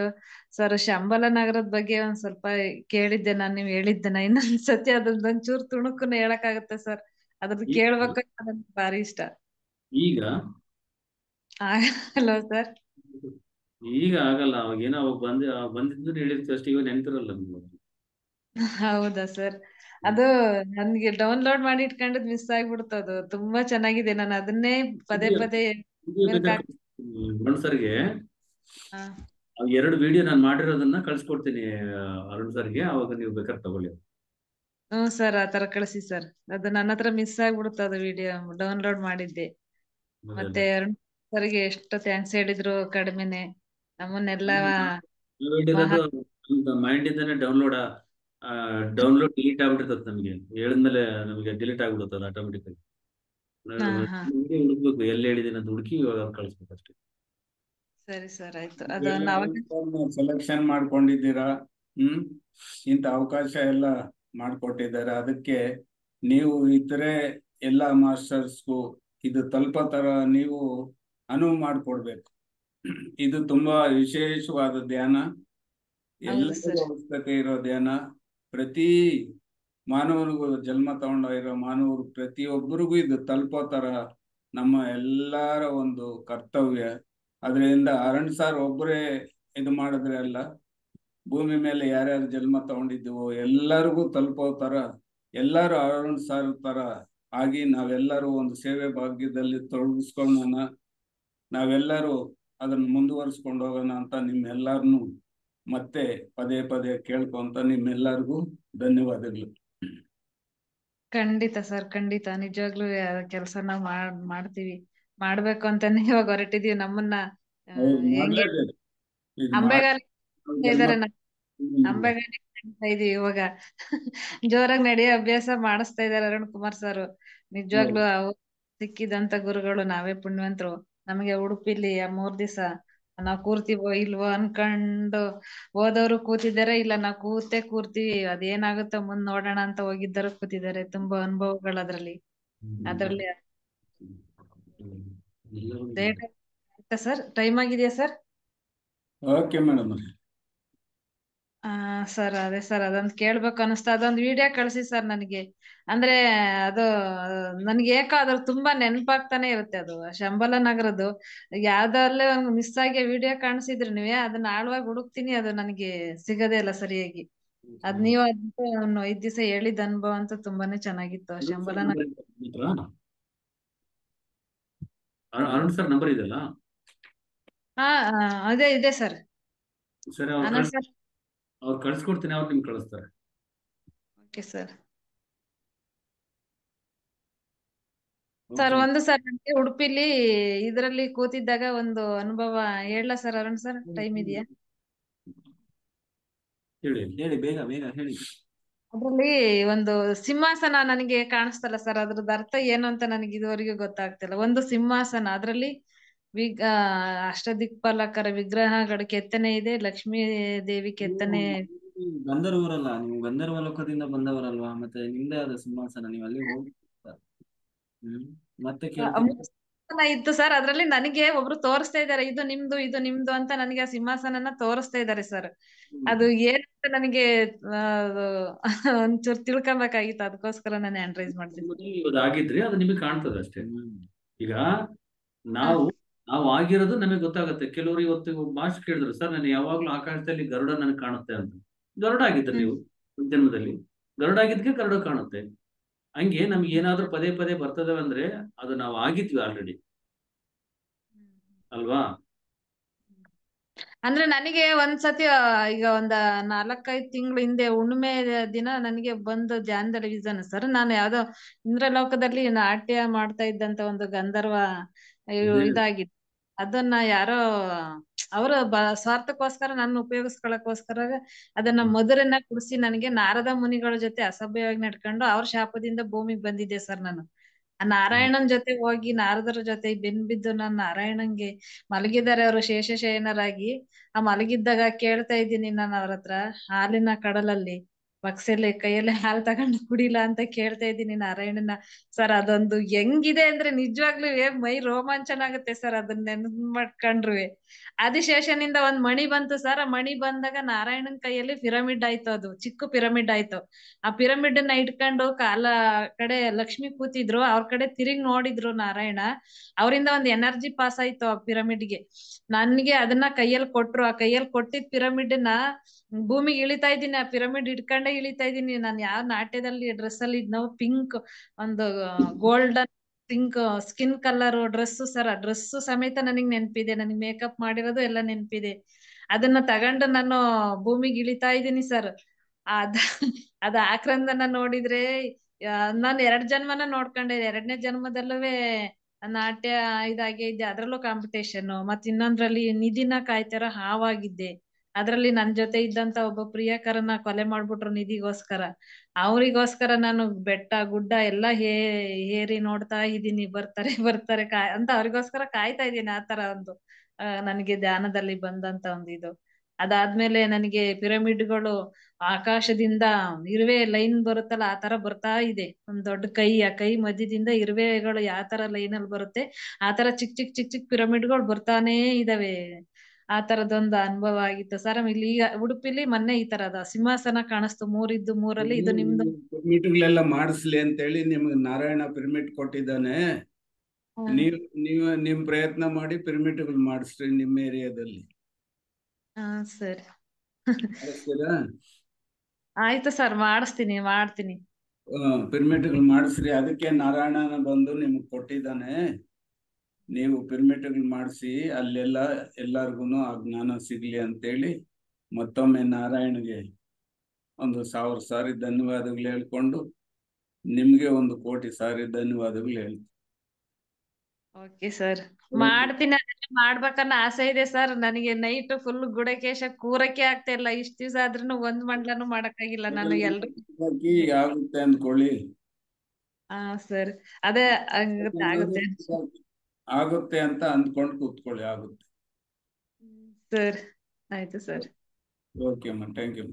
ಸರ್, ಶಂಬಲ ನಗರದ ಬಗ್ಗೆ ಒಂದ್ ಸ್ವಲ್ಪ ಕೇಳಿದ್ದೆ ನಾನು, ನೀವು ಹೇಳಿದ್ದೆನ ಇನ್ನೊಂದ್ ಸತಿ ಅದ್ರದ್ದೊಂದ್ ಚೂರ್ ತುಣುಕುನ ಹೇಳಕ್ಕಾಗತ್ತೆ ಸರ್? ಅದ್ರದ್ದು ಕೇಳ್ಬೇಕು, ನನ್ಗೆ ಭಾರಿ ಇಷ್ಟ. ಈಗ ಹಲೋ ಸರ್. ಈಗ ಆಗಲ್ಲ, ಅವಾಗ ಏನೋ ಅವಾಗ ಬಂದಿದ್ದು ಹೇಳಿರ್ತೀವಿ ಅಷ್ಟೇ, ಈಗ ನೆನ್ಪಿರಲ್ಲ ನಿಮ್ಗೆ. ಹೌದಾ ಸರ್? ಅದು ನನ್ಗೆ ಡೌನ್ಲೋಡ್ ಮಾಡಿ ಇಟ್ಕೊಂಡಿದ್ ಮಿಸ್ ಆಗ್ಬಿಡ್ತು. ಅದು ತುಂಬಾ ಚೆನ್ನಾಗಿದೆ, ನಾನು ಅದನ್ನೇ ಪದೇ ಪದೇ ಅರುಣ್ ಸರ್ಗೆ 2 ವಿಡಿಯೋ ನಾನು ಮಾಡಿರೋದನ್ನ ಕಳ್ಸಿಕೊಡ್ತೀನಿ ಅರುಣ್ ಸರ್ಗೆ, ಅವಾಗ ನೀವು ಬೇಕಾದ್ರೆ ತಗೊಳ್ಳಿ. ಹ್ಮ್ ಸರ್, ಆತರ ಕಳಿಸಿ ಸರ್. ಅದು ನನ್ನ ಹತ್ರ ಮಿಸ್ ಆಗ್ಬಿಡುತ್ತೆ, ಅದು ವಿಡಿಯೋ ಡೌನ್ಲೋಡ್ ಮಾಡಿದ್ದೆ. ಮತ್ತೆ ಅರುಣ್ ಸರ್ಗೆ ಎಷ್ಟು ಥ್ಯಾಂಕ್ಸ್ ಹೇಳಿದ್ರು ಕಡಿಮೆನೆ. ನಮ್ಮನ್ನೆಲ್ಲ ಮೈಂಡ್ ಇಂದಾನೆ ಡೌನ್ಲೋಡ್ ಡಿಲೀಟ್ ಆಗ್ಬಿಟ್ಟಿರ್ತದೆ. ನಮಗೆ ಹೇಳಿದ್ಮೇಲೆ ನಮಗೆ ಡಿಲೀಟ್ ಆಗ್ಬಿಡುತ್ತೆ ಆಟೋಮೆಟಿಕ್ ಆಗಿ. ಹುಡುಕ್ಬೇಕು, ಎಲ್ಲಿ ಹೇಳಿದೀನಿ ಅಂತ ಹುಡುಕಿ ಕಳಿಸ್ಬೇಕು ಅಷ್ಟೇ. ಸರಿ ಸರ್, ಆಯ್ತು. ಅದನ್ನ ಸೆಲೆಕ್ಷನ್ ಮಾಡ್ಕೊಂಡಿದ್ದೀರಾ. ಇಂಥ ಅವಕಾಶ ಎಲ್ಲ ಮಾಡ್ಕೊಟ್ಟಿದ್ದಾರೆ. ಅದಕ್ಕೆ ನೀವು ಇತರೆ ಎಲ್ಲ ಮಾಸ್ಟರ್ಸ್ಗೂ ಇದು ತಲುಪೋ ತರ ನೀವು ಅನುವು ಮಾಡಿಕೊಡ್ಬೇಕು. ಇದು ತುಂಬಾ ವಿಶೇಷವಾದ ಧ್ಯಾನ, ಎಲ್ಲರಿಗೂ ಅವಶ್ಯಕತೆ ಇರೋ ಧ್ಯಾನ. ಪ್ರತಿ ಮಾನವನಿಗೂ, ಜನ್ಮ ತಗೊಂಡಿರೋ ಮಾನವರು ಪ್ರತಿಯೊಬ್ಬರಿಗೂ ಇದು ತಲುಪೋ ತರ ನಮ್ಮ ಎಲ್ಲರ ಒಂದು ಕರ್ತವ್ಯ. ಅದರಿಂದ ಅರುಣ್ ಸರ್ ಒಬ್ಬರೇ ಇದು ಮಾಡಿದ್ರೆ ಅಲ್ಲ, ಭೂಮಿ ಮೇಲೆ ಯಾರ್ಯಾರು ಜನ್ಮ ತಗೊಂಡಿದ್ದೀವೋ ಎಲ್ಲರಿಗೂ ತಲುಪೋ ತರ, ಎಲ್ಲರೂ ಅರುಣ್ ಸರ್ ತರ ಆಗಿ ನಾವೆಲ್ಲರೂ ಒಂದು ಸೇವೆ ಭಾಗ್ಯದಲ್ಲಿ ತೊಡಗಿಸ್ಕೊಳ್ಳೋಣ. ನಾವೆಲ್ಲರೂ ಅದನ್ನು ಮುಂದುವರಿಸ್ಕೊಂಡು ಹೋಗೋಣ ಅಂತ ನಿಮ್ಮೆಲ್ಲರನ್ನು ಮತ್ತೆ ಪದೇ ಪದೇ ಕೇಳ್ಕೊಂತ ನಿಮ್ಮೆಲ್ಲರಿಗೂ ಧನ್ಯವಾದಗಳು. ಖಂಡಿತ ಸರ್, ಖಂಡಿತ ನಿಜವಾಗ್ಲೂ ಕೆಲಸನ ಮಾಡ್ತೀವಿ, ಮಾಡ್ಬೇಕು ಅಂತಾನೆ ಇವಾಗ ಹೊರಟಿದೀವಿ. ನಮ್ಮನ್ನ ಹೆಂಗೆ ಮಾಡ್ಲೇಬೇಕು. ಇದು ಅಂಬೆಗಾಲಿ ಇದಾರೆ, ಹ್ಮ್. ಅಂಬೆಗಾಲಿ ನಡೀತಾ ಇದೀವಿ ಇವಾಗ. ಜೋರಾಗಿ ನಡೆಯೋ ಅಭ್ಯಾಸ ಮಾಡಿಸ್ತಾ ಇದಾರೆ ಅರುಣ್ ಕುಮಾರ್ ಸರ್. ನಿಜವಾಗ್ಲೂ ಅವ್ರು ಸಿಕ್ಕಿದಂತ ಗುರುಗಳು, ನಾವೇ ಪುಣ್ಯವಂತರು. ನಮಗೆ ಉಡುಪಿಲಿ 3 ದಿವಸ ನಾವ್ ಕೂರ್ತೀವೋ ಇಲ್ವೋ ಅನ್ಕೊಂಡು ಹೋದವರು ಕೂತಿದ್ದಾರೆ, ಇಲ್ಲ ನಾವ್ ಕೂರ್ತೀವಿ, ಅದೇನಾಗುತ್ತೋ ಮುಂದ್ ನೋಡೋಣ ಅಂತ ಹೋಗಿದ್ದರು ಕೂತಿದ್ದಾರೆ. ತುಂಬಾ ಅನುಭವಗಳು ಅದ್ರಲ್ಲಿ. ಆಯ್ತಾ ಸರ್? ಟೈಮ್ ಆಗಿದೆಯಾ ಸರ್? Okay madam. ಸರ್ ಅದೇ ಸರ್, ಅದೊಂದು ಕೇಳ್ಬೇಕು ಅನಿಸ್ತಾ. ಅದೊಂದು ವಿಡಿಯೋ ಕಳ್ಸಿ ಸರ್ ನನಗೆ. ಅಂದ್ರೆ ಅದು ನನ್ಗೆ ಏಕೋ ಅದ್ರ ತುಂಬಾ ನೆನಪಾಗ್ತಾನೆ ಇರುತ್ತೆ. ಅದು ಶಂಬಲ ನಗರದ್ದು ಯಾವ್ದಲ್ಲೇ ಒಂದು ಮಿಸ್ ಆಗಿ ವಿಡಿಯೋ ಕಾಣಿಸಿದ್ರು ನೀವೇ, ಅದನ್ನ ಆಳವಾಗಿ ಹುಡುಕ್ತೀನಿ, ಅದು ನನಗೆ ಸಿಗದೇ ಇಲ್ಲ ಸರಿಯಾಗಿ. ಅದ್ ನೀವು ಒಂದು 5 ದಿವಸ ಹೇಳಿದ ಅನುಭವ ಅಂತೂ ತುಂಬಾನೇ ಚೆನ್ನಾಗಿತ್ತು. ಶಂಬಲ ನಗರ. ಅರುಣ್ ಸರ್ ನಂಬರ್ ಇದೆಯಲ್ಲ? ಅದೇ ಇದೆ ಸರ್. ಸರ್ ಅವ್ರು ಕಳ್ಸ್ಕೊಡ್ತೀನಿ, ಅವ್ರು ನಿಮ್ಗೆ ಕಳಿಸ್ತಾರೆ. Okay sir. ಸರ್ ಒಂದು ಸರ್ ನನಗೆ ಉಡುಪಿಲಿ ಇದರಲ್ಲಿ ಕೂತಿದ್ದಾಗ ಒಂದು ಅನುಭವ ಹೇಳ ಸರ್ ಅರುಣ್ ಸರ್? ಟೈಮ್ ಇದೆಯಾ? ಹೇಳಿ, ಬೇಗ ಹೇಳಿ. ಅದ್ರಲ್ಲಿ ಒಂದು ಸಿಂಹಾಸನ ನನಗೆ ಕಾಣಿಸ್ತಲ್ಲ ಸರ್, ಅದ್ರದ್ದು ಅರ್ಥ ಏನು ಅಂತ ನನಗೆ ಇದುವರೆಗೂ ಗೊತ್ತಾಗ್ತಿಲ್ಲ. ಒಂದು ಸಿಂಹಾಸನ, ಅದ್ರಲ್ಲಿ ಅಷ್ಟದಿಕ್ಪಾಲಕರ ವಿಗ್ರಹಗಳ ಕೆತ್ತನೆ ಇದೆ, ಲಕ್ಷ್ಮೀ ದೇವಿ ಕೆತ್ತನೆ. ಗಂಧರ್ವರಲ್ಲ ನೀವು? ಗಂಧರ್ವ ಲೋಕದಿಂದ ಬಂದವರಲ್ವಾ? ಮತ್ತೆ ನಿಮ್ದೇ ಆದ ಸಿಂಹಾಸನ, ನೀವು ಅಲ್ಲಿ ಹೋಗಿ ಮತ್ತೆ ಇತ್ತು ಸರ್. ಅದ್ರಲ್ಲಿ ನನಗೆ ಒಬ್ರು ತೋರಿಸ್ತಾ ಇದಾರೆ, ಇದು ನಿಮ್ದು ಅಂತ ನನಗೆ ಆ ಸಿಂಹಾಸನನ ತೋರಿಸ್ತಾ ಇದಾರೆ ಸರ್. ಅದು ಏನಂತ ನನಗೆ ಒಂಚೂರು ತಿಳ್ಕೊಬೇಕಾಗಿತ್ತು, ಅದಕ್ಕೋಸ್ಕರ ನಾನು ಹ್ಯಾಂಡ್ ರೈಸ್ ಮಾಡ್ತೀನಿ. ಆಗಿದ್ರೆ ಅದು ನಿಮಗೆ ಕಾಣ್ತದೆ ಅಷ್ಟೇ. ಈಗ ನಾವು ಆಗಿರೋದು ನಮಗೆ ಗೊತ್ತಾಗುತ್ತೆ. ಕೆಲವರು ಇವತ್ತು ಮಾಸ್ಟರ್ ಕೇಳಿದ್ರು, ಸರ್ ನಾನು ಯಾವಾಗ್ಲೂ ಆಕಾಶದಲ್ಲಿ ಗರುಡ ನನಗೆ ಕಾಣುತ್ತೆ ಅಂತ. ಗರುಡ ಆಗಿದ್ರೆ ನೀವು ಜನ್ಮದಲ್ಲಿ ಗರುಡ ಆಗಿದ್ಕೆ ಗರುಡ ಕಾಣುತ್ತೆ. ಹಂಗೆ ನಮ್ಗೆ ಏನಾದ್ರೂ ಪದೇ ಪದೇ ಬರ್ತದೆ ಅಂದ್ರೆ ಅದು ನಾವು ಆಗಿದ್ವಿ ಆಲ್ರೆಡಿ ಅಲ್ವಾ? ಅಂದ್ರೆ ನನಗೆ ಒಂದ್ಸತಿ ಈಗ ಒಂದ 4-5 ತಿಂಗಳು ಹಿಂದೆ ಹುಣ್ಣಿಮೆ ದಿನ ನನಗೆ ಬಂದು ಧ್ಯಾನದಲ್ಲಿ ವಿಷನ್ ಸರ್. ನಾನು ಯಾವ್ದೋ ಇಂದ್ರಲೋಕದಲ್ಲಿ ನಾಟ್ಯ ಮಾಡ್ತಾ ಇದ್ದಂತ ಒಂದು ಗಂಧರ್ವ ಇದಾಗಿತ್ತು. ಅದನ್ನ ಯಾರೋ ಅವರು ಸ್ವಾರ್ಥಕ್ಕೋಸ್ಕರ ನನ್ನ ಉಪಯೋಗಿಸ್ಕೊಳಕ್ಕೋಸ್ಕರ ಅದನ್ನ ಮಧುರನ್ನ ಕುಡಿಸಿ ನನಗೆ ನಾರದ ಮುನಿಗಳ ಜೊತೆ ಅಸಭ್ಯವಾಗಿ ನಡ್ಕೊಂಡು ಅವ್ರ ಶಾಪದಿಂದ ಭೂಮಿಗೆ ಬಂದಿದ್ದೆ ಸರ್. ನಾನು ಆ ನಾರಾಯಣನ್ ಜೊತೆ ಹೋಗಿ ನಾರದರ ಜೊತೆ ಬೆನ್ಬಿದ್ದು ನಾನು ನಾರಾಯಣಂಗೆ ಮಲಗಿದ್ದಾರೆ ಅವರು ಶೇಷಶಯನರಾಗಿ. ಆ ಮಲಗಿದ್ದಾಗ ಕೇಳ್ತಾ ಇದ್ದೀನಿ ನಾನು ಅವ್ರ ಹತ್ರ, ಹಾಲಿನ ಕಡಲಲ್ಲಿ ಬಕ್ಸಲ್ಲಿ ಕೈಯಲ್ಲಿ ಹಾಲು ತಗೊಂಡು ಕುಡಿಲ ಅಂತ ಕೇಳ್ತಾ ಇದ್ದೀನಿ ನಾರಾಯಣನ. ಸರ್ ಅದೊಂದು ಹೆಂಗಿದೆ ಅಂದ್ರೆ ನಿಜವಾಗ್ಲೂ ಮೈ ರೋಮಾಂಚನ ಆಗುತ್ತೆ ಸರ್, ಅದನ್ನ ನೆನಪು ಮಾಡ್ಕೊಂಡ್ರು. ಆದಿಶೇಷನಿಂದ ಒಂದ್ ಮಣಿ ಬಂತು ಸರ್. ಆ ಮಣಿ ಬಂದಾಗ ನಾರಾಯಣನ್ ಕೈಯಲ್ಲಿ ಪಿರಮಿಡ್ ಆಯ್ತು, ಅದು ಚಿಕ್ಕ ಪಿರಮಿಡ್ ಆಯ್ತು. ಆ ಪಿರಮಿಡ್ ನ ಇಟ್ಕೊಂಡು ಕಾಲ ಕಡೆ ಲಕ್ಷ್ಮಿ ಕೂತಿದ್ರು, ಅವ್ರ ಕಡೆ ತಿರುಗಿ ನೋಡಿದ್ರು ನಾರಾಯಣ. ಅವರಿಂದ ಒಂದ್ ಎನರ್ಜಿ ಪಾಸ್ ಆಯ್ತು ಆ ಪಿರಮಿಡ್ಗೆ. ನನ್ಗೆ ಅದನ್ನ ಕೈಯಲ್ಲಿ ಕೊಟ್ರು. ಆ ಕೈಯಲ್ಲಿ ಕೊಟ್ಟಿದ್ ಪಿರಮಿಡ್ ನ ಭೂಮಿಗೆ ಇಳಿತಾ ಇದ್ದೀನಿ, ಆ ಪಿರಮಿಡ್ ಇಟ್ಕೊಂಡೇ ಇಳಿತಾ ಇದ್ದೀನಿ. ನಾನು ಯಾವ ನಾಟ್ಯದಲ್ಲಿ ಡ್ರೆಸ್ ಅಲ್ಲಿ ಇದ್ನೋ, ಪಿಂಕ್ ಒಂದು golden pink skin colour dress sir. ಆ ಡ್ರೆಸ್ ಸಮೇತ ನನಗ್ ನೆನಪಿದೆ, ನನಗ್ ಮೇಕಪ್ ಮಾಡಿರೋದು ಎಲ್ಲ ನೆನಪಿದೆ. ಅದನ್ನ ತಗೊಂಡು ನಾನು ಭೂಮಿಗೆ ಇಳಿತಾ ಇದ್ದೀನಿ ಸರ್. ಅದ ಆಕ್ರಂದನ ನೋಡಿದ್ರೆ ನಾನು 2 ಜನ್ಮನ ನೋಡ್ಕೊಂಡೆ. 2ನೇ ಜನ್ಮದಲ್ಲೂ ನಾಟ್ಯ ಇದಾಗೆ ಇದ್ದೆ, ಅದ್ರಲ್ಲೂ ಕಾಂಪಿಟೇಷನ್. ಮತ್ ಇನ್ನೊಂದ್ರಲ್ಲಿ ನಿಧಿನ ಕಾಯ್ತಾರ ಹಾವಾಗಿದ್ದೆ. ಅದ್ರಲ್ಲಿ ನನ್ ಜೊತೆ ಇದ್ದಂತ ಒಬ್ಬ ಪ್ರಿಯಕರನ ಕೊಲೆ ಮಾಡ್ಬಿಟ್ರು ನಿಧಿಗೋಸ್ಕರ. ಅವ್ರಿಗೋಸ್ಕರ ನಾನು ಬೆಟ್ಟ ಗುಡ್ಡ ಎಲ್ಲ ಹೇರಿ ನೋಡ್ತಾ ಇದ್ದೀನಿ, ಬರ್ತಾರೆ ಅಂತ ಅವ್ರಿಗೋಸ್ಕರ ಕಾಯ್ತಾ ಇದ್ದೀನಿ. ಆತರ ಒಂದು ನನಗೆ ಧ್ಯಾನದಲ್ಲಿ ಬಂದಂತ ಒಂದು ಇದು. ಅದಾದ್ಮೇಲೆ ನನಗೆ ಪಿರಮಿಡ್ಗಳು ಆಕಾಶದಿಂದ ಇರುವೆ ಲೈನ್ ಬರುತ್ತಲ್ಲ, ಆ ತರ ಬರ್ತಾ ಇದೆ. ಒಂದ್ ದೊಡ್ಡ ಕೈ, ಆ ಕೈ ಮಧ್ಯದಿಂದ ಇರುವೆಗಳು ಯಾವ ತರ ಲೈನ್ ಅಲ್ಲಿ ಬರುತ್ತೆ ಆ ತರ ಚಿಕ್ಕ ಪಿರಮಿಡ್ಗಳು ಬರ್ತಾನೆ ಇದಾವೆ. ಆ ತರದೊಂದು ಅನುಭವ ಆಗಿತ್ತು ಸರ್. ಇಲ್ಲಿ ಈಗ ಉಡುಪಿಲಿ ಮೊನ್ನೆ ಈ ತರದ ಸಿಂಹಾಸನ ಕಾಣಿಸ್ತು. 3 ಇದ್ದು 3ರಲ್ಲಿ ಇದು ನಿಮ್ದು. ಪಿರಮಿಡ್ಗಳೆಲ್ಲ ಮಾಡಿಸ್ಲಿ ಅಂತೇಳಿ ನಿಮ್ಗೆ ನಾರಾಯಣ ಪಿರಮಿಡ್ ಕೊಟ್ಟಿದ್ದಾನೆ. ನಿಮ್ ಪ್ರಯತ್ನ ಮಾಡಿ ಪಿರಮಿಡ್ಗಳು ಮಾಡಿಸ್ರಿ ನಿಮ್ಮ ಏರಿಯಾದಲ್ಲಿ. ಸರಿ ಮಾಡಿಸ್ತೀರಾ? ಆಯ್ತು ಸರ್, ಮಾಡ್ತೀನಿ. ಪಿರಮಿಡ್ಗಳು ಮಾಡಿಸ್ರಿ. ಅದಕ್ಕೆ ನಾರಾಯಣನ ಬಂದು ನಿಮ್ಗೆ ಕೊಟ್ಟಿದ್ದಾನೆ. ನೀವು ಪಿರಮಿಡ್ಗಳು ಮಾಡಿಸಿ ಅಲ್ಲೆಲ್ಲ ಎಲ್ಲಾರ್ಗು ಆ ಜ್ಞಾನ ಸಿಗ್ಲಿ ಅಂತೇಳಿ ಮತ್ತೊಮ್ಮೆ ನಾರಾಯಣಗೆ ಒಂದು 1000 ಸಾರಿ ಧನ್ಯವಾದಗಳು ಹೇಳ್ಕೊಂಡು ನಿಮ್ಗೆ 1 ಕೋಟಿ ಸಾರಿ ಧನ್ಯವಾದಗಳು ಹೇಳ್ತೀನಿ. ಓಕೆ ಸರ್, ಮಾಡ್ತೀನಿ. ಅದೆಲ್ಲ ಮಾಡ್ಬೇಕನ್ನೋ ಆಸೆ ಇದೆ ಸರ್. ನನಗೆ ನೈಟ್ ಫುಲ್ ಗುಡಕೇಶ ಕೂರಕ್ಕೆ ಆಗ್ತಾ ಇಲ್ಲ. ಇಷ್ಟ ದಿವಸ ಆದ್ರೂ ಒಂದ್ ಮಂಡಲನು ಮಾಡಕ್ಕಾಗಿಲ್ಲ. ನಾನು ಎಲ್ರು ಆಗುತ್ತೆ ಅಂದ್ಕೊಳ್ಳಿ. ಹಾ ಸರ್, ಅದೇ ಆಗುತ್ತೆ ಆಗುತ್ತೆ ಅಂತ ಅಂದ್ಕೊಂಡು ಕೂತ್ಕೊಳ್ಳಿ, ಆಗುತ್ತೆ. ಸರ್. ಆಯ್ತು ಸರ್. ಓಕೆ ಅಮ್ಮ, ಥ್ಯಾಂಕ್ ಯು.